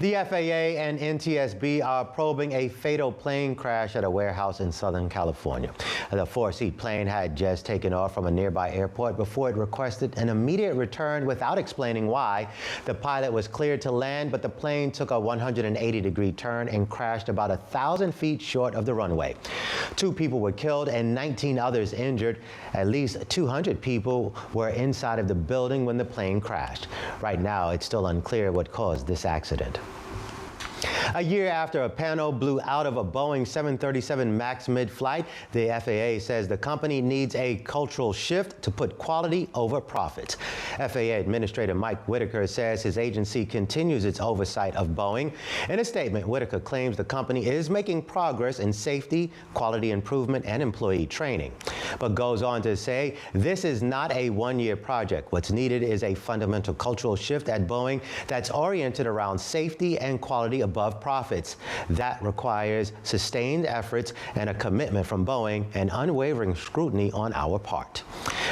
The FAA and NTSB are probing a fatal plane crash at a warehouse in Southern California. The 4-seat plane had just taken off from a nearby airport before it requested an immediate return without explaining why. The pilot was cleared to land, but the plane took a 180-degree turn and crashed about 1,000 feet short of the runway. 2 people were killed and 19 others injured. At least 200 people were inside of the building when the plane crashed. Right now, it's still unclear what caused this accident. A year after a panel blew out of a Boeing 737 MAX mid-flight, the FAA says the company needs a cultural shift to put quality over profit. FAA Administrator Mike Whitaker says his agency continues its oversight of Boeing. In a statement, Whitaker claims the company is making progress in safety, quality improvement, and employee training, but goes on to say this is not a one-year project. What's needed is a fundamental cultural shift at Boeing that's oriented around safety and quality above profits. That requires sustained efforts and a commitment from Boeing and unwavering scrutiny on our part.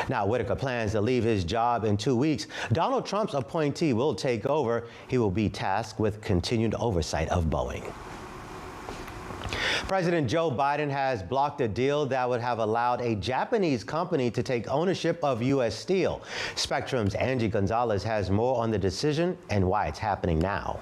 Now, Whitaker plans to leave his job in 2 weeks. Donald Trump's appointee will take over. He will be tasked with continued oversight of Boeing. President Joe Biden has blocked a deal that would have allowed a Japanese company to take ownership of U.S. Steel. Spectrum's Angie Gonzalez has more on the decision and why it's happening now.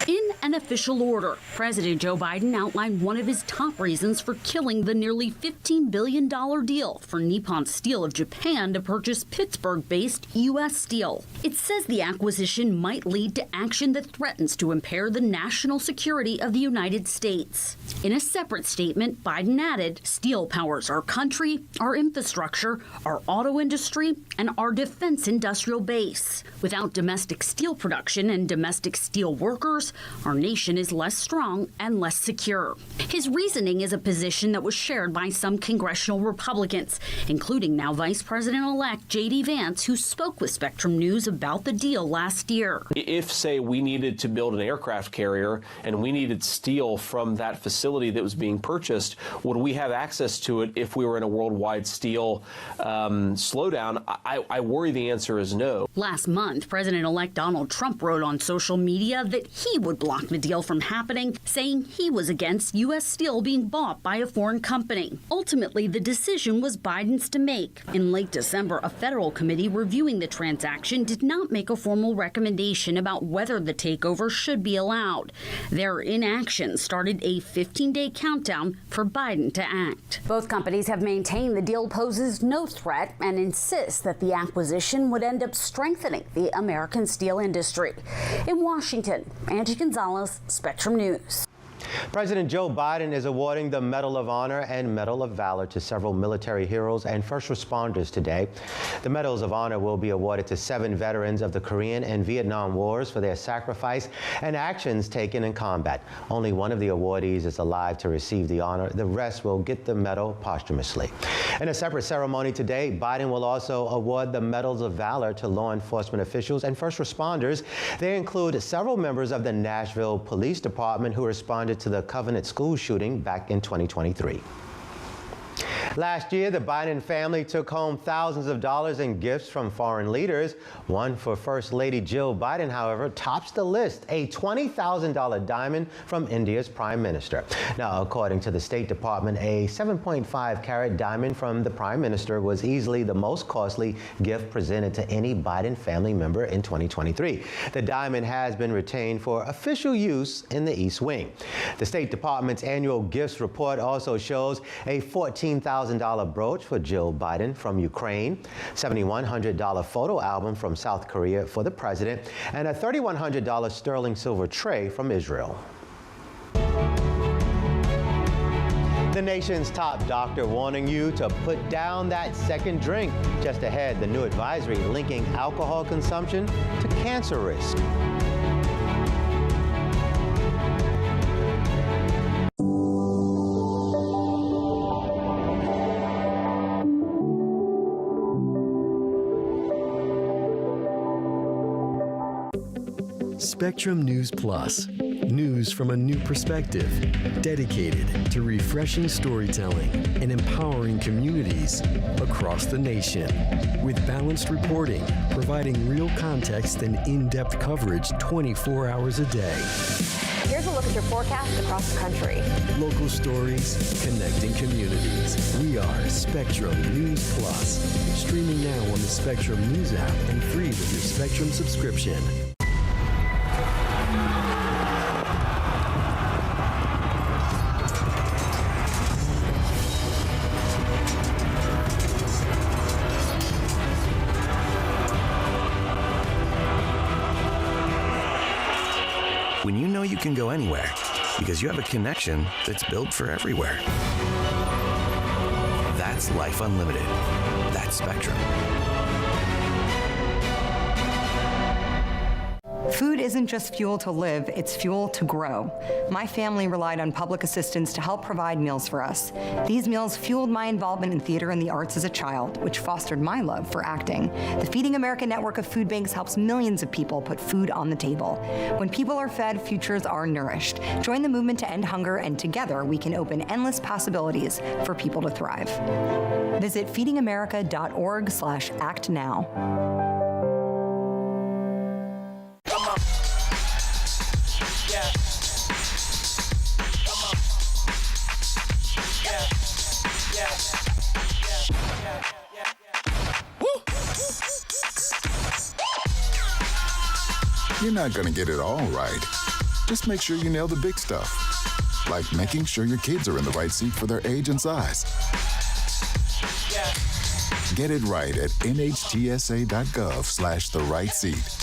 In an official order, President Joe Biden outlined one of his top reasons for killing the nearly $15 billion deal for Nippon Steel of Japan to purchase Pittsburgh-based U.S. Steel. It says the acquisition might lead to action that threatens to impair the national security of the United States. In a separate statement, Biden added, "Steel powers our country, our infrastructure, our auto industry, and our defense industrial base. Without domestic steel production and domestic steel workers, our nation is less strong and less secure." His reasoning is a position that was shared by some congressional Republicans, including now Vice President-elect J.D. Vance, who spoke with Spectrum News about the deal last year. If, say, we needed to build an aircraft carrier and we needed steel from that facility that was being purchased, would we have access to it if we were in a worldwide steel slowdown? I worry the answer is no. Last month, President-elect Donald Trump wrote on social media that he would block the deal from happening, saying he was against U.S. Steel being bought by a foreign company. Ultimately, the decision was Biden's to make. In late December, a federal committee reviewing the transaction did not make a formal recommendation about whether the takeover should be allowed. Their inaction started a 15-day countdown for Biden to act. Both companies have maintained the deal poses no threat and insist that the acquisition would end up strengthening the American steel industry. In Washington, Angie Gonzalez, Spectrum News. President Joe Biden is awarding the Medal of Honor and Medal of Valor to several military heroes and first responders today. The Medals of Honor will be awarded to 7 veterans of the Korean and Vietnam Wars for their sacrifice and actions taken in combat. Only one of the awardees is alive to receive the honor. The rest will get the medal posthumously. In a separate ceremony today, Biden will also award the Medals of Valor to law enforcement officials and first responders. They include several members of the Nashville Police Department who responded to the Covenant school shooting back in 2023. Last year, the Biden family took home thousands of dollars in gifts from foreign leaders. One for First Lady Jill Biden, however, tops the list, a $20,000 diamond from India's Prime Minister. Now, according to the State Department, a 7.5-carat diamond from the Prime Minister was easily the most costly gift presented to any Biden family member in 2023. The diamond has been retained for official use in the East Wing. The State Department's annual gifts report also shows a $14,000 brooch for Jill Biden from Ukraine, $7,100 photo album from South Korea for the president, and a $3,100 sterling silver tray from Israel. The nation's top doctor warning you to put down that second drink. Just ahead, the new advisory linking alcohol consumption to cancer risk. Spectrum News Plus. News from a new perspective, dedicated to refreshing storytelling and empowering communities across the nation. With balanced reporting, providing real context and in-depth coverage 24 hours a day. Here's a look at your forecast across the country. Local stories, connecting communities. We are Spectrum News Plus. Streaming now on the Spectrum News app and free with your Spectrum subscription. When you know you can go anywhere because you have a connection that's built for everywhere. That's life unlimited. That's Spectrum. Food isn't just fuel to live, it's fuel to grow. My family relied on public assistance to help provide meals for us. These meals fueled my involvement in theater and the arts as a child, which fostered my love for acting. The Feeding America network of food banks helps millions of people put food on the table. When people are fed, futures are nourished. Join the movement to end hunger, and together we can open endless possibilities for people to thrive. Visit feedingamerica.org/act now. You're not going to get it all right. Just make sure you nail the big stuff, like making sure your kids are in the right seat for their age and size. Get it right at nhtsa.gov/the-right-seat.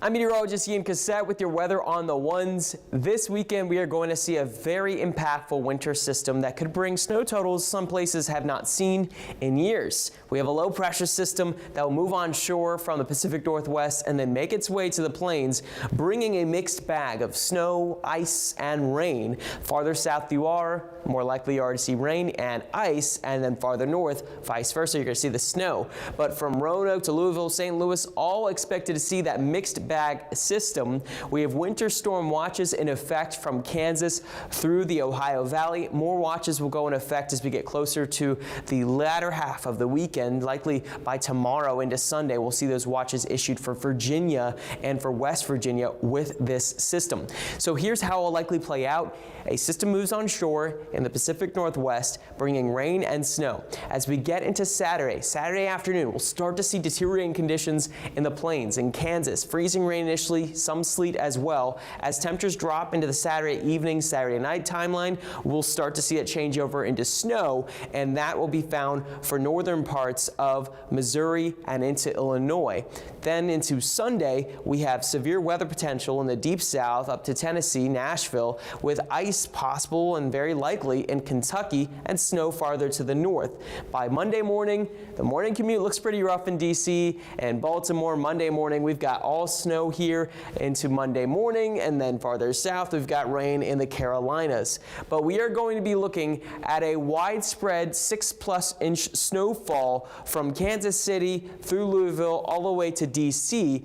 I'm meteorologist Ian Cassette with your weather on the ones. This weekend, we are going to see a very impactful winter system that could bring snow totals some places have not seen in years. We have a low pressure system that will move on shore from the Pacific Northwest and then make its way to the plains, bringing a mixed bag of snow, ice, and rain. Farther south you are, more likely you are to see rain and ice, and then farther north, vice versa, you're going to see the snow. But from Roanoke to Louisville, St. Louis, all expected to see that mixed bag system. We have winter storm watches in effect from Kansas through the Ohio Valley. More watches will go in effect as we get closer to the latter half of the weekend. Likely by tomorrow into Sunday, we'll see those watches issued for Virginia and for West Virginia with this system. So here's how it will likely play out. A system moves on shore in the Pacific Northwest, bringing rain and snow. As we get into Saturday afternoon, we'll start to see deteriorating conditions in the plains in Kansas. Freezing rain initially, some sleet as well. As temperatures drop into the Saturday evening, Saturday night timeline, we'll start to see it change over into snow, and that will be found for northern parts of Missouri and into Illinois. Then into Sunday, we have severe weather potential in the deep south up to Tennessee, Nashville, with ice possible and very likely in Kentucky and snow farther to the north. By Monday morning, the morning commute looks pretty rough in D.C. and Baltimore. Monday morning, we've got all snow here into Monday morning, and then farther south, we've got rain in the Carolinas. But we are going to be looking at a widespread 6+ inch snowfall from Kansas City through Louisville all the way to D.C.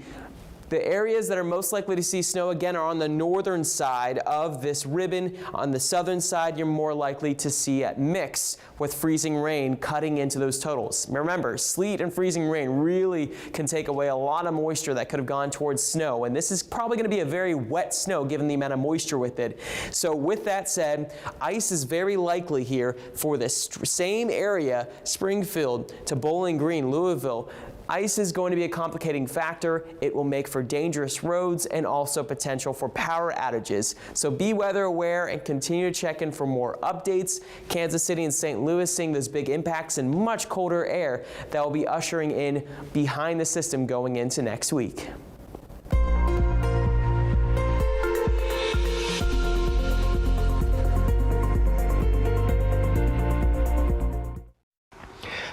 The areas that are most likely to see snow again are on the northern side of this ribbon. On the southern side, you're more likely to see a mix with freezing rain cutting into those totals. Remember, sleet and freezing rain really can take away a lot of moisture that could have gone towards snow, and this is probably going to be a very wet snow given the amount of moisture with it. So with that said, ice is very likely here for this same area, Springfield to Bowling Green, Louisville. Ice is going to be a complicating factor. It will make for dangerous roads and also potential for power outages. So be weather aware and continue to check in for more updates. Kansas City and St. Louis seeing those big impacts and much colder air that will be ushering in behind the system going into next week.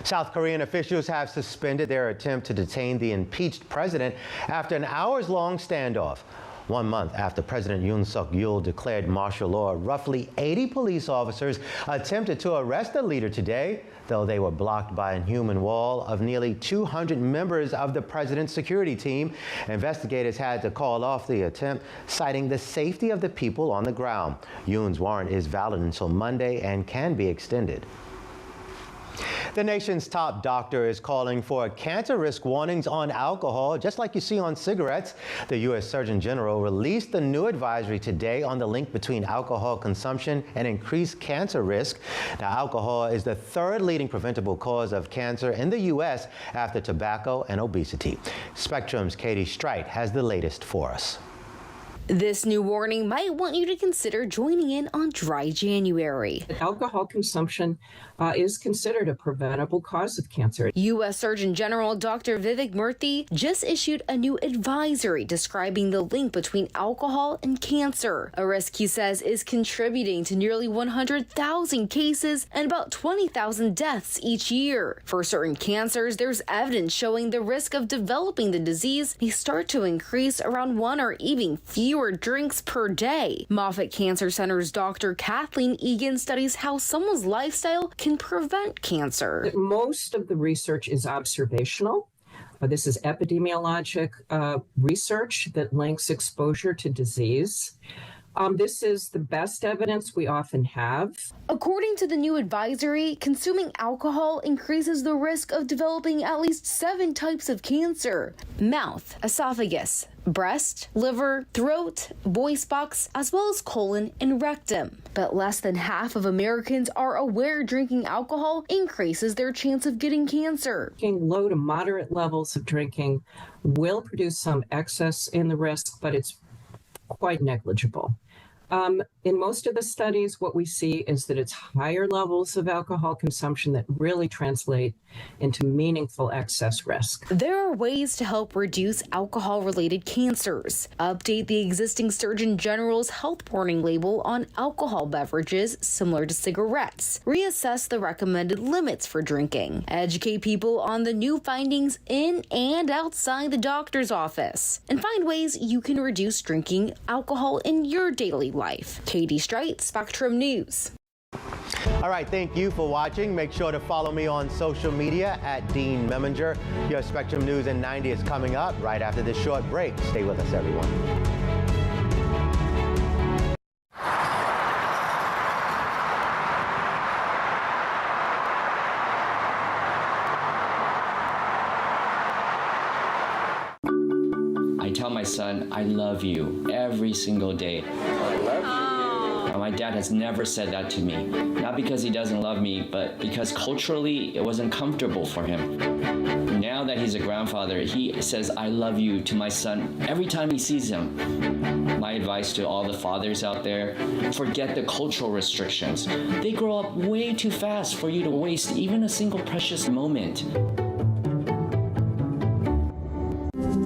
South Korean officials have suspended their attempt to detain the impeached president after an hours-long standoff. 1 month after President Yoon Suk-yeol declared martial law, roughly 80 police officers attempted to arrest the leader today, though they were blocked by an inhuman wall of nearly 200 members of the president's security team. Investigators had to call off the attempt, citing the safety of the people on the ground. Yoon's warrant is valid until Monday and can be extended. The nation's top doctor is calling for cancer risk warnings on alcohol, just like you see on cigarettes. The U.S. Surgeon General released a new advisory today on the link between alcohol consumption and increased cancer risk. Now, alcohol is the third leading preventable cause of cancer in the U.S. after tobacco and obesity. Spectrum's Katie Streit has the latest for us. This new warning might want you to consider joining in on Dry January. Alcohol consumption is considered a preventable cause of cancer. U.S. Surgeon General Dr. Vivek Murthy just issued a new advisory describing the link between alcohol and cancer, a risk he says is contributing to nearly 100,000 cases and about 20,000 deaths each year. For certain cancers, there's evidence showing the risk of developing the disease may start to increase around 1 or even fewer drinks per day. Moffitt Cancer Center's Dr. Kathleen Egan studies how someone's lifestyle can prevent cancer. Most of the research is observational. This is epidemiologic research that links exposure to disease. This is the best evidence we often have. According to the new advisory, consuming alcohol increases the risk of developing at least 7 types of cancer: mouth, esophagus, breast, liver, throat, voice box, as well as colon and rectum. But less than half of Americans are aware drinking alcohol increases their chance of getting cancer. Low to moderate levels of drinking will produce some excess in the risk, but it's quite negligible. In most of the studies, what we see is that it's higher levels of alcohol consumption that really translate into meaningful excess risk. There are ways to help reduce alcohol-related cancers. Update the existing Surgeon General's health warning label on alcohol beverages similar to cigarettes. Reassess the recommended limits for drinking. Educate people on the new findings in and outside the doctor's office. And find ways you can reduce drinking alcohol in your daily life. Katie Strite, Spectrum News. All right, thank you for watching. Make sure to follow me on social media at Dean Meminger. Your Spectrum News in 90 is coming up right after this short break. Stay with us, everyone. I tell my son, I love you every single day. I love you. My dad has never said that to me. Not because he doesn't love me, but because culturally it wasn't comfortable for him. Now that he's a grandfather, he says, I love you to my son every time he sees him. My advice to all the fathers out there, forget the cultural restrictions. They grow up way too fast for you to waste even a single precious moment.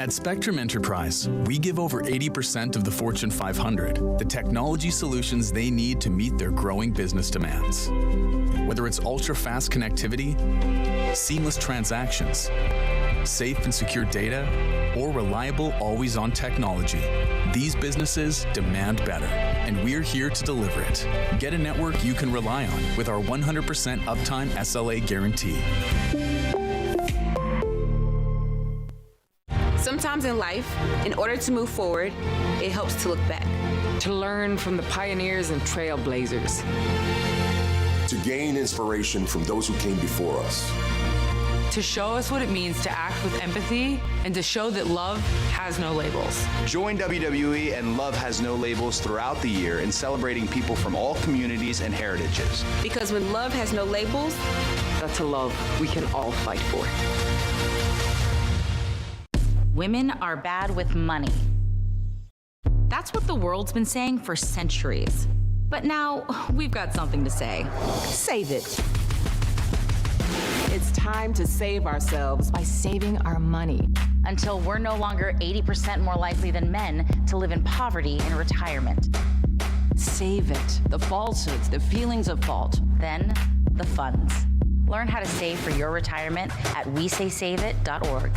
At Spectrum Enterprise, we give over 80% of the Fortune 500 the technology solutions they need to meet their growing business demands. Whether it's ultra-fast connectivity, seamless transactions, safe and secure data, or reliable always-on technology, these businesses demand better, and we're here to deliver it. Get a network you can rely on with our 100% uptime SLA guarantee. Sometimes in life, in order to move forward, it helps to look back. To learn from the pioneers and trailblazers. To gain inspiration from those who came before us. To show us what it means to act with empathy and to show that love has no labels. Join WWE and Love Has No Labels throughout the year in celebrating people from all communities and heritages. Because when love has no labels, that's a love we can all fight for. Women are bad with money. That's what the world's been saying for centuries. But now we've got something to say. Save it. It's time to save ourselves by saving our money. Until we're no longer 80% more likely than men to live in poverty in retirement. Save it. The falsehoods, the feelings of fault. Then, the funds. Learn how to save for your retirement at wesaysaveit.org.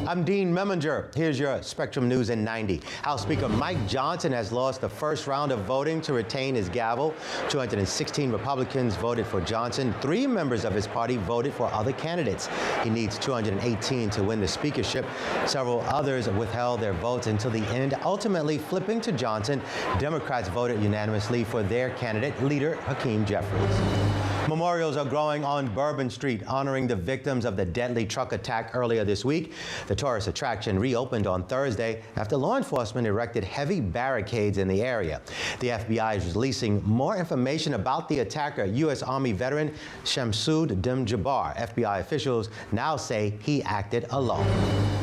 I'm Dean Meminger. Here's your Spectrum News in 90. House Speaker Mike Johnson has lost the first round of voting to retain his gavel. 216 Republicans voted for Johnson. 3 members of his party voted for other candidates. He needs 218 to win the speakership. Several others withheld their votes until the end, ultimately flipping to Johnson. Democrats voted unanimously for their candidate, leader Hakeem Jeffries. Memorials are growing on Bourbon Street, honoring the victims of the deadly truck attack earlier this week. The tourist attraction reopened on Thursday after law enforcement erected heavy barricades in the area. The FBI is releasing more information about the attacker, U.S. Army veteran Shamsud Dim-Jabbar. FBI officials now say he acted alone.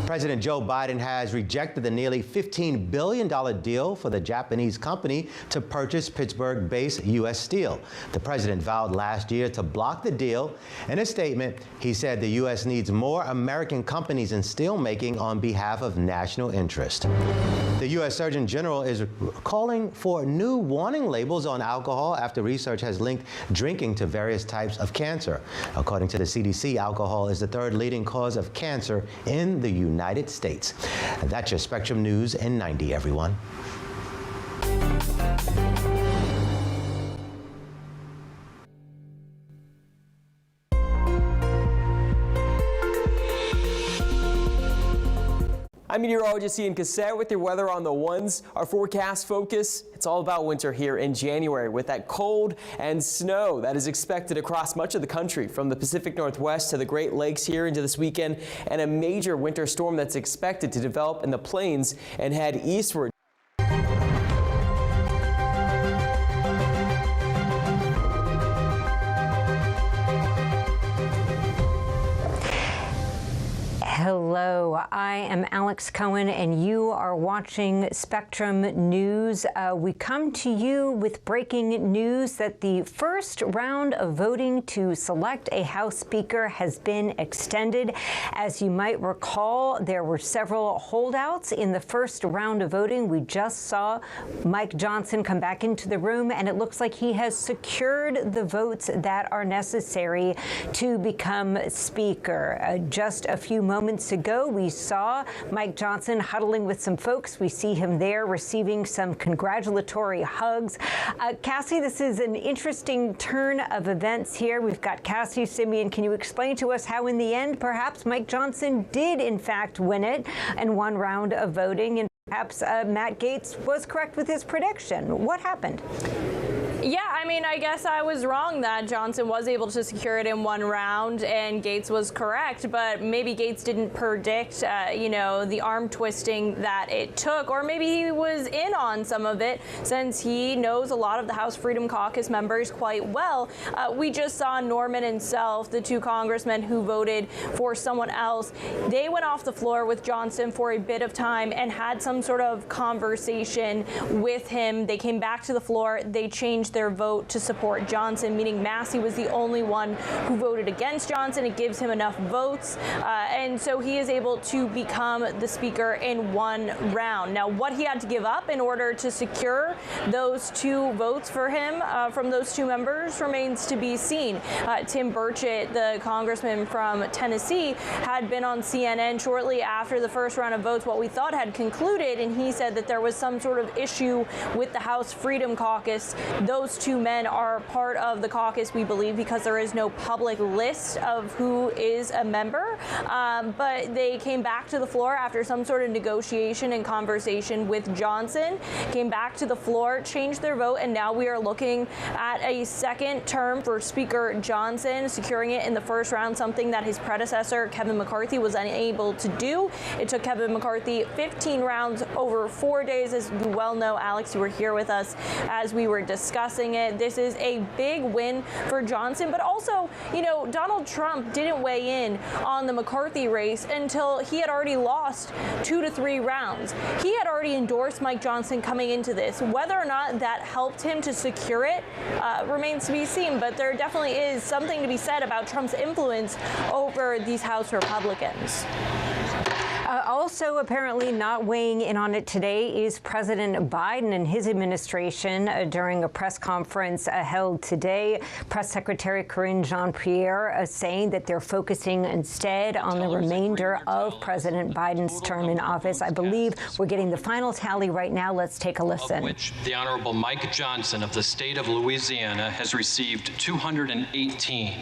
President Joe Biden has rejected the nearly $15 billion deal for the Japanese company to purchase Pittsburgh-based U.S. Steel. The president vowed last year to block the deal. In a statement, he said the U.S. needs more American companies in steelmaking on behalf of national interest. The U.S. Surgeon General is calling for new warning labels on alcohol after research has linked drinking to various types of cancer. According to the CDC, alcohol is the third leading cause of cancer in the United States. That's your Spectrum News in 90, everyone. I'm meteorologist Ian Cassette with your weather on the ones. Our forecast focus, it's all about winter here in January with that cold and snow that is expected across much of the country from the Pacific Northwest to the Great Lakes here into this weekend, and a major winter storm that's expected to develop in the plains and head eastward. Hello, I am Alex Cohen, and you are watching Spectrum News. We come to you with breaking news that the first round of voting to select a House Speaker has been extended. As you might recall, there were several holdouts in the first round of voting. We just saw Mike Johnson come back into the room, and it looks like he has secured the votes that are necessary to become Speaker. Just a few moments ago, we saw Mike Johnson huddling with some folks. We see him there receiving some congratulatory hugs. Cassie, this is an interesting turn of events here. We've got Cassie Simeon. Can you explain to us how in the end perhaps Mike Johnson did in fact win it in one round of voting, and perhaps Matt Gaetz was correct with his prediction? What happened? Yeah, I mean, I guess I was wrong that Johnson was able to secure it in one round and Gaetz was correct, but maybe Gaetz didn't predict, the arm twisting that it took, or maybe he was in on some of it since he knows a lot of the House Freedom Caucus members quite well. We just saw Norman and Self, the two congressmen who voted for someone else. They went off the floor with Johnson for a bit of time and had some sort of conversation with him. They came back to the floor. They changed their vote to support Johnson, meaning Massey was the only one who voted against Johnson. It gives him enough votes, and so he is able to become the Speaker in one round. Now, what he had to give up in order to secure those two votes for him from those two members remains to be seen. Tim Burchett, the congressman from Tennessee, had been on CNN shortly after the first round of votes, what we thought had concluded, and he said that there was some sort of issue with the House Freedom Caucus. Those two men are part of the caucus, we believe, because there is no public list of who is a member. But they came back to the floor after some sort of negotiation and conversation with Johnson, came back to the floor, changed their vote, and now we are looking at a second term for Speaker Johnson, securing it in the first round, something that his predecessor, Kevin McCarthy, was unable to do. It took Kevin McCarthy 15 rounds over 4 days. As you well know, Alex, you were here with us as we were discussing it. This is a big win for Johnson, but also, Donald Trump didn't weigh in on the McCarthy race until he had already lost 2 to 3 rounds. He had already endorsed Mike Johnson coming into this. Whether or not that helped him to secure it remains to be seen, but there definitely is something to be said about Trump's influence over these House Republicans. Also apparently not weighing in on it today is President Biden and his administration. During a press conference held today, Press Secretary Karine Jean-Pierre saying that they're focusing instead on the remainder of President Biden's term in office. I believe we're getting the final tally right now. Let's take a listen. Of which the Honorable Mike Johnson of the state of Louisiana has received 218.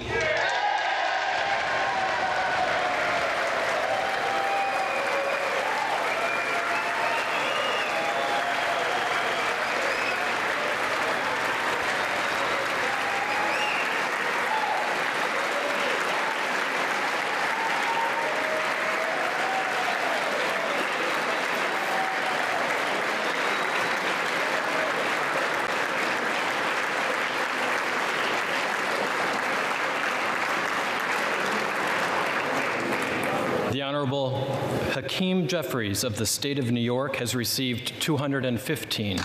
The Honorable Hakeem Jeffries of the state of New York has received 215.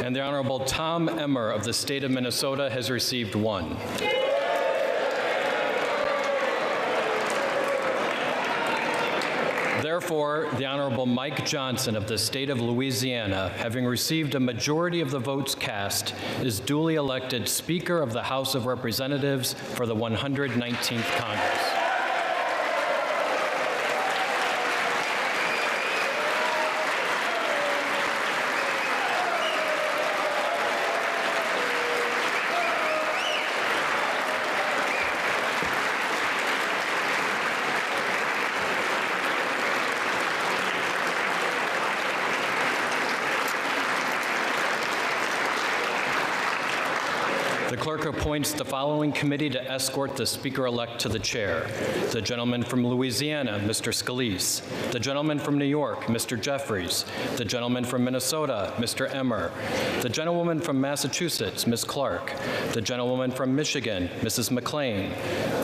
And the Honorable Tom Emmer of the state of Minnesota has received 1. Therefore, the Honorable Mike Johnson of the state of Louisiana, having received a majority of the votes cast, is duly elected Speaker of the House of Representatives for the 119th Congress. The clerk appoints the following committee to escort the Speaker-elect to the chair. The gentleman from Louisiana, Mr. Scalise. The gentleman from New York, Mr. Jeffries. The gentleman from Minnesota, Mr. Emmer. The gentlewoman from Massachusetts, Ms. Clark. The gentlewoman from Michigan, Mrs. McLean.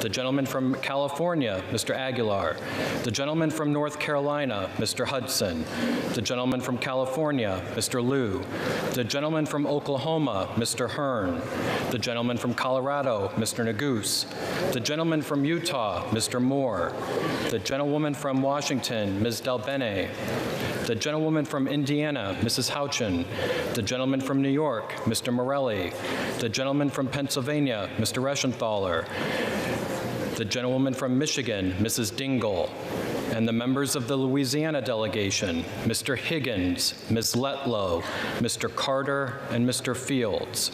The gentleman from California, Mr. Aguilar. The gentleman from North Carolina, Mr. Hudson. The gentleman from California, Mr. Liu. The gentleman from Oklahoma, Mr. Hearn. The gentleman from Colorado, Mr. Neguse. The gentleman from Utah, Mr. Moore. The gentlewoman from Washington, Ms. Delbene. The gentlewoman from Indiana, Mrs. Houchin. The gentleman from New York, Mr. Morelli. The gentleman from Pennsylvania, Mr. Reschenthaler. The gentlewoman from Michigan, Mrs. Dingell. And the members of the Louisiana delegation, Mr. Higgins, Ms. Letlow, Mr. Carter, and Mr. Fields.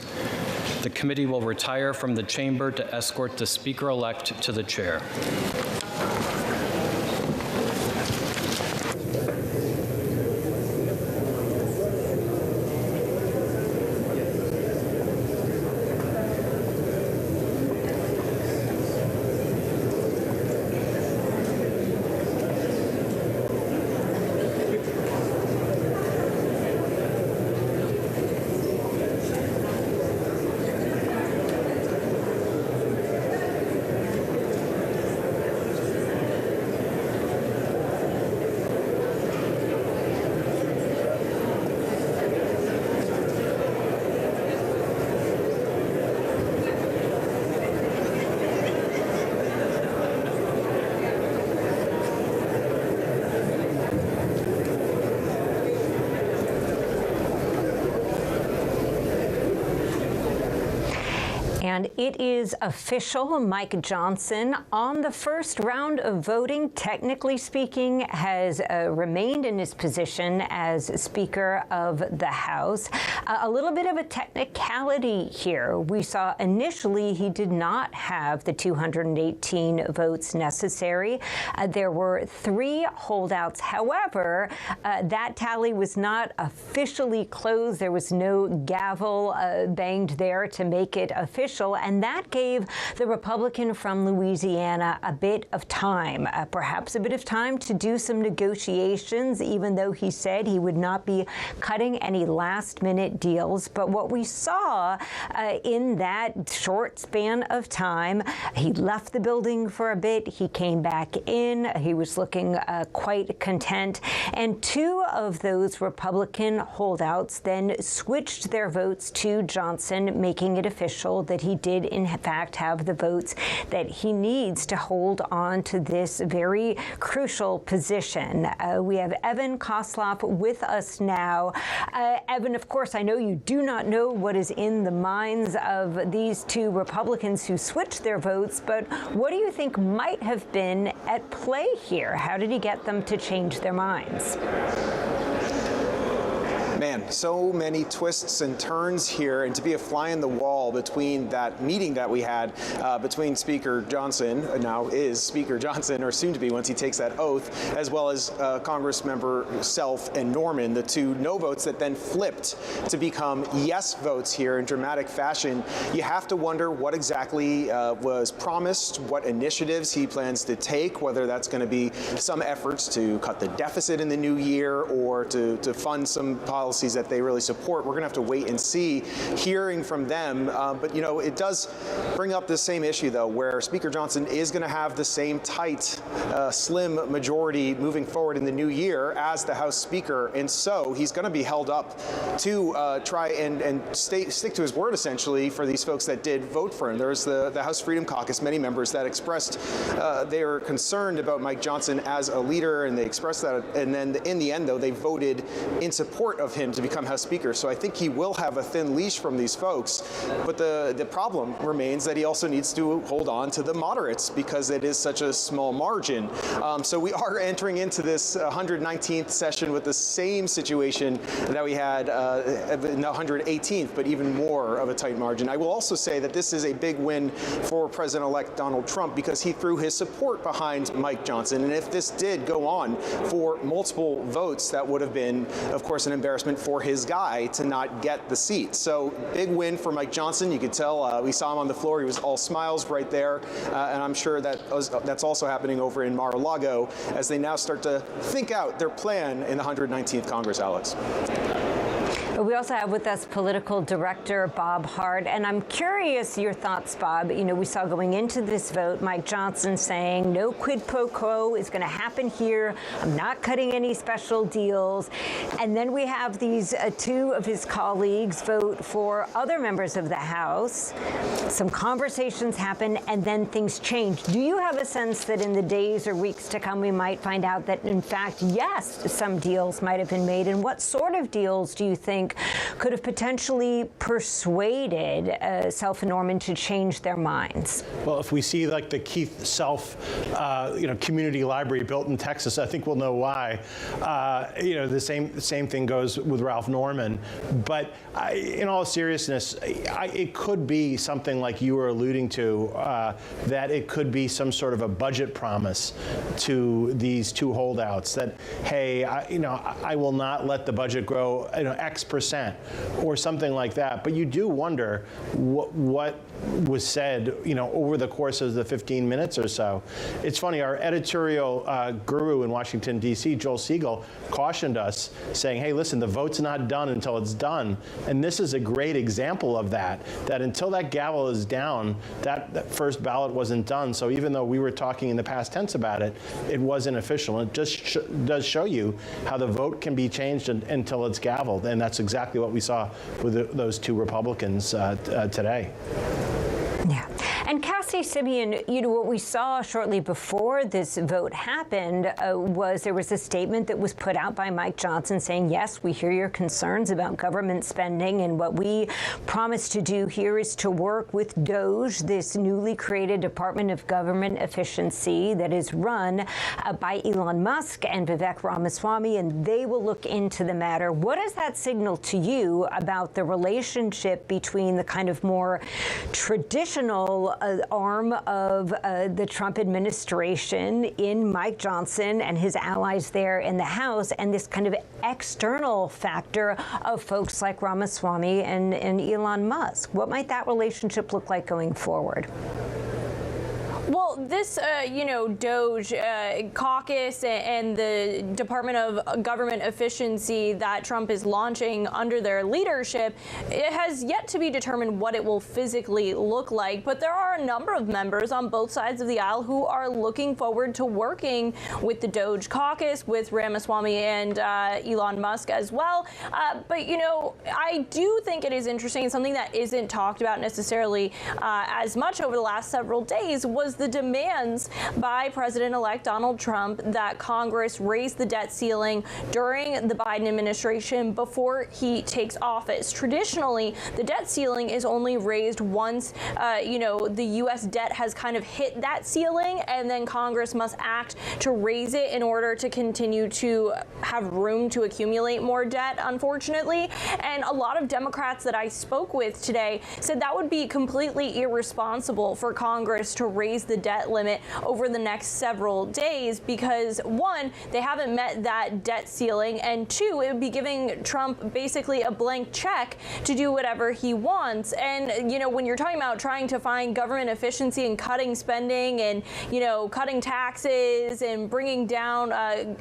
The committee will retire from the chamber to escort the Speaker-elect to the chair. And it is official. Mike Johnson, on the first round of voting, technically speaking, has remained in his position as Speaker of the House. A little bit of a technicality here. We saw initially he did not have the 218 votes necessary. There were 3 holdouts. However, that tally was not officially closed. There was no gavel banged there to make it official. And that gave the Republican from Louisiana a bit of time, perhaps a bit of time to do some negotiations, even though he said he would not be cutting any last-minute deals. But what we saw in that short span of time, he left the building for a bit, he came back in, he was looking quite content, and 2 of those Republican holdouts then switched their votes to Johnson, making it official that he did in fact have the votes that he needs to hold on to this very crucial position. We have Evan Kosloff with us now. Evan, of course, I know you do not know what is in the minds of these 2 Republicans who switched their votes, but what do you think might have been at play here? How did he get them to change their minds? Man, so many twists and turns here, and to be a fly in the wall between that meeting that we had between Speaker Johnson, now is Speaker Johnson, or soon to be once he takes that oath, as well as Congressmember Self and Norman, the two no votes that then flipped to become yes votes here in dramatic fashion. You have to wonder what exactly was promised, what initiatives he plans to take, whether that's going to be some efforts to cut the deficit in the new year or to fund some policies that they really support. We're going to have to wait and see, hearing from them. But, you know, it does bring up the same issue, though, where Speaker Johnson is going to have the same tight, slim majority moving forward in the new year as the House Speaker. And so he's going to be held up to try and stick to his word, essentially, for these folks that did vote for him. There was the House Freedom Caucus, many members that expressed they were concerned about Mike Johnson as a leader, and they expressed that. And then in the end, though, they voted in support of him to become House Speaker. So I think he will have a thin leash from these folks. But the problem remains that he also needs to hold on to the moderates because it is such a small margin. So we are entering into this 119th session with the same situation that we had in the 118th, but even more of a tight margin. I will also say that this is a big win for President-elect Donald Trump because he threw his support behind Mike Johnson. And if this did go on for multiple votes, that would have been, of course, an embarrassment for his guy to not get the seat. So big win for Mike Johnson. You could tell we saw him on the floor. He was all smiles right there. And I'm sure that that's also happening over in Mar-a-Lago as they now start to think out their plan in the 119th Congress, Alex. We also have with us political director Bob Hart, and I'm curious your thoughts, Bob. You know, we saw going into this vote, Mike Johnson saying no quid pro quo is going to happen here. I'm not cutting any special deals. And then we have these two of his colleagues vote for other members of the House. Some conversations happen, and then things change. Do you have a sense that in the days or weeks to come, we might find out that, in fact, yes, some deals might have been made? And what sort of deals do you think could have potentially persuaded Self and Norman to change their minds? Well, if we see like the Keith Self, community library built in Texas, I think we'll know why. The same thing goes with Ralph Norman. But in all seriousness, it could be something like you were alluding to, that it could be some sort of a budget promise to these two holdouts that, hey, I will not let the budget grow, X%, or something like that. But you do wonder what was said, over the course of the 15 minutes or so. It's funny, our editorial guru in Washington, D.C., Joel Siegel, cautioned us, saying, hey, listen, the vote's not done until it's done. And this is a great example of that until that gavel is down, that first ballot wasn't done. So even though we were talking in the past tense about it, it wasn't official. And it just does show you how the vote can be changed until it's gavelled. And that's exactly what we saw with those two Republicans today. Yeah. And Cassie Simeon, what we saw shortly before this vote happened was there was a statement that was put out by Mike Johnson saying, yes, we hear your concerns about government spending, and what we promise to do here is to work with DOGE, this newly created Department of Government Efficiency that is run by Elon Musk and Vivek Ramaswamy, and they will look into the matter. What does that signal to you about the relationship between the kind of more traditional arm of the Trump administration in Mike Johnson and his allies there in the House, and this kind of external factor of folks like Ramaswamy and Elon Musk? What might that relationship look like going forward? Well, this, DOGE caucus and the Department of Government Efficiency that Trump is launching under their leadership, it has yet to be determined what it will physically look like. But there are a number of members on both sides of the aisle who are looking forward to working with the DOGE caucus, with Ramaswamy and Elon Musk as well. But I do think it is interesting, and something that isn't talked about necessarily as much over the last several days was the demands by President-elect Donald Trump that Congress raise the debt ceiling during the Biden administration before he takes office. Traditionally, the debt ceiling is only raised once, the U.S. debt has kind of hit that ceiling, and then Congress must act to raise it in order to continue to have room to accumulate more debt, unfortunately. And a lot of Democrats that I spoke with today said that would be completely irresponsible for Congress to raise the debt limit over the next several days because, one, they haven't met that debt ceiling, and two, it would be giving Trump basically a blank check to do whatever he wants. And, when you're talking about trying to find government efficiency and cutting spending and, cutting taxes and bringing down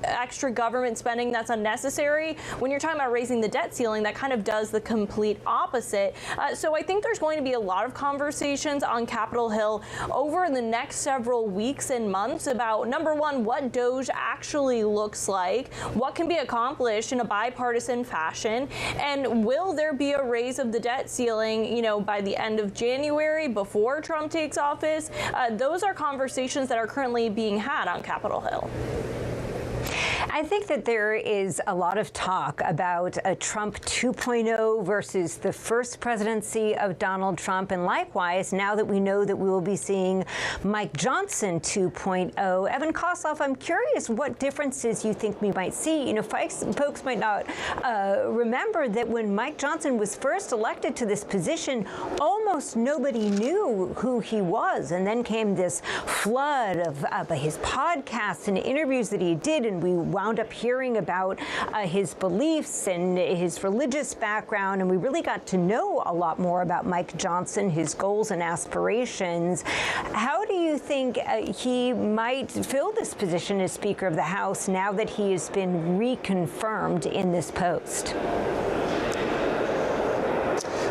extra government spending that's unnecessary, when you're talking about raising the debt ceiling, that kind of does the complete opposite. So I think there's going to be a lot of conversations on Capitol Hill over the next several weeks and months about, number one, what DOGE actually looks like, what can be accomplished in a bipartisan fashion, and will there be a raise of the debt ceiling, by the end of January before Trump takes office? Those are conversations that are currently being had on Capitol Hill. I think that there is a lot of talk about a Trump 2.0 versus the first presidency of Donald Trump. And likewise, now that we know that we will be seeing Mike Johnson 2.0, Evan Kosloff, I'm curious what differences you think we might see. Folks might not remember that when Mike Johnson was first elected to this position, almost nobody knew who he was. And then came this flood of his podcasts and interviews that he did, and we wound up hearing about his beliefs and his religious background, and we really got to know a lot more about Mike Johnson, his goals and aspirations. How do you think he might fill this position as Speaker of the House now that he has been reconfirmed in this post?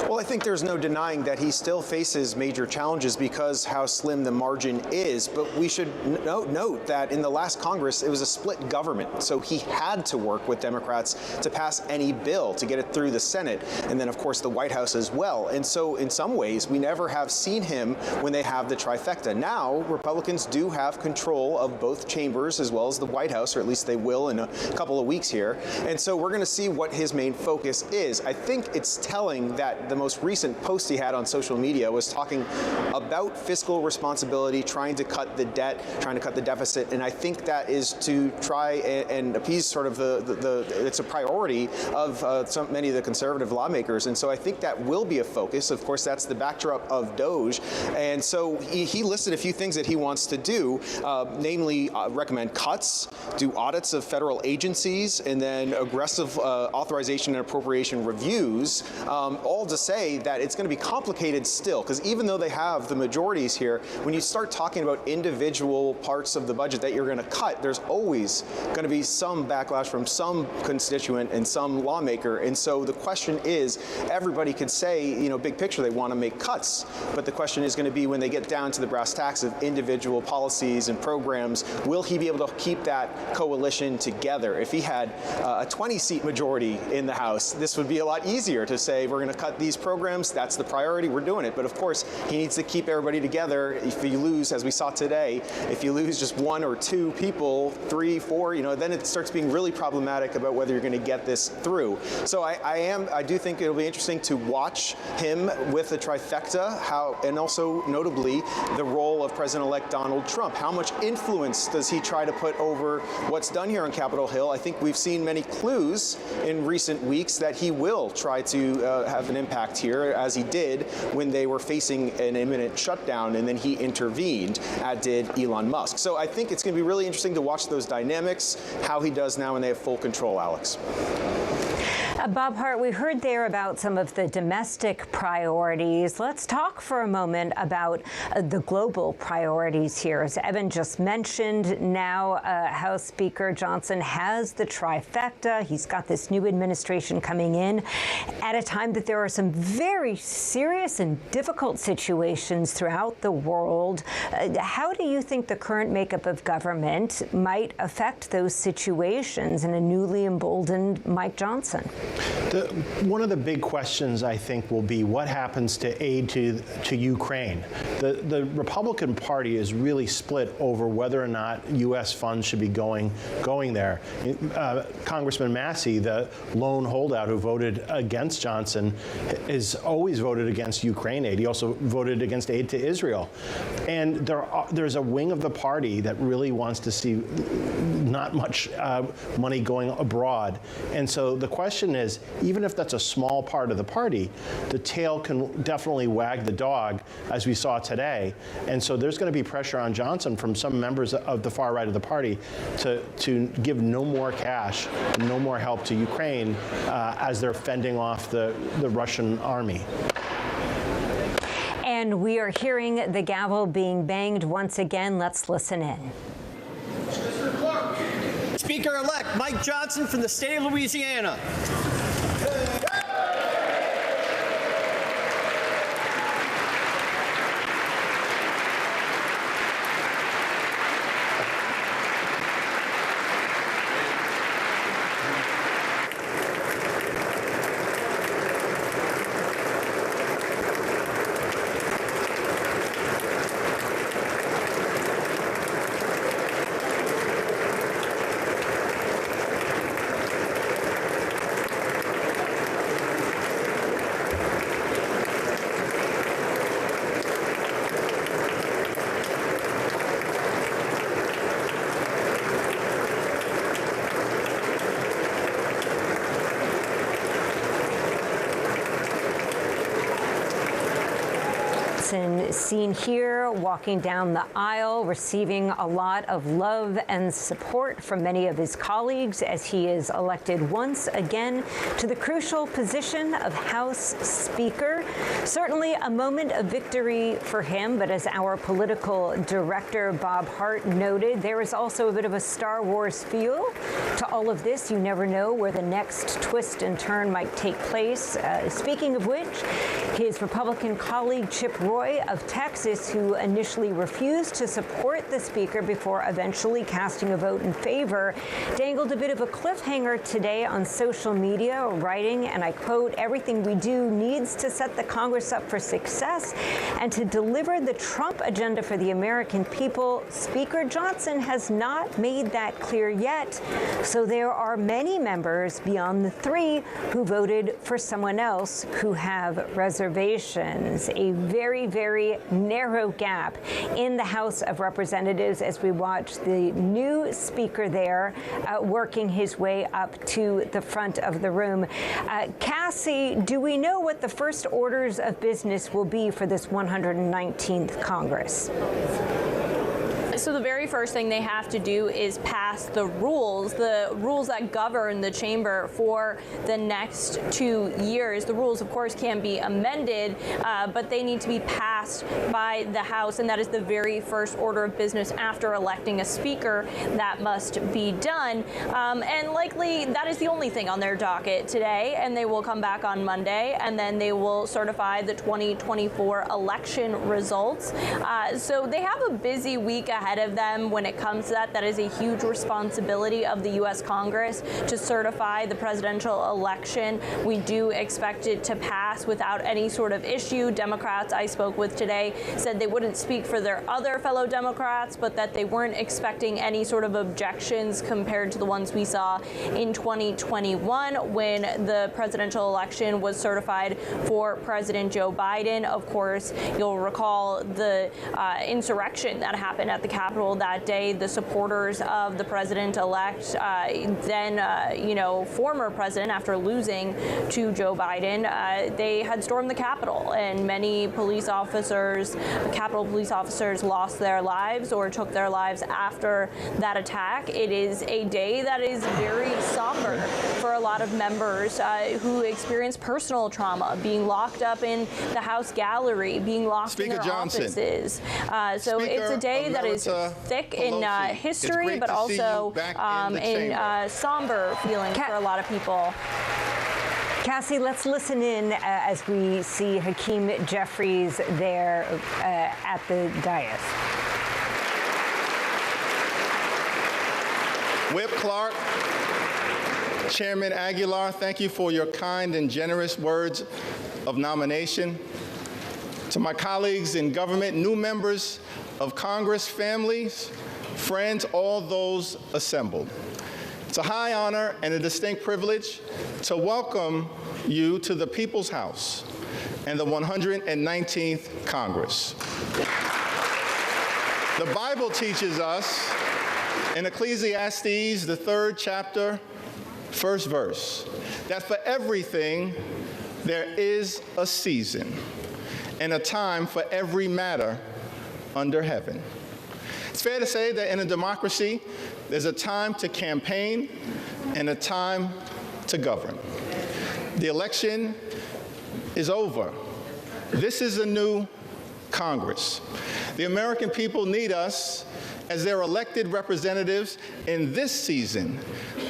Well, I think there's no denying that he still faces major challenges because how slim the margin is. But we should note that in the last Congress, it was a split government. So he had to work with Democrats to pass any bill to get it through the Senate. And then, of course, the White House as well. And so in some ways, we never have seen him when they have the trifecta. Now, Republicans do have control of both chambers as well as the White House, or at least they will in a couple of weeks here. And so we're going to see what his main focus is. I think it's telling that the most recent post he had on social media was talking about fiscal responsibility, trying to cut the debt, trying to cut the deficit, and I think that is to try and appease sort of it's a priority of many of the conservative lawmakers, and so I think that will be a focus. Of course, that's the backdrop of DOGE, and so he listed a few things that he wants to do, namely recommend cuts, do audits of federal agencies, and then aggressive authorization and appropriation reviews, all to say that it's going to be complicated still, because even though they have the majorities here, when you start talking about individual parts of the budget that you're going to cut, there's always going to be some backlash from some constituent and some lawmaker. And so the question is, everybody could say, big picture, they want to make cuts. But the question is going to be when they get down to the brass tacks of individual policies and programs, will he be able to keep that coalition together? If he had a 20-seat majority in the House, this would be a lot easier to say, we're going to cut these programs, that's the priority, we're doing it. But of course, he needs to keep everybody together. If you lose, as we saw today, if you lose just one or two people, 3, 4, then it starts being really problematic about whether you're going to get this through. So I do think it'll be interesting to watch him with the trifecta, and also notably the role of President-elect Donald Trump. How much influence does he try to put over what's done here on Capitol Hill? I think we've seen many clues in recent weeks that he will try to have an impact here, as he did when they were facing an imminent shutdown, and then he intervened, as did Elon Musk. So I think it's going to be really interesting to watch those dynamics, how he does now when they have full control, Alex. Bob Hart, we heard there about some of the domestic priorities. Let's talk for a moment about the global priorities here. As Evan just mentioned, now House Speaker Johnson has the trifecta. He's got this new administration coming in at a time that there are some very serious and difficult situations throughout the world. How do you think the current makeup of government might affect those situations in a newly emboldened Mike Johnson? One of the big questions, I think, will be what happens to aid to Ukraine. The Republican Party is really split over whether or not U.S. funds should be going there. Congressman Massey, the lone holdout who voted against Johnson, has always voted against Ukraine aid. He also voted against aid to Israel. And there's a wing of the party that really wants to see not much money going abroad. And so the question is, even if that's a small part of the party, the tail can definitely wag the dog, as we saw today. And so there's going to be pressure on Johnson from some members of the far right of the party to give no more cash, no more help to Ukraine as they're fending off the Russian army. And we are hearing the gavel being banged once again. Let's listen in. Speaker-elect Mike Johnson from the state of Louisiana. Seen here walking down the aisle, receiving a lot of love and support from many of his colleagues as he is elected once again to the crucial position of House Speaker. Certainly a moment of victory for him, but as our political director Bob Hart noted, there is also a bit of a Star Wars feel to all of this. You never know where the next twist and turn might take place. Speaking of which, his Republican colleague Chip Roy of Texas, who initially refused to support the speaker before eventually casting a vote in favor, dangled a bit of a cliffhanger today on social media, writing, and I quote, "Everything we do needs to set the Congress up for success and to deliver the Trump agenda for the American people. Speaker Johnson has not made that clear yet, so there are many members beyond the three who voted for someone else who have reservations." A very, very narrow gap in the House of Representatives as we watch the new speaker there working his way up to the front of the room. Cassie, do we know what the first orders of business will be for this 119th Congress? So the very first thing they have to do is pass the rules that govern the chamber for the next 2 years. The rules, of course, can be amended, but they need to be passed by the House, and that is the very first order of business after electing a speaker. That must be done, and likely that is the only thing on their docket today, and they will come back on Monday, and then they will certify the 2024 election results. So they have a busy week ahead of them when it comes to that. That is a huge responsibility of the U.S. Congress to certify the presidential election. We do expect it to pass without any sort of issue. Democrats I spoke with today said they wouldn't speak for their other fellow Democrats, but that they weren't expecting any sort of objections compared to the ones we saw in 2021 when the presidential election was certified for President Joe Biden. Of course, you'll recall the insurrection that happened at the Capitol that day. The supporters of the president-elect, then former president, after losing to Joe Biden, they had stormed the Capitol, and many police officers, Capitol police officers, lost their lives or took their lives after that attack. It is a day that is very somber for a lot of members who experience personal trauma, being locked up in the House gallery, being locked in their offices. So it's a day that is thick in history, but also in somber feelings for a lot of people. Cassie, let's listen in as we see Hakeem Jeffries there at the dais. Whip Clark, Chairman Aguilar, thank you for your kind and generous words of nomination. To my colleagues in government, new members of Congress, families, friends, all those assembled. It's a high honor and a distinct privilege to welcome you to the People's House and the 119th Congress. The Bible teaches us in Ecclesiastes, the 3rd chapter, 1st verse, that for everything there is a season and a time for every matter under heaven. It's fair to say that in a democracy, there's a time to campaign and a time to govern. The election is over. This is a new Congress. The American people need us as their elected representatives in this season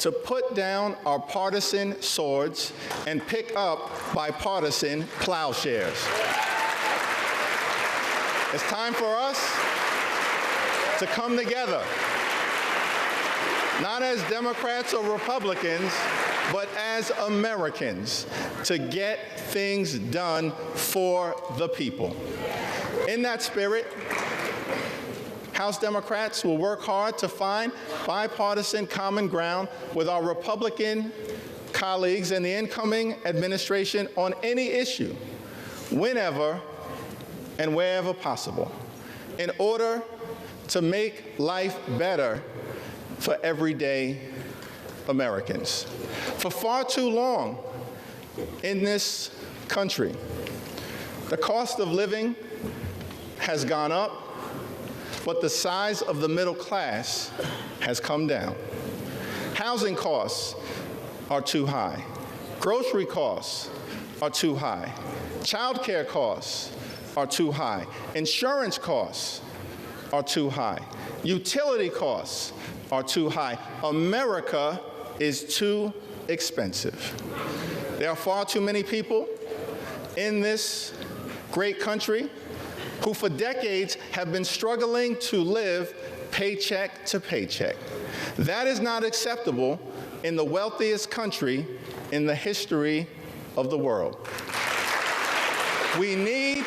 to put down our partisan swords and pick up bipartisan plowshares. It's time for us to come together, not as Democrats or Republicans, but as Americans, to get things done for the people. In that spirit, House Democrats will work hard to find bipartisan common ground with our Republican colleagues and the incoming administration on any issue, whenever and wherever possible, in order to make life better for everyday Americans. For far too long in this country, the cost of living has gone up, but the size of the middle class has come down. Housing costs are too high. Grocery costs are too high. Child care costs are too high. Insurance costs are too high. Utility costs are too high. America is too expensive. There are far too many people in this great country who for decades have been struggling to live paycheck to paycheck. That is not acceptable in the wealthiest country in the history of the world. We need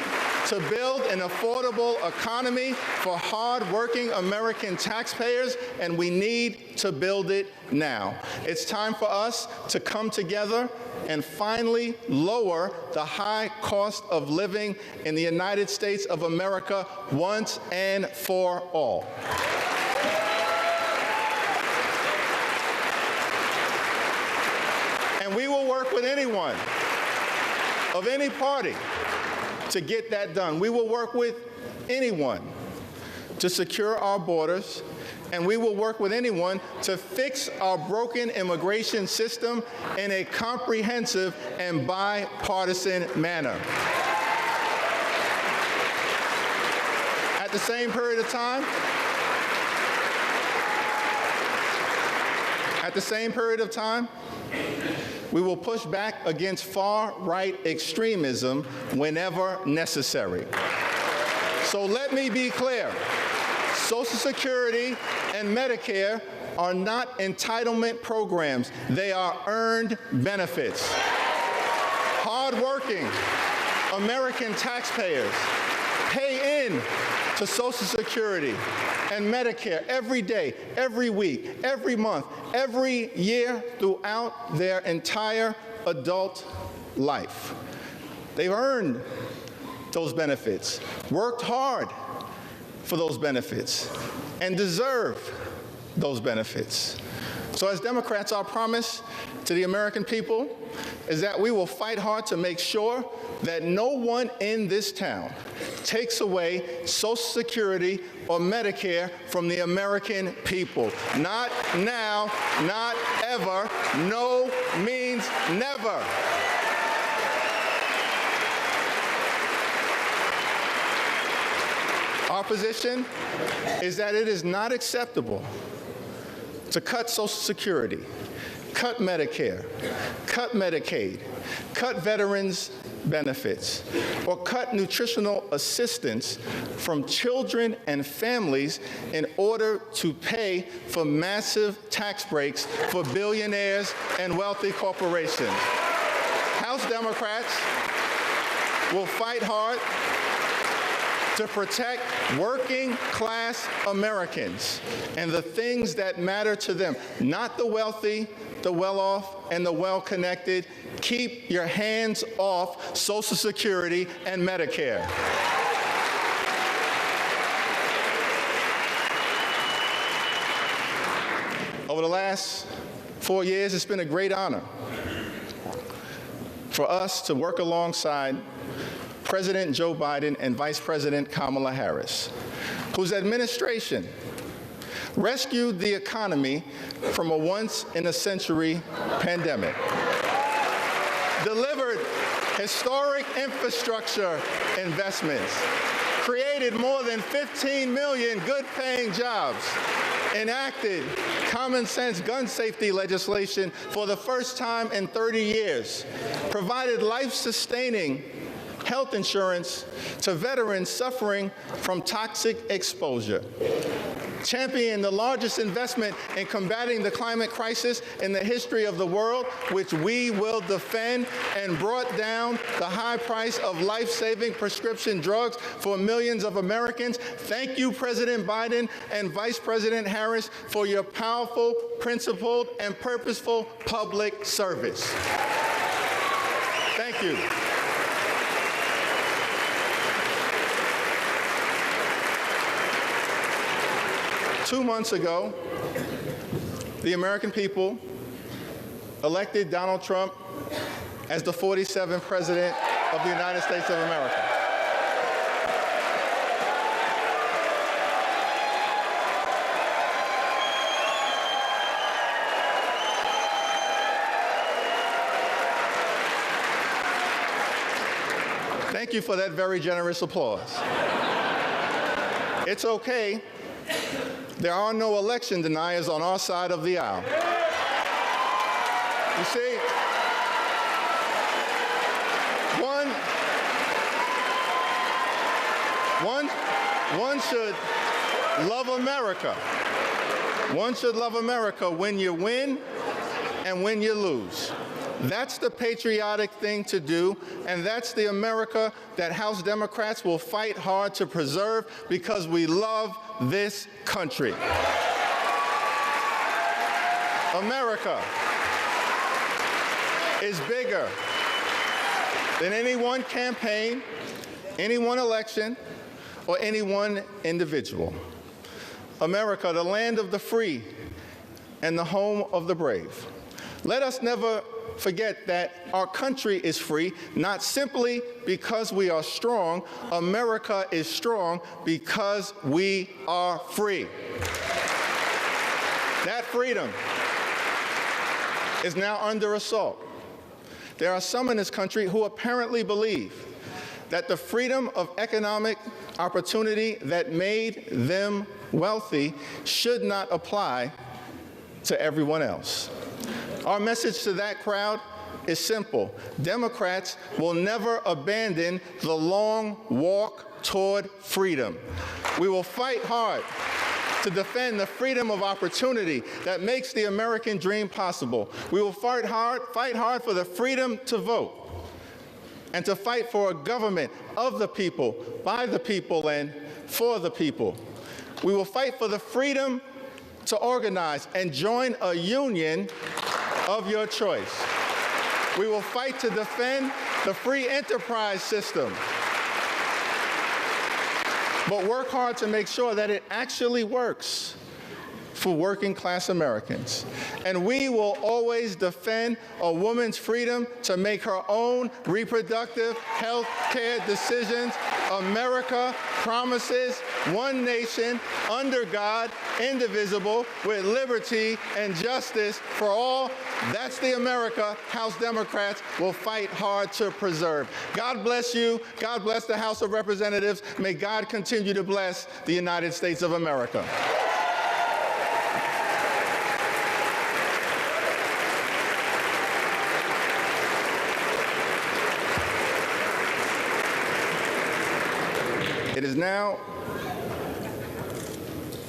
to build an affordable economy for hard-working American taxpayers, and we need to build it now. It's time for us to come together and finally lower the high cost of living in the United States of America once and for all. And we will work with anyone of any party to get that done. We will work with anyone to secure our borders, and we will work with anyone to fix our broken immigration system in a comprehensive and bipartisan manner. At the same period of time, we will push back against far-right extremism whenever necessary. So let me be clear. Social Security and Medicare are not entitlement programs. They are earned benefits. Hard-working American taxpayers pay in to Social Security and Medicare every day, every week, every month, every year throughout their entire adult life. They've earned those benefits, worked hard for those benefits, and deserve those benefits. So as Democrats, our promise to the American people is that we will fight hard to make sure that no one in this town takes away Social Security or Medicare from the American people. Not now, not ever. No means never. Our position is that it is not acceptable to cut Social Security, cut Medicare, cut Medicaid, cut veterans' benefits or cut nutritional assistance from children and families in order to pay for massive tax breaks for billionaires and wealthy corporations. House Democrats will fight hard to protect working class Americans and the things that matter to them, not the wealthy, the well-off, and the well-connected. Keep your hands off Social Security and Medicare. Over the last 4 years, it's been a great honor for us to work alongside President Joe Biden and Vice President Kamala Harris, whose administration rescued the economy from a once-in-a-century pandemic, delivered historic infrastructure investments, created more than 15 million good-paying jobs, enacted common-sense gun safety legislation for the first time in 30 years, provided life-sustaining health insurance to veterans suffering from toxic exposure, championed the largest investment in combating the climate crisis in the history of the world, which we will defend, and brought down the high price of life-saving prescription drugs for millions of Americans. Thank you, President Biden and Vice President Harris, for your powerful, principled, and purposeful public service. Thank you. Two months ago, the American people elected Donald Trump as the 47th President of the United States of America. Thank you for that very generous applause. It's okay. There are no election deniers on our side of the aisle. You see, one should love America. One should love America when you win and when you lose. That's the patriotic thing to do, and that's the America that House Democrats will fight hard to preserve because we love this country. America is bigger than any one campaign, any one election, or any one individual. America, the land of the free and the home of the brave. Let us never forget that our country is free, not simply because we are strong. America is strong because we are free. That freedom is now under assault. There are some in this country who apparently believe that the freedom of economic opportunity that made them wealthy should not apply to everyone else. Our message to that crowd is simple. Democrats will never abandon the long walk toward freedom. We will fight hard to defend the freedom of opportunity that makes the American dream possible. We will fight hard for the freedom to vote and to fight for a government of the people, by the people, and for the people. We will fight for the freedom to organize and join a union of your choice. We will fight to defend the free enterprise system, but work hard to make sure that it actually works for working class Americans. And we will always defend a woman's freedom to make her own reproductive health care decisions. America promises one nation, under God, indivisible, with liberty and justice for all. That's the America House Democrats will fight hard to preserve. God bless you. God bless the House of Representatives. May God continue to bless the United States of America. now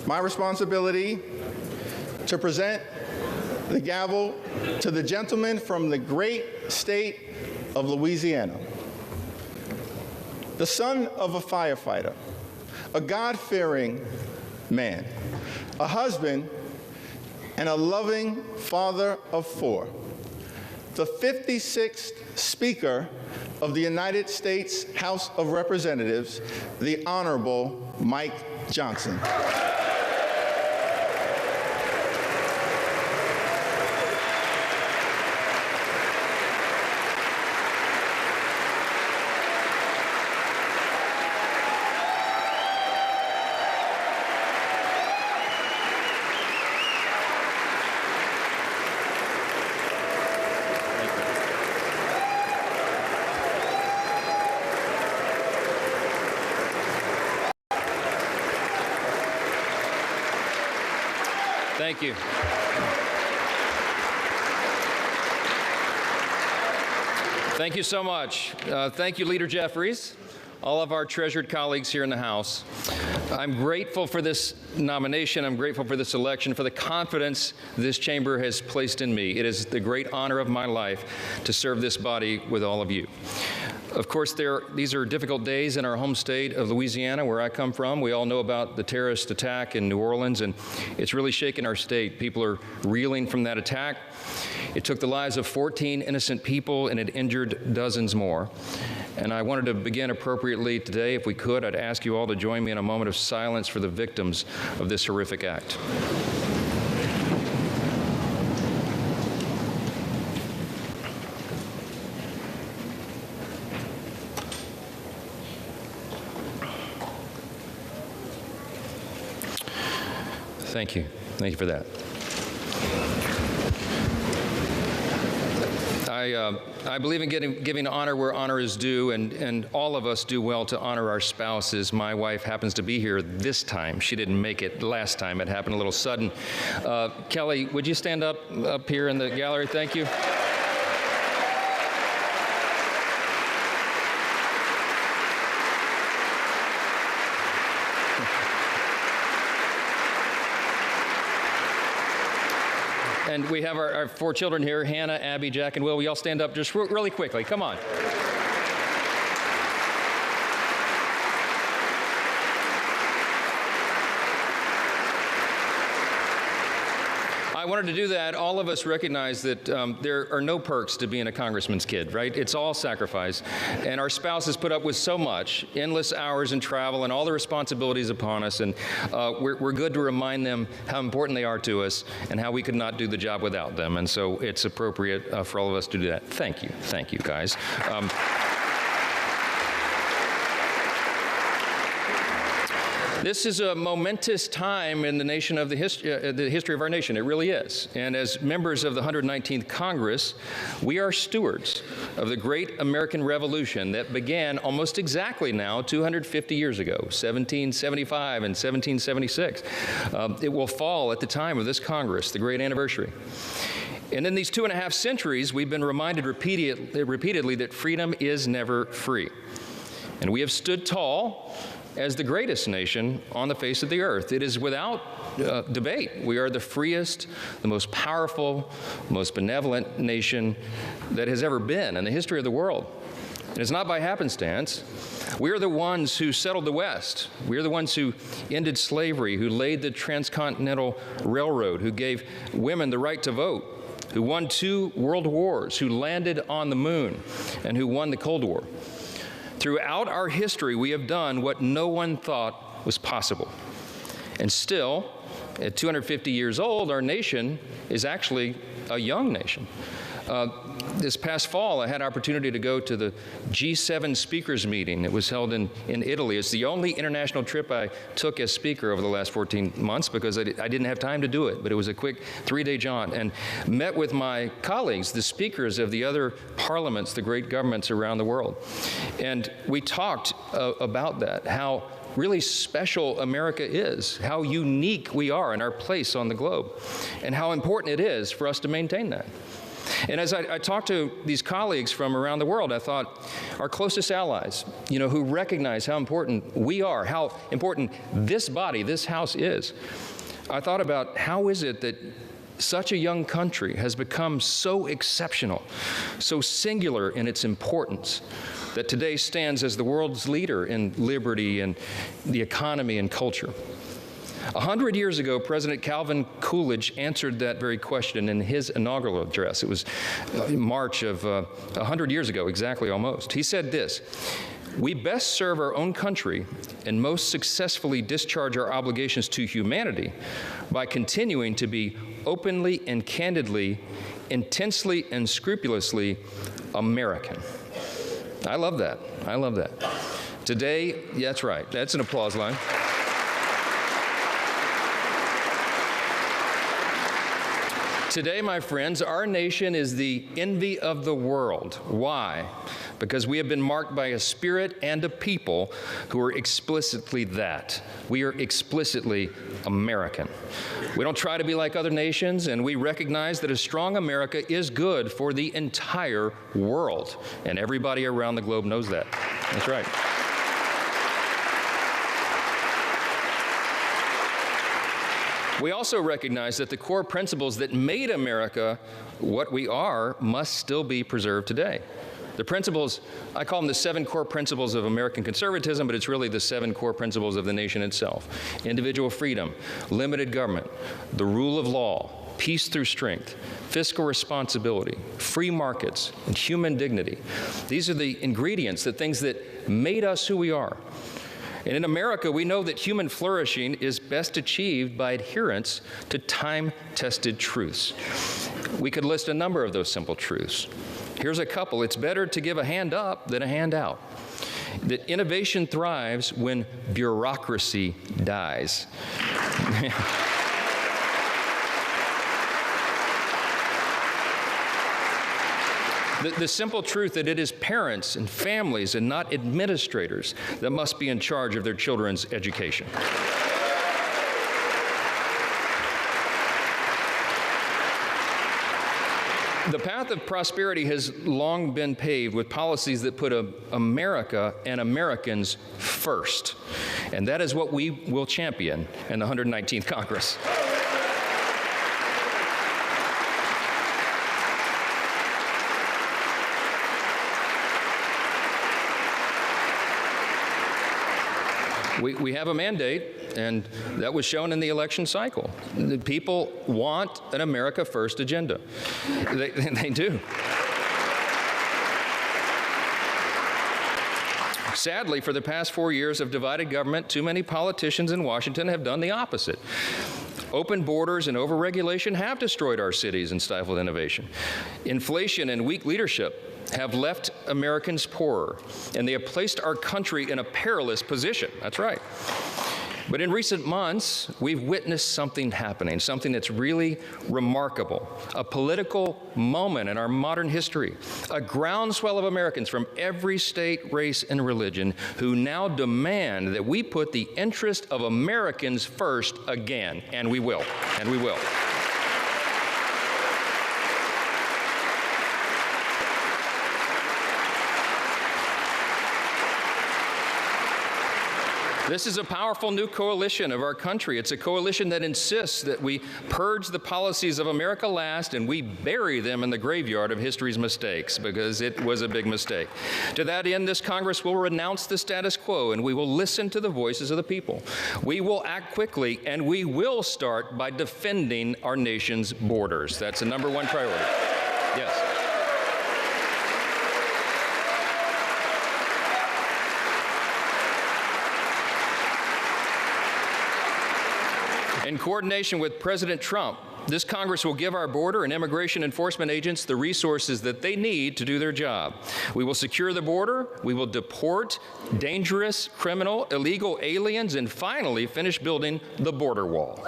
my responsibility to present the gavel to the gentleman from the great state of Louisiana, the son of a firefighter, a God-fearing man, a husband, and a loving father of 4, the 56th Speaker of the United States House of Representatives, the Honorable Mike Johnson. Thank you. Thank you so much. Thank you, Leader Jeffries, all of our treasured colleagues here in the House. I'm grateful for this nomination. I'm grateful for this election, for the confidence this chamber has placed in me. It is the great honor of my life to serve this body with all of you. Of course, these are difficult days in our home state of Louisiana, where I come from. We all know about the terrorist attack in New Orleans, and it's really shaken our state. People are reeling from that attack. It took the lives of 14 innocent people, and it injured dozens more. And I wanted to begin appropriately today. If we could, I'd ask you all to join me in a moment of silence for the victims of this horrific act. Thank you. Thank you for that. I believe in giving honor where honor is due, and all of us do well to honor our spouses. My wife happens to be here this time. She didn't make it last time. It happened a little sudden. Kelly, would you stand up here in the gallery? Thank you. And we have our 4 children here, Hannah, Abby, Jack, and Will. Will y'all stand up just really quickly? Come on. I wanted to do that. All of us recognize that there are no perks to being a congressman's kid, right? It's all sacrifice. And our spouses put up with so much, endless hours in travel and all the responsibilities upon us. And we're good to remind them how important they are to us and how we could not do the job without them. And so it's appropriate for all of us to do that. Thank you. Thank you, guys. This is a momentous time in the nation of the history of our nation. It really is. And as members of the 119th Congress, we are stewards of the great American Revolution that began almost exactly now 250 years ago, 1775 and 1776. It will fall at the time of this Congress, the great anniversary. And in these 2.5 centuries, we've been reminded repeatedly that freedom is never free. And we have stood tall as the greatest nation on the face of the earth. It is without debate. We are the freest, the most powerful, most benevolent nation that has ever been in the history of the world. And it's not by happenstance. We are the ones who settled the West. We are the ones who ended slavery, who laid the transcontinental railroad, who gave women the right to vote, who won 2 world wars, who landed on the moon, and who won the Cold War. Throughout our history, we have done what no one thought was possible. And still, at 250 years old, our nation is actually a young nation. This past fall, I had opportunity to go to the G7 speakers meeting. It was held in Italy. It's the only international trip I took as speaker over the last 14 months because I didn't have time to do it, but it was a quick 3-day jaunt, and met with my colleagues, the speakers of the other parliaments, the great governments around the world. And we talked about that, how really special America is, how unique we are in our place on the globe, and how important it is for us to maintain that. And as I talked to these colleagues from around the world, I thought our closest allies, who recognize how important we are, how important this body, this House is. I thought about how is it that such a young country has become so exceptional, so singular in its importance, that today stands as the world's leader in liberty and the economy and culture. 100 years ago, President Calvin Coolidge answered that very question in his inaugural address. It was March of 100 years ago, exactly almost. He said this: "We best serve our own country and most successfully discharge our obligations to humanity by continuing to be openly and candidly, intensely and scrupulously American." I love that. I love that. Today, yeah, that's right. That's an applause line. Today, my friends, our nation is the envy of the world. Why? Because we have been marked by a spirit and a people who are explicitly that. We are explicitly American. We don't try to be like other nations, and we recognize that a strong America is good for the entire world. And everybody around the globe knows that. That's right. We also recognize that the core principles that made America what we are must still be preserved today. The principles, I call them the 7 core principles of American conservatism, but it's really the 7 core principles of the nation itself. Individual freedom, limited government, the rule of law, peace through strength, fiscal responsibility, free markets, and human dignity. These are the ingredients, the things that made us who we are. And in America, we know that human flourishing is best achieved by adherence to time-tested truths. We could list a number of those simple truths. Here's a couple. It's better to give a hand up than a hand out. That innovation thrives when bureaucracy dies. The simple truth that it is parents and families and not administrators that must be in charge of their children's education. The path of prosperity has long been paved with policies that put America and Americans first. And that is what we will champion in the 119th Congress. We have a mandate, and that was shown in the election cycle. The people want an America First agenda. They do. Sadly, for the past 4 years of divided government, too many politicians in Washington have done the opposite. Open borders and overregulation have destroyed our cities and stifled innovation. Inflation and weak leadership have left Americans poorer, and they have placed our country in a perilous position. That's right. But in recent months, we've witnessed something happening, something that's really remarkable, a political moment in our modern history, a groundswell of Americans from every state, race, and religion who now demand that we put the interest of Americans first again, and we will, and we will. This is a powerful new coalition of our country. It's a coalition that insists that we purge the policies of America last and we bury them in the graveyard of history's mistakes, because it was a big mistake. To that end, this Congress will renounce the status quo and we will listen to the voices of the people. We will act quickly and we will start by defending our nation's borders. That's the #1 priority. Yes. In coordination with President Trump, this Congress will give our border and immigration enforcement agents the resources that they need to do their job. We will secure the border, we will deport dangerous, criminal, illegal aliens, and finally finish building the border wall.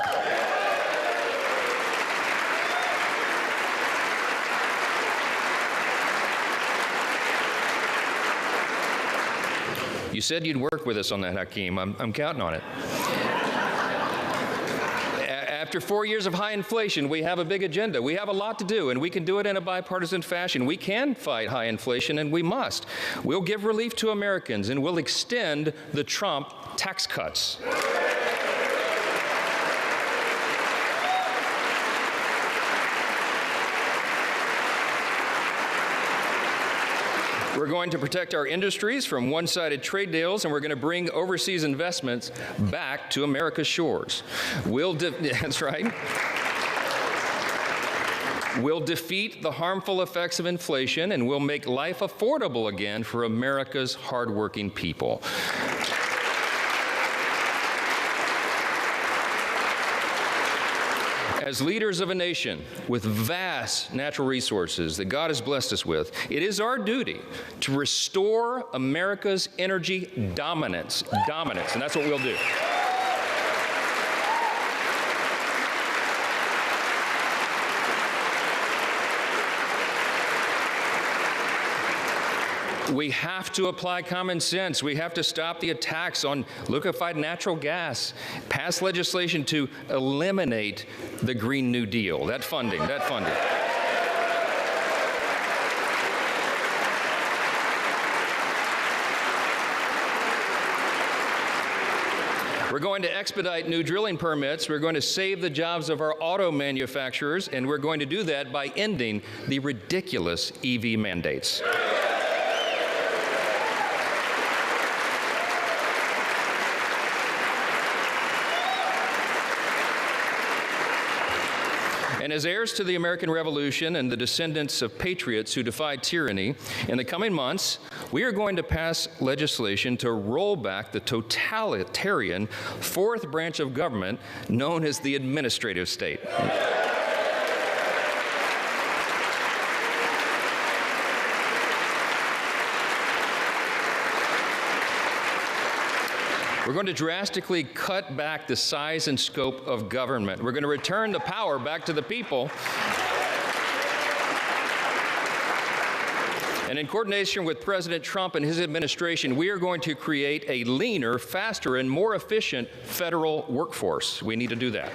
You said you'd work with us on that, Hakeem. I'm counting on it. After 4 years of high inflation, we have a big agenda. We have a lot to do, and we can do it in a bipartisan fashion. We can fight high inflation, and we must. We'll give relief to Americans, and we'll extend the Trump tax cuts. We're going to protect our industries from one-sided trade deals, and we're going to bring overseas investments back to America's shores. That's right. We'll defeat the harmful effects of inflation, and we'll make life affordable again for America's hardworking people. As leaders of a nation with vast natural resources that God has blessed us with, it is our duty to restore America's energy dominance, and that's what we'll do. We have to apply common sense. We have to stop the attacks on liquefied natural gas, pass legislation to eliminate the Green New Deal, that funding. We're going to expedite new drilling permits. We're going to save the jobs of our auto manufacturers, and we're going to do that by ending the ridiculous EV mandates. And as heirs to the American Revolution and the descendants of patriots who defied tyranny, in the coming months, we are going to pass legislation to roll back the totalitarian fourth branch of government known as the administrative state. We're going to drastically cut back the size and scope of government. We're going to return the power back to the people. And in coordination with President Trump and his administration, we are going to create a leaner, faster, and more efficient federal workforce. We need to do that.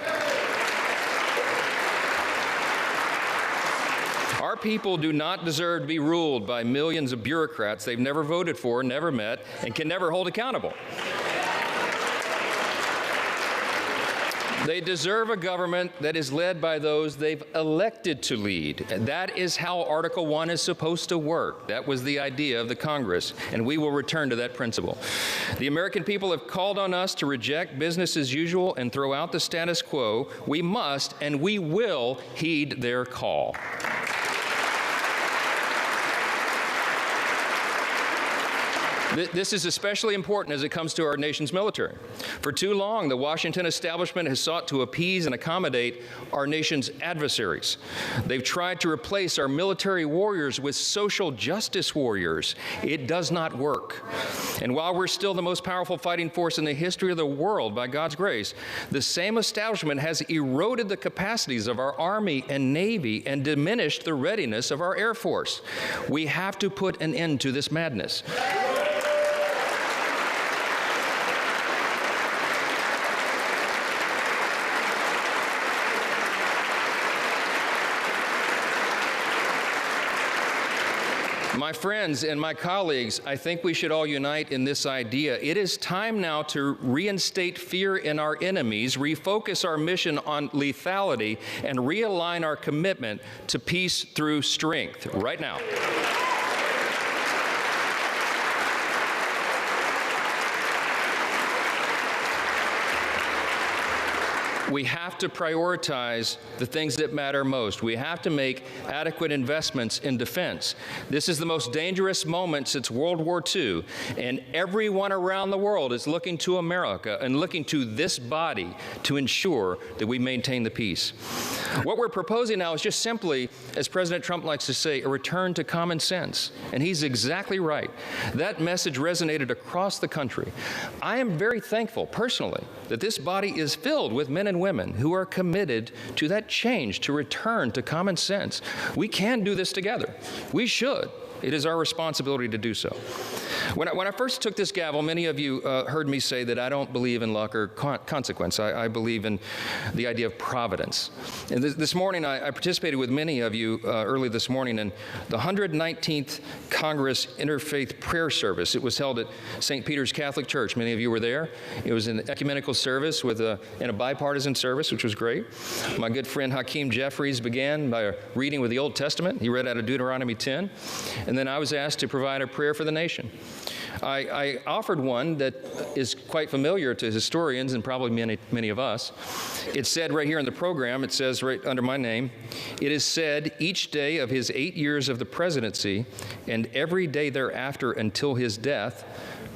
Our people do not deserve to be ruled by millions of bureaucrats they've never voted for, never met, and can never hold accountable. They deserve a government that is led by those they've elected to lead. That is how Article 1 is supposed to work. That was the idea of the Congress, and we will return to that principle. The American people have called on us to reject business as usual and throw out the status quo. We must and we will heed their call. This is especially important as it comes to our nation's military. For too long, the Washington establishment has sought to appease and accommodate our nation's adversaries. They've tried to replace our military warriors with social justice warriors. It does not work. And while we're still the most powerful fighting force in the history of the world, by God's grace, the same establishment has eroded the capacities of our Army and Navy and diminished the readiness of our Air Force. We have to put an end to this madness. My friends and my colleagues, I think we should all unite in this idea. It is time now to reinstate fear in our enemies, refocus our mission on lethality, and realign our commitment to peace through strength right now. We have to prioritize the things that matter most. We have to make adequate investments in defense. This is the most dangerous moment since World War II, and everyone around the world is looking to America and looking to this body to ensure that we maintain the peace. What we're proposing now is just simply, as President Trump likes to say, a return to common sense. And he's exactly right. That message resonated across the country. I am very thankful, personally, that this body is filled with men and women who are committed to that change, to return to common sense. We can do this together. We should. It is our responsibility to do so. When I first took this gavel, many of you heard me say that I don't believe in luck or consequence. I believe in the idea of providence. And this morning, I participated with many of you early this morning in the 119th Congress Interfaith Prayer Service. It was held at St. Peter's Catholic Church. Many of you were there. It was an ecumenical service and a bipartisan service, which was great. My good friend Hakeem Jeffries began by reading with the Old Testament. He read out of Deuteronomy 10. And then I was asked to provide a prayer for the nation. I offered one that is quite familiar to historians and probably many of us. It said right here in the program, it says right under my name, "It is said each day of his 8 years of the presidency and every day thereafter until his death,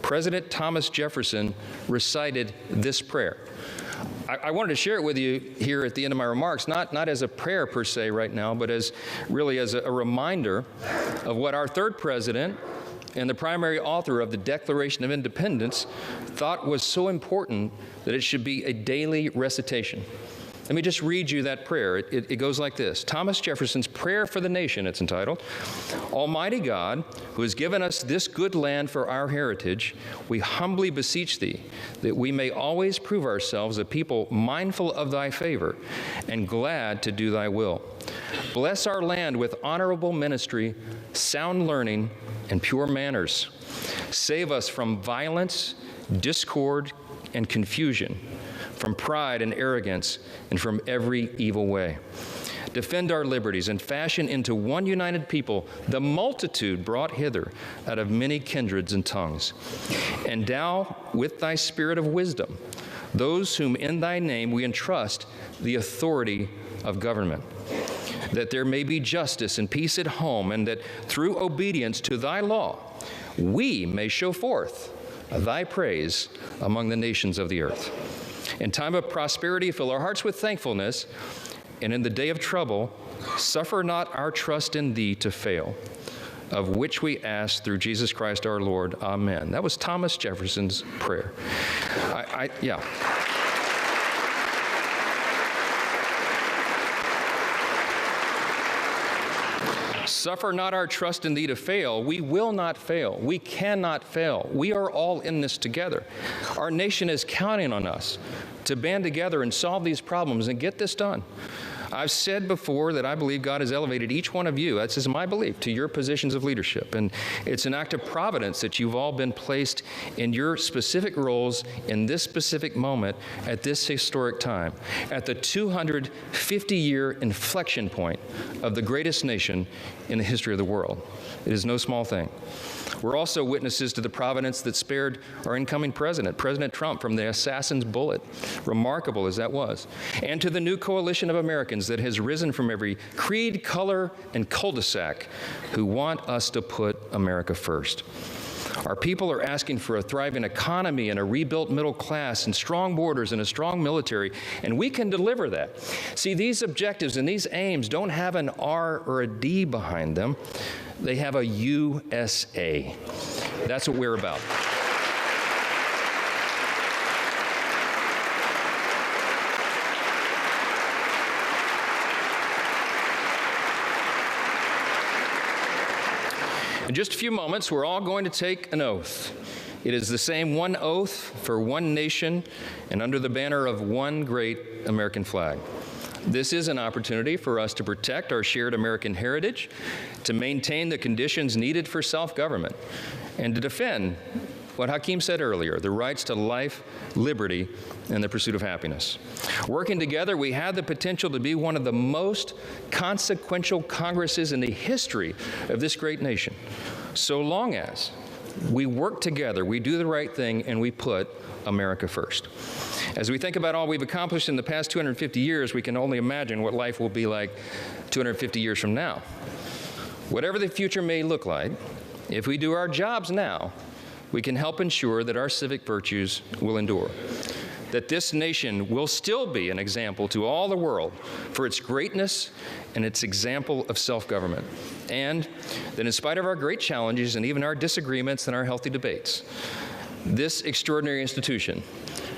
President Thomas Jefferson recited this prayer." I wanted to share it with you here at the end of my remarks, not as a prayer per se right now, but as really as a reminder of what our third president and the primary author of the Declaration of Independence thought was so important that it should be a daily recitation. Let me just read you that prayer. It goes like this. Thomas Jefferson's Prayer for the Nation, it's entitled. Almighty God, who has given us this good land for our heritage, we humbly beseech thee that we may always prove ourselves a people mindful of thy favor and glad to do thy will. Bless our land with honorable ministry, sound learning, and pure manners. Save us from violence, discord, and confusion, from pride and arrogance, and from every evil way. Defend our liberties and fashion into one united people the multitude brought hither out of many kindreds and tongues. Endow with thy spirit of wisdom those whom in thy name we entrust the authority of government, that there may be justice and peace at home, and that through obedience to thy law we may show forth thy praise among the nations of the earth. In time of prosperity, fill our hearts with thankfulness, and in the day of trouble, suffer not our trust in thee to fail, of which we ask through Jesus Christ our Lord. Amen. That was Thomas Jefferson's prayer. Suffer not our trust in thee to fail. We will not fail. We cannot fail. We are all in this together. Our nation is counting on us to band together and solve these problems and get this done. I've said before that I believe God has elevated each one of you, that's just my belief, to your positions of leadership. And it's an act of providence that you've all been placed in your specific roles in this specific moment at this historic time, at the 250-year inflection point of the greatest nation in the history of the world. It is no small thing. We're also witnesses to the providence that spared our incoming president, President Trump, from the assassin's bullet, remarkable as that was, and to the new coalition of Americans that has risen from every creed, color, and cul-de-sac who want us to put America first. Our people are asking for a thriving economy and a rebuilt middle class and strong borders and a strong military, and we can deliver that. See, these objectives and these aims don't have an R or a D behind them. They have a USA. That's what we're about. In just a few moments, we're all going to take an oath. It is the same one oath for one nation and under the banner of one great American flag. This is an opportunity for us to protect our shared American heritage, to maintain the conditions needed for self-government, and to defend what Hakeem said earlier, the rights to life, liberty, and the pursuit of happiness. Working together, we have the potential to be one of the most consequential Congresses in the history of this great nation, so long as we work together, we do the right thing, and we put America first. As we think about all we've accomplished in the past 250 years, we can only imagine what life will be like 250 years from now. Whatever the future may look like, if we do our jobs now, we can help ensure that our civic virtues will endure, that this nation will still be an example to all the world for its greatness and its example of self-government, and that in spite of our great challenges and even our disagreements and our healthy debates, this extraordinary institution,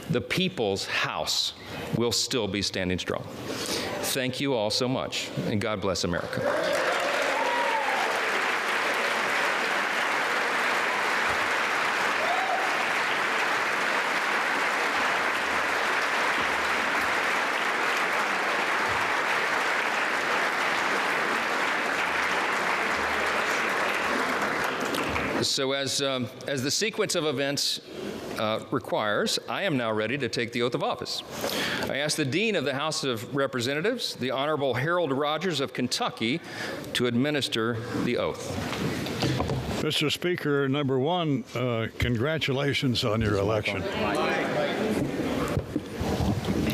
the People's House, will still be standing strong. Thank you all so much, and God bless America. So as the sequence of events requires, I am now ready to take the oath of office. I ask the Dean of the House of Representatives, the Honorable Harold Rogers of Kentucky, to administer the oath. Mr. Speaker, number one, congratulations on your election.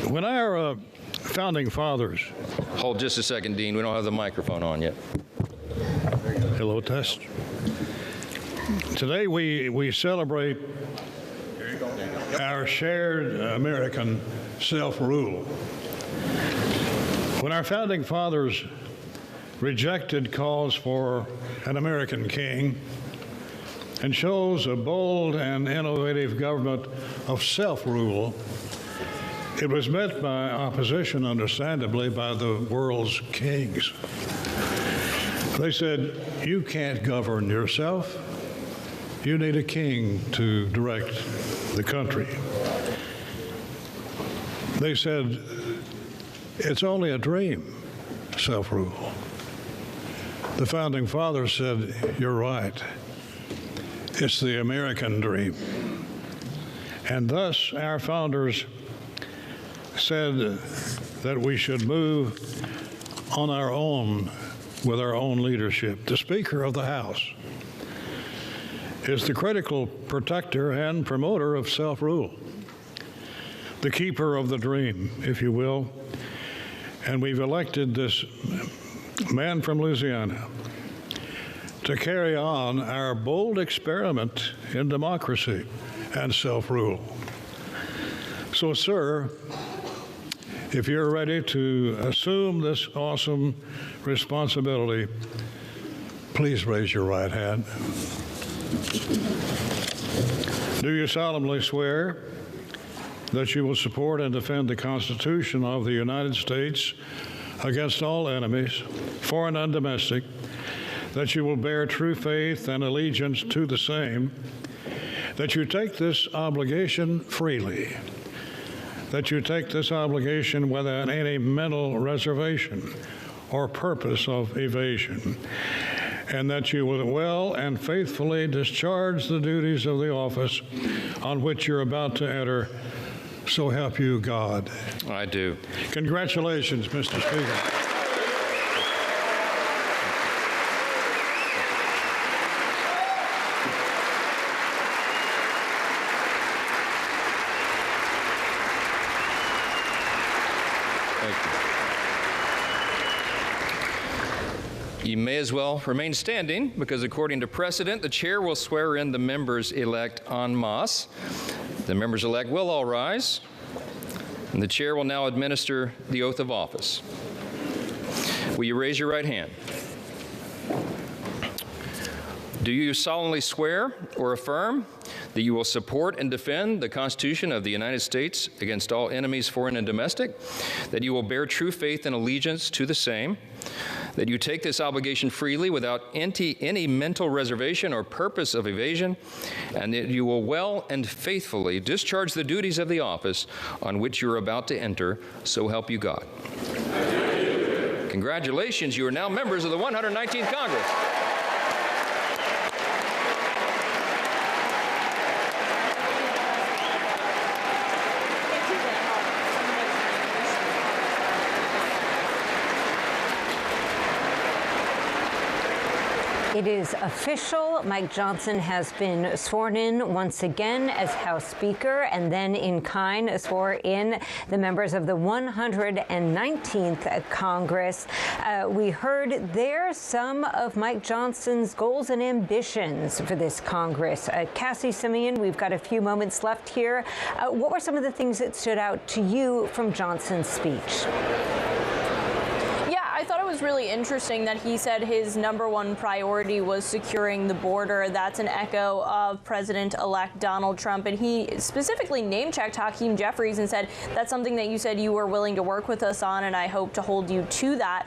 When our founding fathers... Hold just a second, Dean. We don't have the microphone on yet. Hello, test. Today we celebrate our shared American self-rule. When our founding fathers rejected calls for an American king and chose a bold and innovative government of self-rule, it was met by opposition, understandably, by the world's kings. They said, "You can't govern yourself. You need a king to direct the country." They said, "It's only a dream, self-rule." The founding fathers said, "You're right. It's the American dream." And thus, our founders said that we should move on our own with our own leadership. The Speaker of the House is the critical protector and promoter of self-rule, the keeper of the dream, if you will. And we've elected this man from Louisiana to carry on our bold experiment in democracy and self-rule. So, sir, if you're ready to assume this awesome responsibility, please raise your right hand. Do you solemnly swear that you will support and defend the Constitution of the United States against all enemies, foreign and domestic, that you will bear true faith and allegiance to the same, that you take this obligation freely, that you take this obligation without any mental reservation or purpose of evasion, and that you will well and faithfully discharge the duties of the office on which you're about to enter. So help you God. I do. Congratulations, Mr. Speaker. You may as well remain standing because according to precedent, the chair will swear in the members-elect en masse. The members-elect will all rise, and the chair will now administer the oath of office. Will you raise your right hand? Do you solemnly swear or affirm that you will support and defend the Constitution of the United States against all enemies, foreign and domestic, that you will bear true faith and allegiance to the same, that you take this obligation freely without any mental reservation or purpose of evasion, and that you will well and faithfully discharge the duties of the office on which you're about to enter, so help you God? Congratulations, you are now members of the 119th Congress. It is official. Mike Johnson has been sworn in once again as House Speaker, and then in kind swore in the members of the 119th Congress. We heard there some of Mike Johnson's goals and ambitions for this Congress. Cassie Simeon, we've got a few moments left here. What were some of the things that stood out to you from Johnson's speech? I thought it was really interesting that he said his #1 priority was securing the border. That's an echo of President-elect Donald Trump. And he specifically name-checked Hakeem Jeffries and said, that's something that you said you were willing to work with us on, and I hope to hold you to that.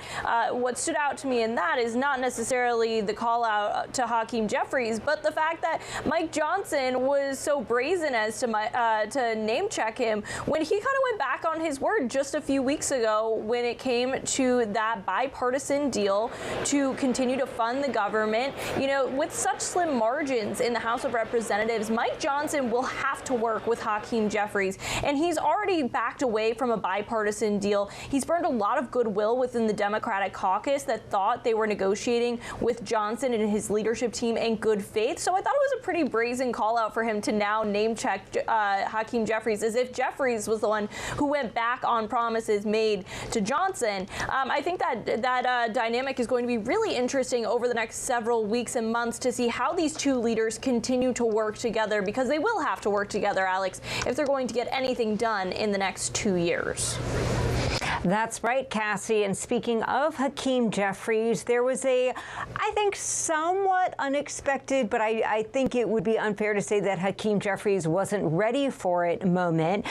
What stood out to me in that is not necessarily the call out to Hakeem Jeffries, but the fact that Mike Johnson was so brazen as to name-check him when he kind of went back on his word just a few weeks ago when it came to that bipartisan bipartisan deal to continue to fund the government. You know, with such slim margins in the House of Representatives, Mike Johnson will have to work with Hakeem Jeffries, and he's already backed away from a bipartisan deal. He's burned a lot of goodwill within the Democratic caucus that thought they were negotiating with Johnson and his leadership team in good faith. So I thought it was a pretty brazen call out for him to now name check Hakeem Jeffries, as if Jeffries was the one who went back on promises made to Johnson. I think that dynamic is going to be really interesting over the next several weeks and months to see how these two leaders continue to work together, because they will have to work together, Alex, if they're going to get anything done in the next 2 years. That's right, Cassie. And speaking of Hakeem Jeffries, there was I think, somewhat unexpected, but I think it would be unfair to say that Hakeem Jeffries wasn't ready for it moment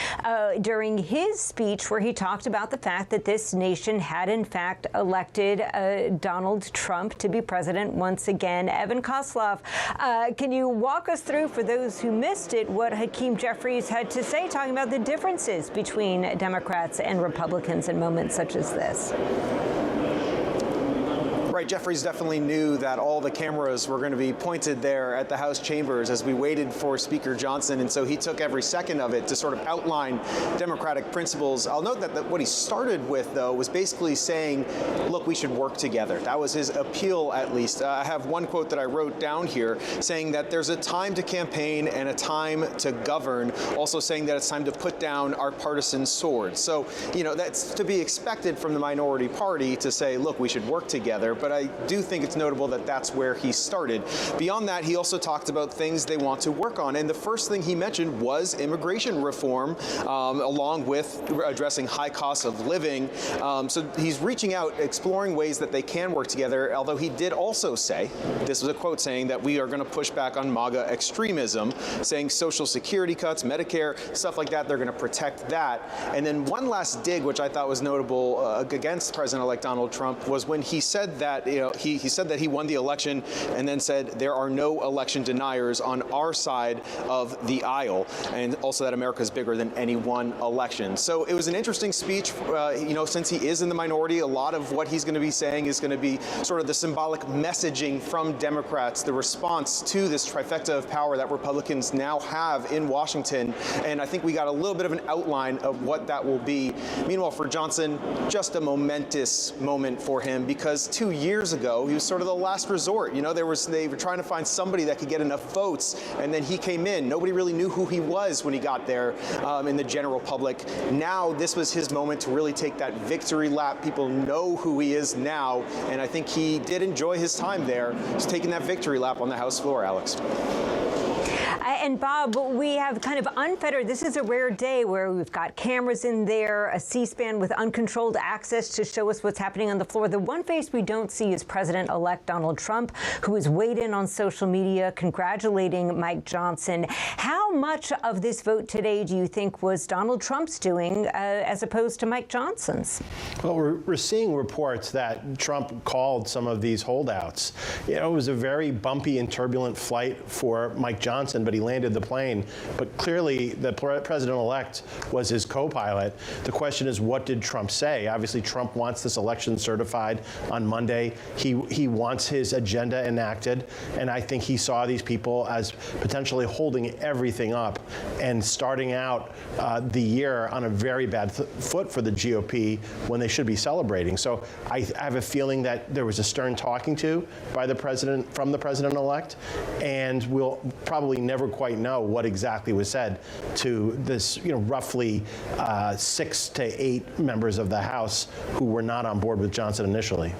during his speech, where he talked about the fact that this nation had, in fact, elected Donald Trump to be president once again. Evan Kosloff, can you walk us through, for those who missed it, what Hakeem Jeffries had to say, talking about the differences between Democrats and Republicans in moments such as this? Right, Jeffries definitely knew that all the cameras were going to be pointed there at the House chambers as we waited for Speaker Johnson, and so he took every second of it to sort of outline Democratic principles. I'll note that what he started with, though, was basically saying, look, we should work together. That was his appeal, at least. I have one quote that I wrote down here saying that there's a time to campaign and a time to govern, also saying that it's time to put down our partisan swords. So, you know, that's to be expected from the minority party to say, look, we should work together. But I do think it's notable that that's where he started. Beyond that, he also talked about things they want to work on. And the first thing he mentioned was immigration reform, along with addressing high costs of living. So he's reaching out, exploring ways that they can work together, although he did also say, this was a quote saying that we are going to push back on MAGA extremism, saying Social Security cuts, Medicare, stuff like that, they're going to protect that. And then one last dig, which I thought was notable against President-elect Donald Trump, was when he said that he said that he won the election, and then said there are no election deniers on our side of the aisle, and also that America is bigger than any one election. So it was an interesting speech. You know, since he is in the minority, a lot of what he's going to be saying is going to be sort of the symbolic messaging from Democrats, the response to this trifecta of power that Republicans now have in Washington. And I think we got a little bit of an outline of what that will be. Meanwhile, for Johnson, just a momentous moment for him, because 2 years ago, he was sort of the last resort. You know, they were trying to find somebody that could get enough votes, and then he came in. Nobody really knew who he was when he got there in the general public. Now, this was his moment to really take that victory lap. People know who he is now, and I think he did enjoy his time there, just taking that victory lap on the House floor, Alex. And Bob, we have kind of unfettered, this is a rare day where we've got cameras in there, a C-SPAN with uncontrolled access to show us what's happening on the floor. The one face we don't see is President-elect Donald Trump, who has weighed in on social media congratulating Mike Johnson. How much of this vote today do you think was Donald Trump's doing as opposed to Mike Johnson's? Well, we're seeing reports that Trump called some of these holdouts. You know, it was a very bumpy and turbulent flight for Mike Johnson, but he landed the plane. But clearly, the president-elect was his co-pilot. The question is, what did Trump say? Obviously, Trump wants this election certified on Monday. He wants his agenda enacted, and I think he saw these people as potentially holding everything up and starting out the year on a very bad foot for the GOP when they should be celebrating. So I have a feeling that there was a stern talking to by the president, from the president-elect, and we'll probably never quite know what exactly was said to this, you know, roughly 6 to 8 members of the House who were not on board with Johnson initially.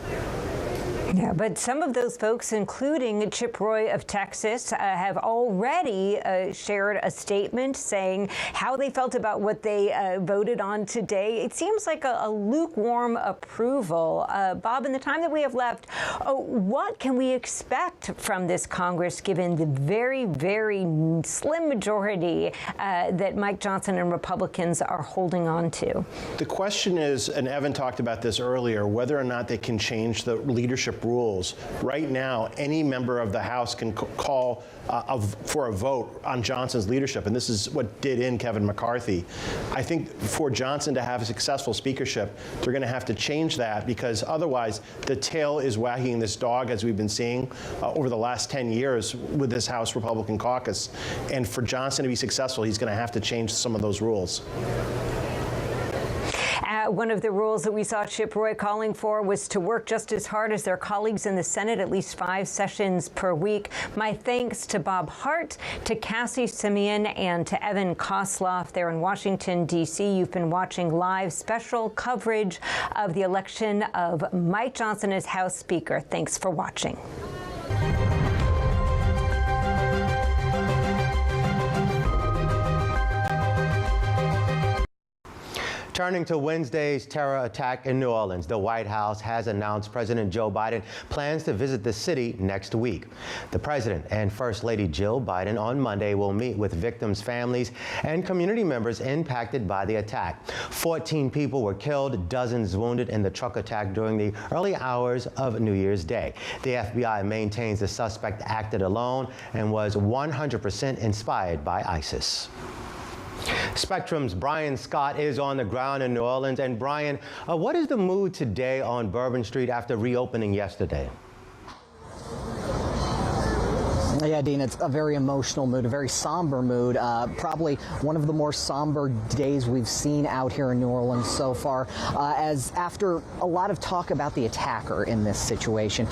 Yeah, but some of those folks, including Chip Roy of Texas, have already shared a statement saying how they felt about what they voted on today. It seems like a lukewarm approval. Bob, in the time that we have left, what can we expect from this Congress, given the very, very slim majority that Mike Johnson and Republicans are holding on to? The question is, and Evan talked about this earlier, whether or not they can change the leadership leadership rules. Right now, any member of the House can call for a vote on Johnson's leadership, and this is what did in Kevin McCarthy. I think for Johnson to have a successful speakership, they're going to have to change that, because otherwise the tail is wagging this dog, as we've been seeing over the last 10 years with this House Republican caucus. And for Johnson to be successful, he's going to have to change some of those rules. One of the rules that we saw Chip Roy calling for was to work just as hard as their colleagues in the Senate, at least 5 sessions per week. My thanks to Bob Hart, to Cassie Simeon, and to Evan Kosloff there in Washington, D.C. You've been watching live special coverage of the election of Mike Johnson as House Speaker. Thanks for watching. Turning to Wednesday's terror attack in New Orleans, the White House has announced President Joe Biden plans to visit the city next week. The president and First Lady Jill Biden on Monday will meet with victims' families and community members impacted by the attack. 14 people were killed, dozens wounded in the truck attack during the early hours of New Year's Day. The FBI maintains the suspect acted alone and was 100% inspired by ISIS. Spectrum's Brian Scott is on the ground in New Orleans. And Brian, what is the mood today on Bourbon Street after reopening yesterday? Yeah, Dean, it's a very emotional mood, a very somber mood. Probably one of the more somber days we've seen out here in New Orleans so far, as after a lot of talk about the attacker in this situation,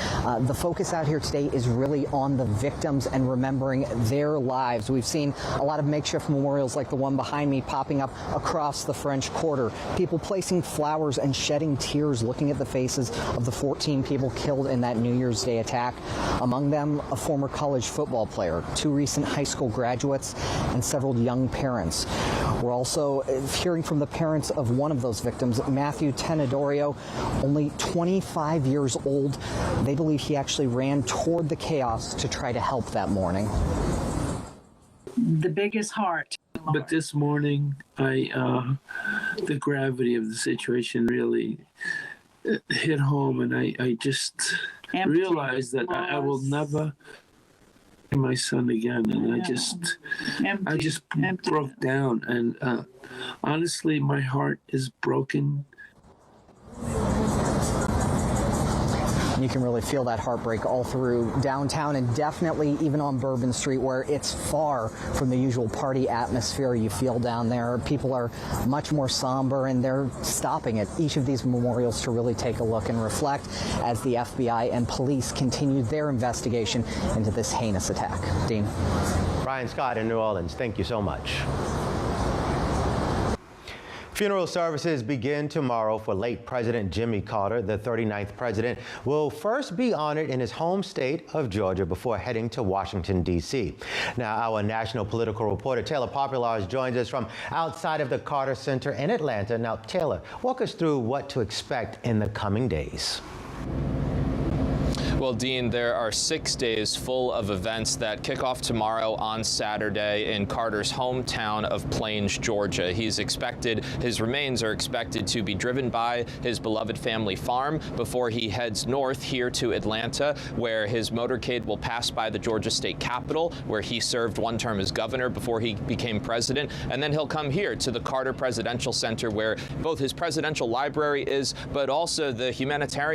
the focus out here today is really on the victims and remembering their lives. We've seen a lot of makeshift memorials like the one behind me popping up across the French Quarter, people placing flowers and shedding tears looking at the faces of the 14 people killed in that New Year's Day attack. Among them, a former college football player, 2 recent high school graduates, and several young parents. We're also hearing from the parents of one of those victims, Matthew Tenedorio, only 25 years old. They believe he actually ran toward the chaos to try to help that morning. The biggest heart. But this morning, the gravity of the situation really hit home, and I just realized that I will never see my son again, and I just broke down, and honestly, my heart is broken. You can really feel that heartbreak all through downtown, and definitely even on Bourbon Street, where it's far from the usual party atmosphere you feel down there. People are much more somber, and they're stopping at each of these memorials to really take a look and reflect as the FBI and police continue their investigation into this heinous attack. Dean. Brian Scott in New Orleans, thank you so much. Funeral services begin tomorrow for late President Jimmy Carter. The 39th president will first be honored in his home state of Georgia before heading to Washington, D.C. Now, our national political reporter Taylor Populars joins us from outside of the Carter Center in Atlanta. Now, Taylor, walk us through what to expect in the coming days. Well, Dean, there are 6 days full of events that kick off tomorrow on Saturday in Carter's hometown of Plains, Georgia. His remains are expected to be driven by his beloved family farm before he heads north here to Atlanta, where his motorcade will pass by the Georgia State Capitol, where he served 1 term as governor before he became president. And then he'll come here to the Carter Presidential Center, where both his presidential library is, but also the humanitarian